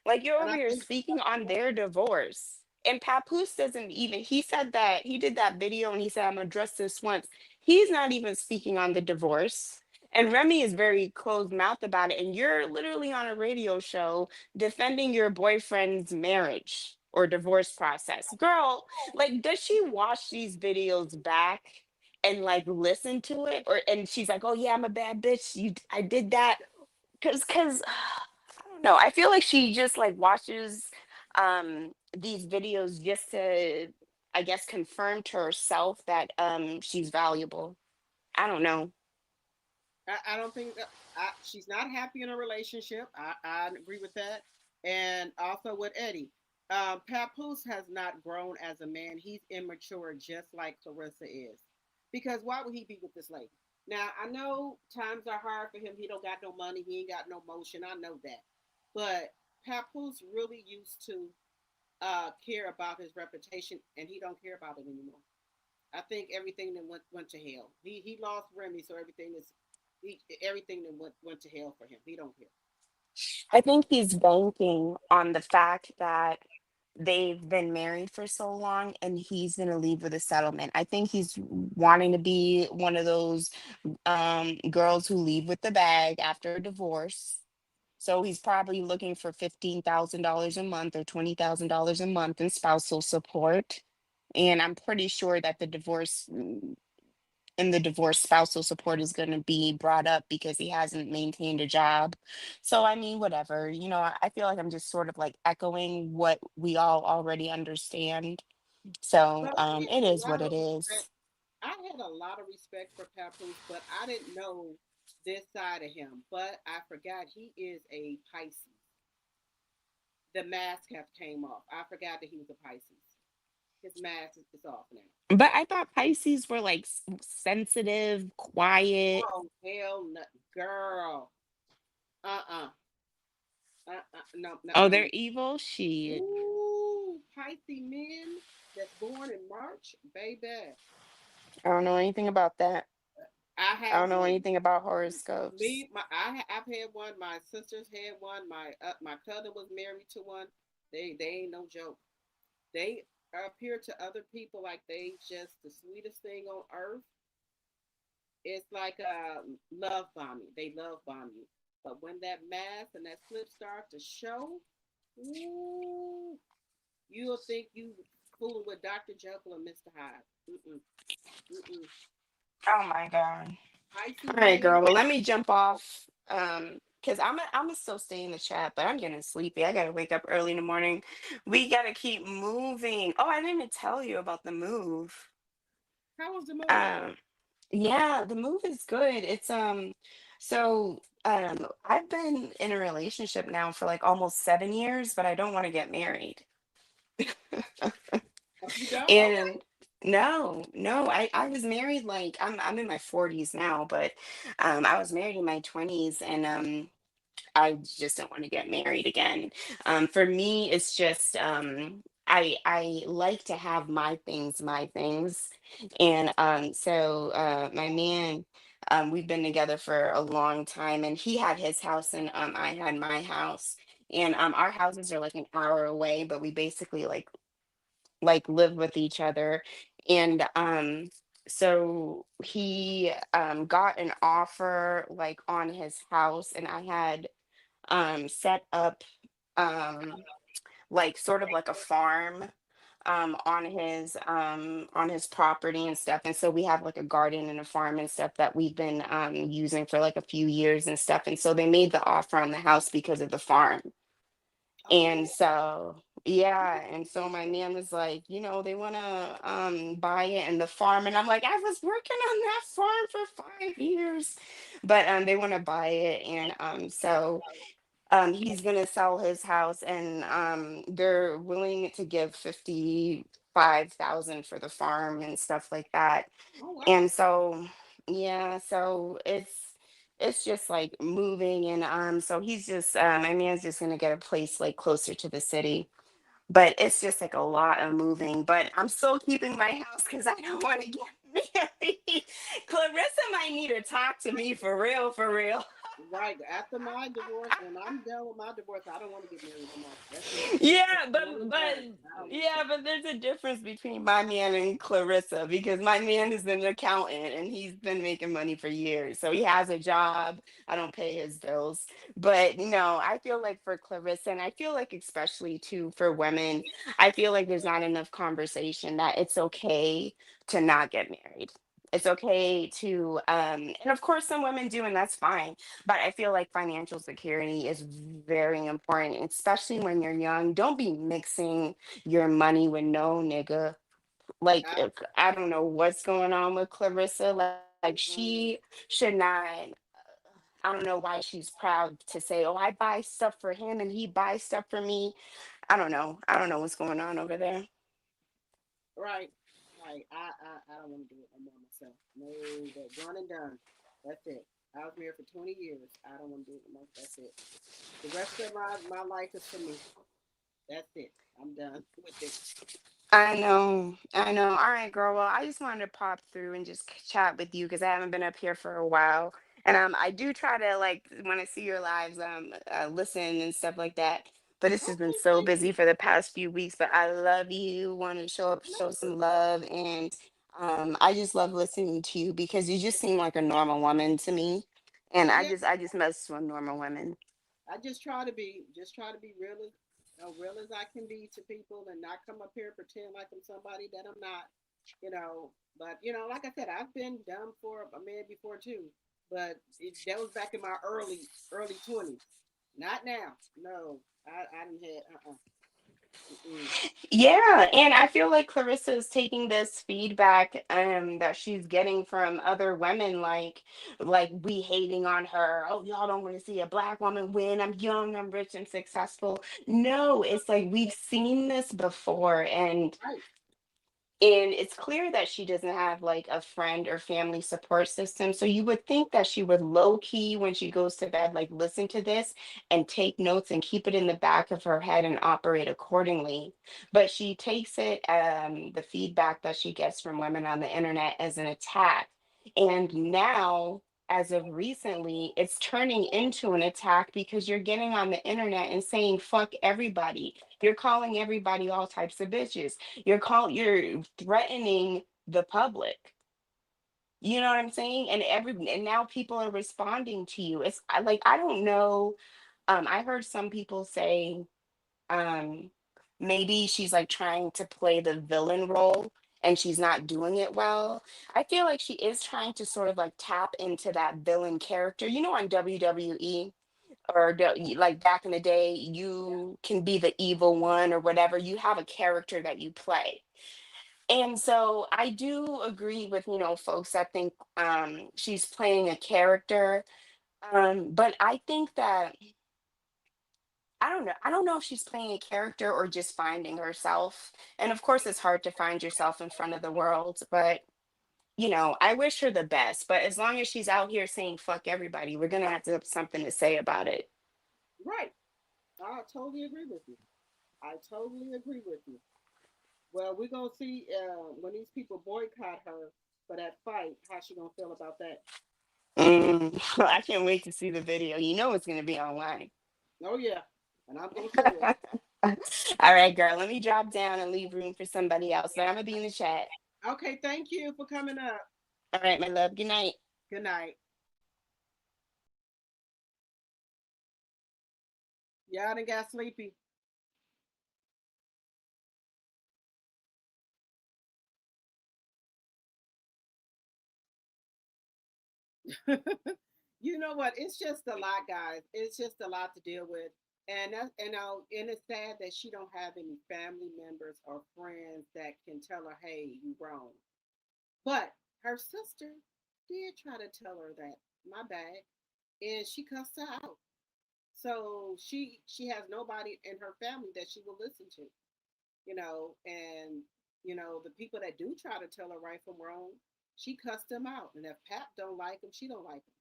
Like, you're over And I here think speaking on their divorce. And Papoose doesn't even, he said that he did that video and he said, I'm gonna address this once. He's not even speaking on the divorce. And Remy is very closed mouthed about it. And you're literally on a radio show defending your boyfriend's marriage or divorce process. Girl, like, does she watch these videos back and like listen to it? Or and she's like, oh yeah, I'm a bad bitch. I did that. Cause I don't know. I feel like she just like watches these videos just to, I guess, confirm to herself that she's valuable. I don't know. I don't think that she's not happy in a relationship. I agree with that. And also with Eddie. Papoose has not grown as a man. He's immature just like Clarissa is. Because why would he be with this lady? Now I know times are hard for him. He don't got no money. He ain't got no motion. I know that. But Papoose really used to care about his reputation, and he don't care about it anymore. I think everything that went to hell. He lost Remy, so everything that went to hell for him. He don't care. I think he's banking on the fact that they've been married for so long and he's going to leave with a settlement. I think he's wanting to be one of those girls who leave with the bag after a divorce. So he's probably looking for $15,000 a month or $20,000 a month in spousal support. And I'm pretty sure that the divorce spousal support is going to be brought up because he hasn't maintained a job. So I mean, whatever. I feel like I'm just sort of like echoing what we all already understand. So But I had it a is lot what of it respect. is. I had a lot of respect for Papoose, but I didn't know this side of him. But I forgot he is a Pisces. The mask have came off. I forgot that he was a Pisces. His mask is off now. But I thought Pisces were like sensitive, quiet. Oh hell no, girl. No, no, Oh, no, they're no. evil. Shit. Ooh, Pisces men that's born in March, baby. I don't know anything about that. I I have don't know one. anything about horoscopes. Me, I've had one. My sisters had one. My cousin was married to one. They ain't no joke. They appear to other people like they just the sweetest thing on earth. It's like a love bombing. They love bomb you. But when that mask and that slip start to show, ooh, you'll think you fooling with Dr. Jekyll and Mr. Hyde. Mm-mm, mm-mm. Oh my god. Pisces All right, man. girl. Well, let me jump off. Because I'm gonna still stay in the chat, but I'm getting sleepy. I gotta wake up early in the morning. We gotta keep moving. Oh, I didn't even tell you about the move. How was the move? Um, yeah, the move is good. I've been in a relationship now for like almost 7 years, but I don't want to get married. Oh, you don't? Okay. And no, no, I was married like I'm in my 40s now, but I was married in my 20s, and I just don't want to get married again. For me, it's just I like to have my things, and my man. We've been together for a long time, and he had his house, and I had my house, and our houses are like an hour away, but we basically like live with each other. And so he got an offer like on his house, and I had set up um like sort of like a farm on his property and stuff. And so we have like a garden and a farm and stuff that we've been using for like a few years and stuff. And so they made the offer on the house because of the farm. And Oh, so, yeah, and so my man was like, they want to buy it and the farm, and I'm like, I was working on that farm for 5 years, but they want to buy it, and he's gonna sell his house, and they're willing to give 55,000 for the farm and stuff like that. oh And wow. so, yeah, so it's just like moving, and so he's just my man's just gonna get a place like closer to the city. But it's just like a lot of moving. But I'm still keeping my house because I don't want to get married. Clarissa might need to talk to me for real, for real. Right. After my divorce, when I'm done with my divorce, I don't want to get married no more. That's it. That's it. Yeah, but One and but done. I don't want to. yeah, but there's a difference between my man and Clarissa, because my man is an accountant and he's been making money for years. So he has a job. I don't pay his bills. But I feel like for Clarissa, and I feel like especially too for women, I feel like there's not enough conversation that it's okay to not get married. It's okay to and of course some women do, and that's fine, but I feel like financial security is very important, especially when you're young. Don't be mixing your money with no nigga. Like, I, I don't know what's going on with Clarissa. Like, she mm-mm. should not. I don't know why she's proud to say, "Oh, I buy stuff for him and he buys stuff for me." I don't know. I don't know what's going on over there. Right. Right. I don't want to do it no more myself. No, that one and done. That's it. I was married for 20 years. I don't want to do it no more. That's it. The rest of my life is for me. That's it. I'm done with it. I know, I know. All right, girl. Well, I just wanted to pop through and just chat with you because I haven't been up here for a while. And I do try to like when I see your lives, listen and stuff like that. But it's just been Okay, so thank busy you. for the past few weeks. But I love you. Want to show up, show some love, and I just love listening to you because you just seem like a normal woman to me. And Yeah, I just mess with normal women. I just try to be real as I can be to people, and not come up here and pretend like I'm somebody that I'm not. But like I said, I've been dumb for a man before too. But that was back in my early 20s. Not now. No, I didn't had. Mm-mm. Yeah, and I feel like Clarissa is taking this feedback that she's getting from other women, like we hating on her. Oh, y'all don't want to see a black woman win. I'm young, I'm rich and successful. No, it's like we've seen this before, Right. and it's clear that she doesn't have like a friend or family support system. So you would think that she would low key when she goes to bed, like listen to this and take notes and keep it in the back of her head and operate accordingly. But she takes it, the feedback that she gets from women on the internet, as an attack. And now, as of recently, it's turning into an attack because you're getting on the internet and saying fuck everybody. You're calling everybody all types of bitches. You're threatening the public. You know what I'm saying? And now people are responding to you. Like I don't know. I heard some people say um maybe she's like trying to play the villain role and she's not doing it well. I feel like she is trying to sort of like tap into that villain character. You know, on WWE or like back in the day, you can be the evil one or whatever. You have a character that you play. And so I do agree with, folks that think she's playing a character. But I think that I don't know. I don't know if she's playing a character or just finding herself. And of course, it's hard to find yourself in front of the world, but I wish her the best. But as long as she's out here saying fuck everybody, we're gonna have to have something to say about it. Right. I totally agree with you. I totally agree with you. Well, we're gonna see when these people boycott her for that fight, how she gonna feel about that. I can't wait to see the video. You know it's gonna be online. Oh yeah, and I'm gonna show it. All right, girl. Let me drop down and leave room for somebody else. But I'm gonna be in the chat. Okay, thank you for coming up. All right, my love. Good night. Good night. Y'all done got sleepy. You know what? It's just a lot, guys. It's just a lot to deal with. And it's sad that she don't have any family members or friends that can tell her, "Hey, you wrong." But her sister did try to tell her that, my bad, and she cussed her out. So she has nobody in her family that she will listen to, and the people that do try to tell her right from wrong, she cussed them out. And if Pap don't like him, she don't like him.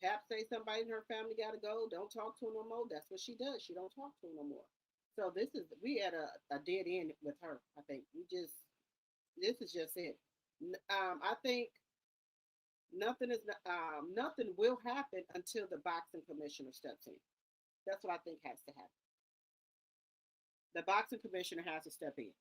Pap say somebody in her family got to go, don't talk to him no more. That's what she does. She don't talk to him no more. So we at a dead end with her. I think this is just it. I think nothing will happen until the boxing commissioner steps in. That's what I think has to happen. The boxing commissioner has to step in.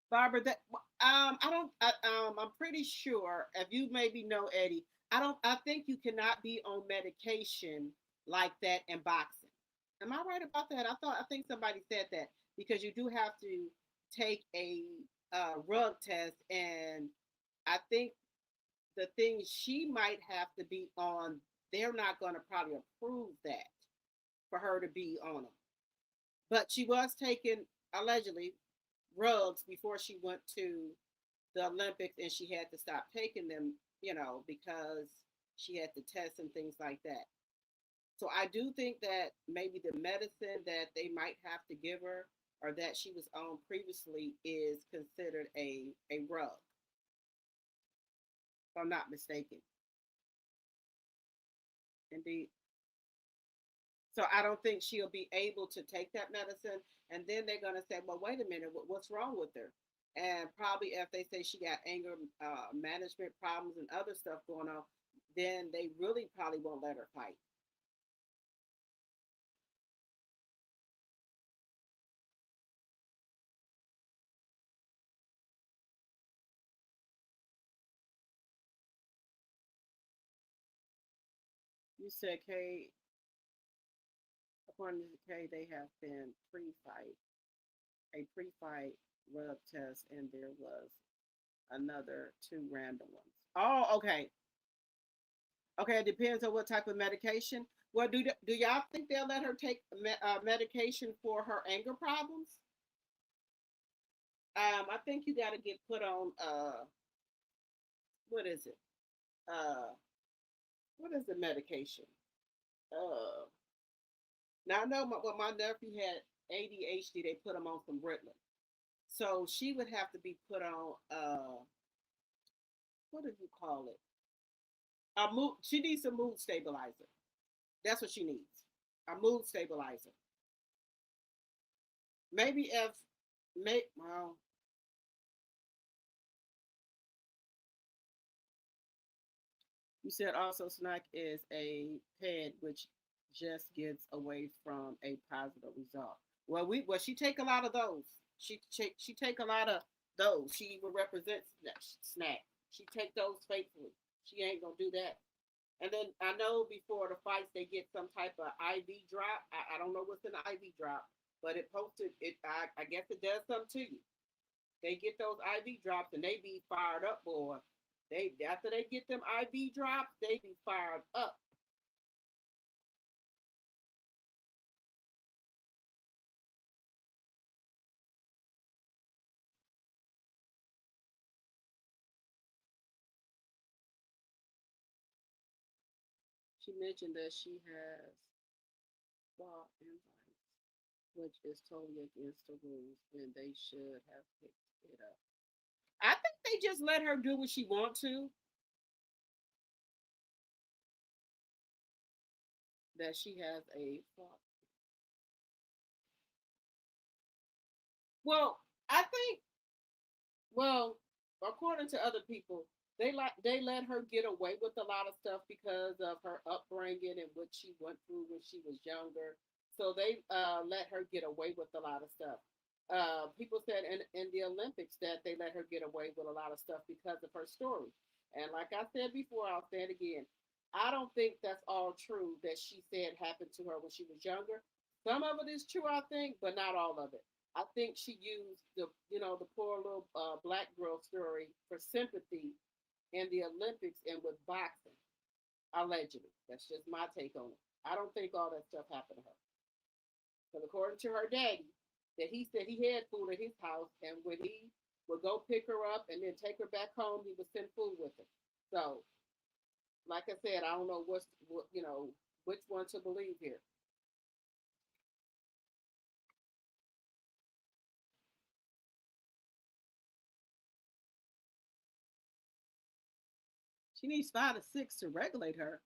Barbara, I don't. I'm pretty sure if you maybe know Eddie, I don't. I think you cannot be on medication like that in boxing. Am I right about that? I think somebody said that because you do have to take a rug test, and I think the things she might have to be on, they're not going to probably approve that for her to be on them. But she was taking allegedly rugs before she went to the Olympics, and she had to stop taking them, because she had to test and things like that. So I do think that maybe the medicine that they might have to give her or that she was on previously is considered a rug, if I'm not mistaken. Indeed. So I don't think she'll be able to take that medicine. And then they're going to say, well, wait a minute, what's wrong with her? And probably if they say she got anger management problems and other stuff going on, then they really probably won't let her fight. You said, Kay, according to Kay, they have been pre-fight rub test, and there was another two random ones. Oh, okay. Okay, it depends on what type of medication. Well, do y'all think they'll let her take medication for her anger problems? I think you got to get put on what is it? Uh, what is the medication? Uh, Now I know when my nephew had ADHD, they put him on some Ritalin. So she would have to be put on what do you call it? A mood. She needs a mood stabilizer. That's what she needs. a mood stabilizer. Maybe if, well, you said also snack is a ped which just gets away from a positive result. Well she take a lot of those. She take a lot of those. She will represent snack. She take those faithfully. She ain't gonna do that. And then I know before the fights they get some type of IV drop. I don't know what's in the IV drop, but it posted it. I guess it does something to you. They get those IV drops and they be fired up, boy. They after they get them IV drops, they be fired up. She mentioned that she has bought invites, which is totally against the rules, and they should have picked it up. I think they just let her do what she want to. That she has a thought. Well, I think well, according to other people, they let her get away with a lot of stuff because of her upbringing and what she went through when she was younger. So they let her get away with a lot of stuff. People said in the Olympics that they let her get away with a lot of stuff because of her story. And like I said before, I'll say it again. I don't think that's all true that she said happened to her when she was younger. Some of it is true, I think, but not all of it. I think she used the poor little black girl story for sympathy in the Olympics and with boxing, allegedly. That's just my take on it. I don't think all that stuff happened to her. Because according to her daddy, that he said he had food at his house, and when he would go pick her up and then take her back home, he would send food with her. So, like I said, I don't know which one to believe here. She needs 5 to 6 to regulate her.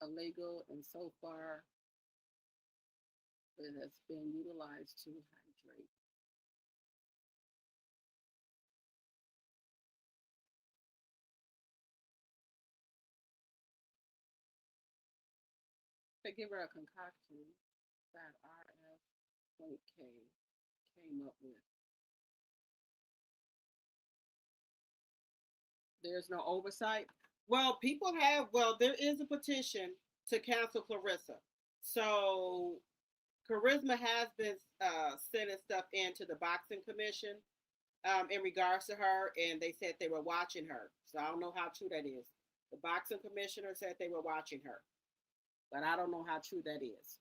Illegal, and so far it has been utilized to hydrate. They give her a concoction that RF.K came up with. There's no oversight. Well, there is a petition to cancel Claressa. So Charisma has been sending stuff into the boxing commission in regards to her, and they said they were watching her. So I don't know how true that is. The boxing commissioner said they were watching her, but I don't know how true that is.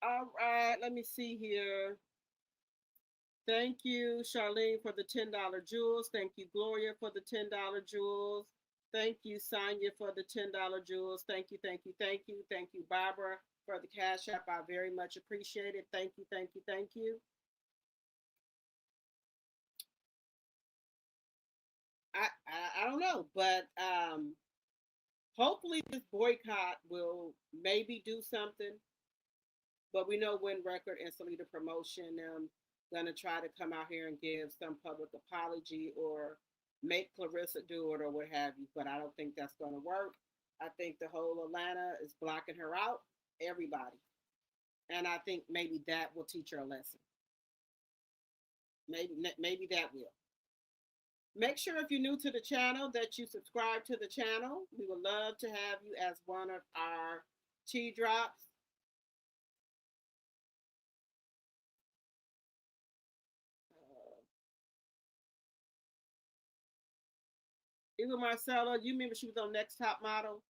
All right, let me see here. Thank you, Charlene, for the $10 jewels. Thank you, Gloria, for the $10 jewels. Thank you, Sonia, for the $10 jewels. Thank you, thank you, thank you. Thank you, Barbara, for the Cash App. I very much appreciate it. Thank you, thank you, thank you. I don't know, but hopefully this boycott will maybe do something. But we know Win Record and Salida Promotion gonna try to come out here and give some public apology or make Claressa do it or what have you. But I don't think that's gonna work. I think the whole Atlanta is blocking her out, everybody. And I think maybe that will teach her a lesson. Maybe that will. Make sure if you're new to the channel that you subscribe to the channel. We would love to have you as one of our tea drops. Even Marcella, you remember she was on Next Top Model?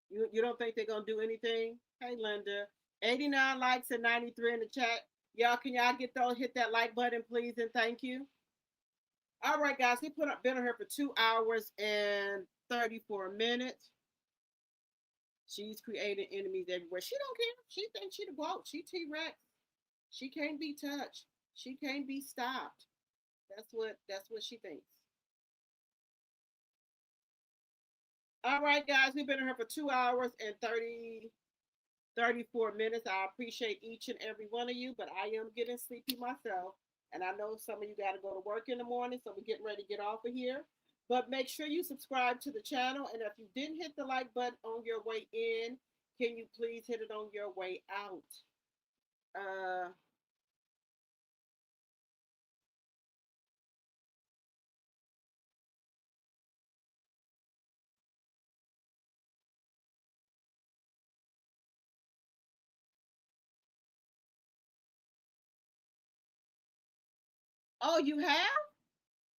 You don't think they're gonna do anything? Hey Linda, 89 likes and 93 in the chat. Y'all, can y'all hit that like button, please, and thank you. All right, guys, we been on here for 2 hours and 34 minutes. She's creating enemies everywhere. She don't care. She thinks she the GOAT. She T-Rex. She can't be touched. She can't be stopped. That's what she thinks. All right, guys, we've been here for 2 hours and 34 minutes. I appreciate each and every one of you, but I am getting sleepy myself. And I know some of you got to go to work in the morning, so we're getting ready to get off of here. But make sure you subscribe to the channel. And if you didn't hit the like button on your way in, can you please hit it on your way out? Uh, oh, you have?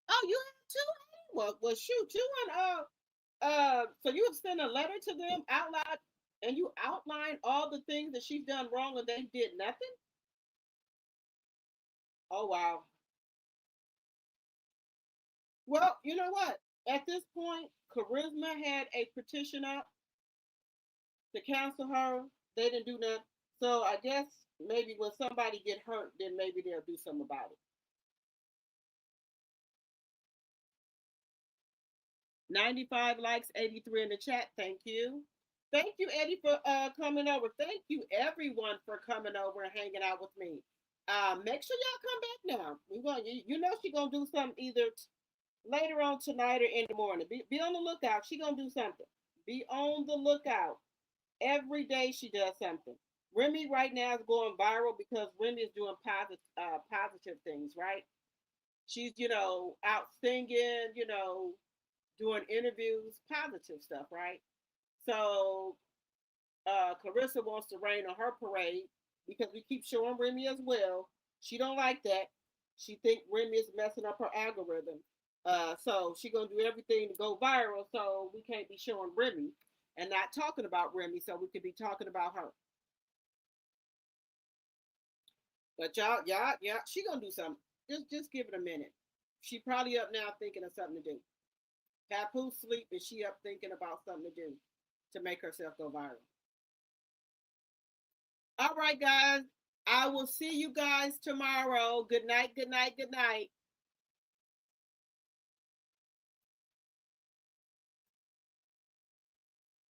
Oh, you have too? Well, shoot, you want so you have sent a letter to them out loud, and you outline all the things that she's done wrong, and they did nothing. Oh wow. Well, you know what? At this point, Charisma had a petition up to cancel her. They didn't do nothing. So I guess maybe when somebody get hurt, then maybe they'll do something about it. 95 likes, 83 in the chat. Thank you. Thank you, Eddie, for coming over. Thank you, everyone, for coming over and hanging out with me. Make sure y'all come back now. We want you know she gonna do something either later on tonight or in the morning. Be on the lookout. She gonna do something. Be on the lookout. Every day she does something. Remy right now is going viral because Remy is doing positive things, right? She's out singing, doing interviews, positive stuff, right? So Claressa wants to rain on her parade because we keep showing Remy as well. She don't like that. She think Remy is messing up her algorithm. So she gonna do everything to go viral. So we can't be showing Remy and not talking about Remy. So we could be talking about her. But y'all, she gonna do something. Just give it a minute. She probably up now thinking of something to do. Papoose sleep and she up thinking about something to do to make herself go viral. All right, guys. I will see you guys tomorrow. Good night, good night, good night.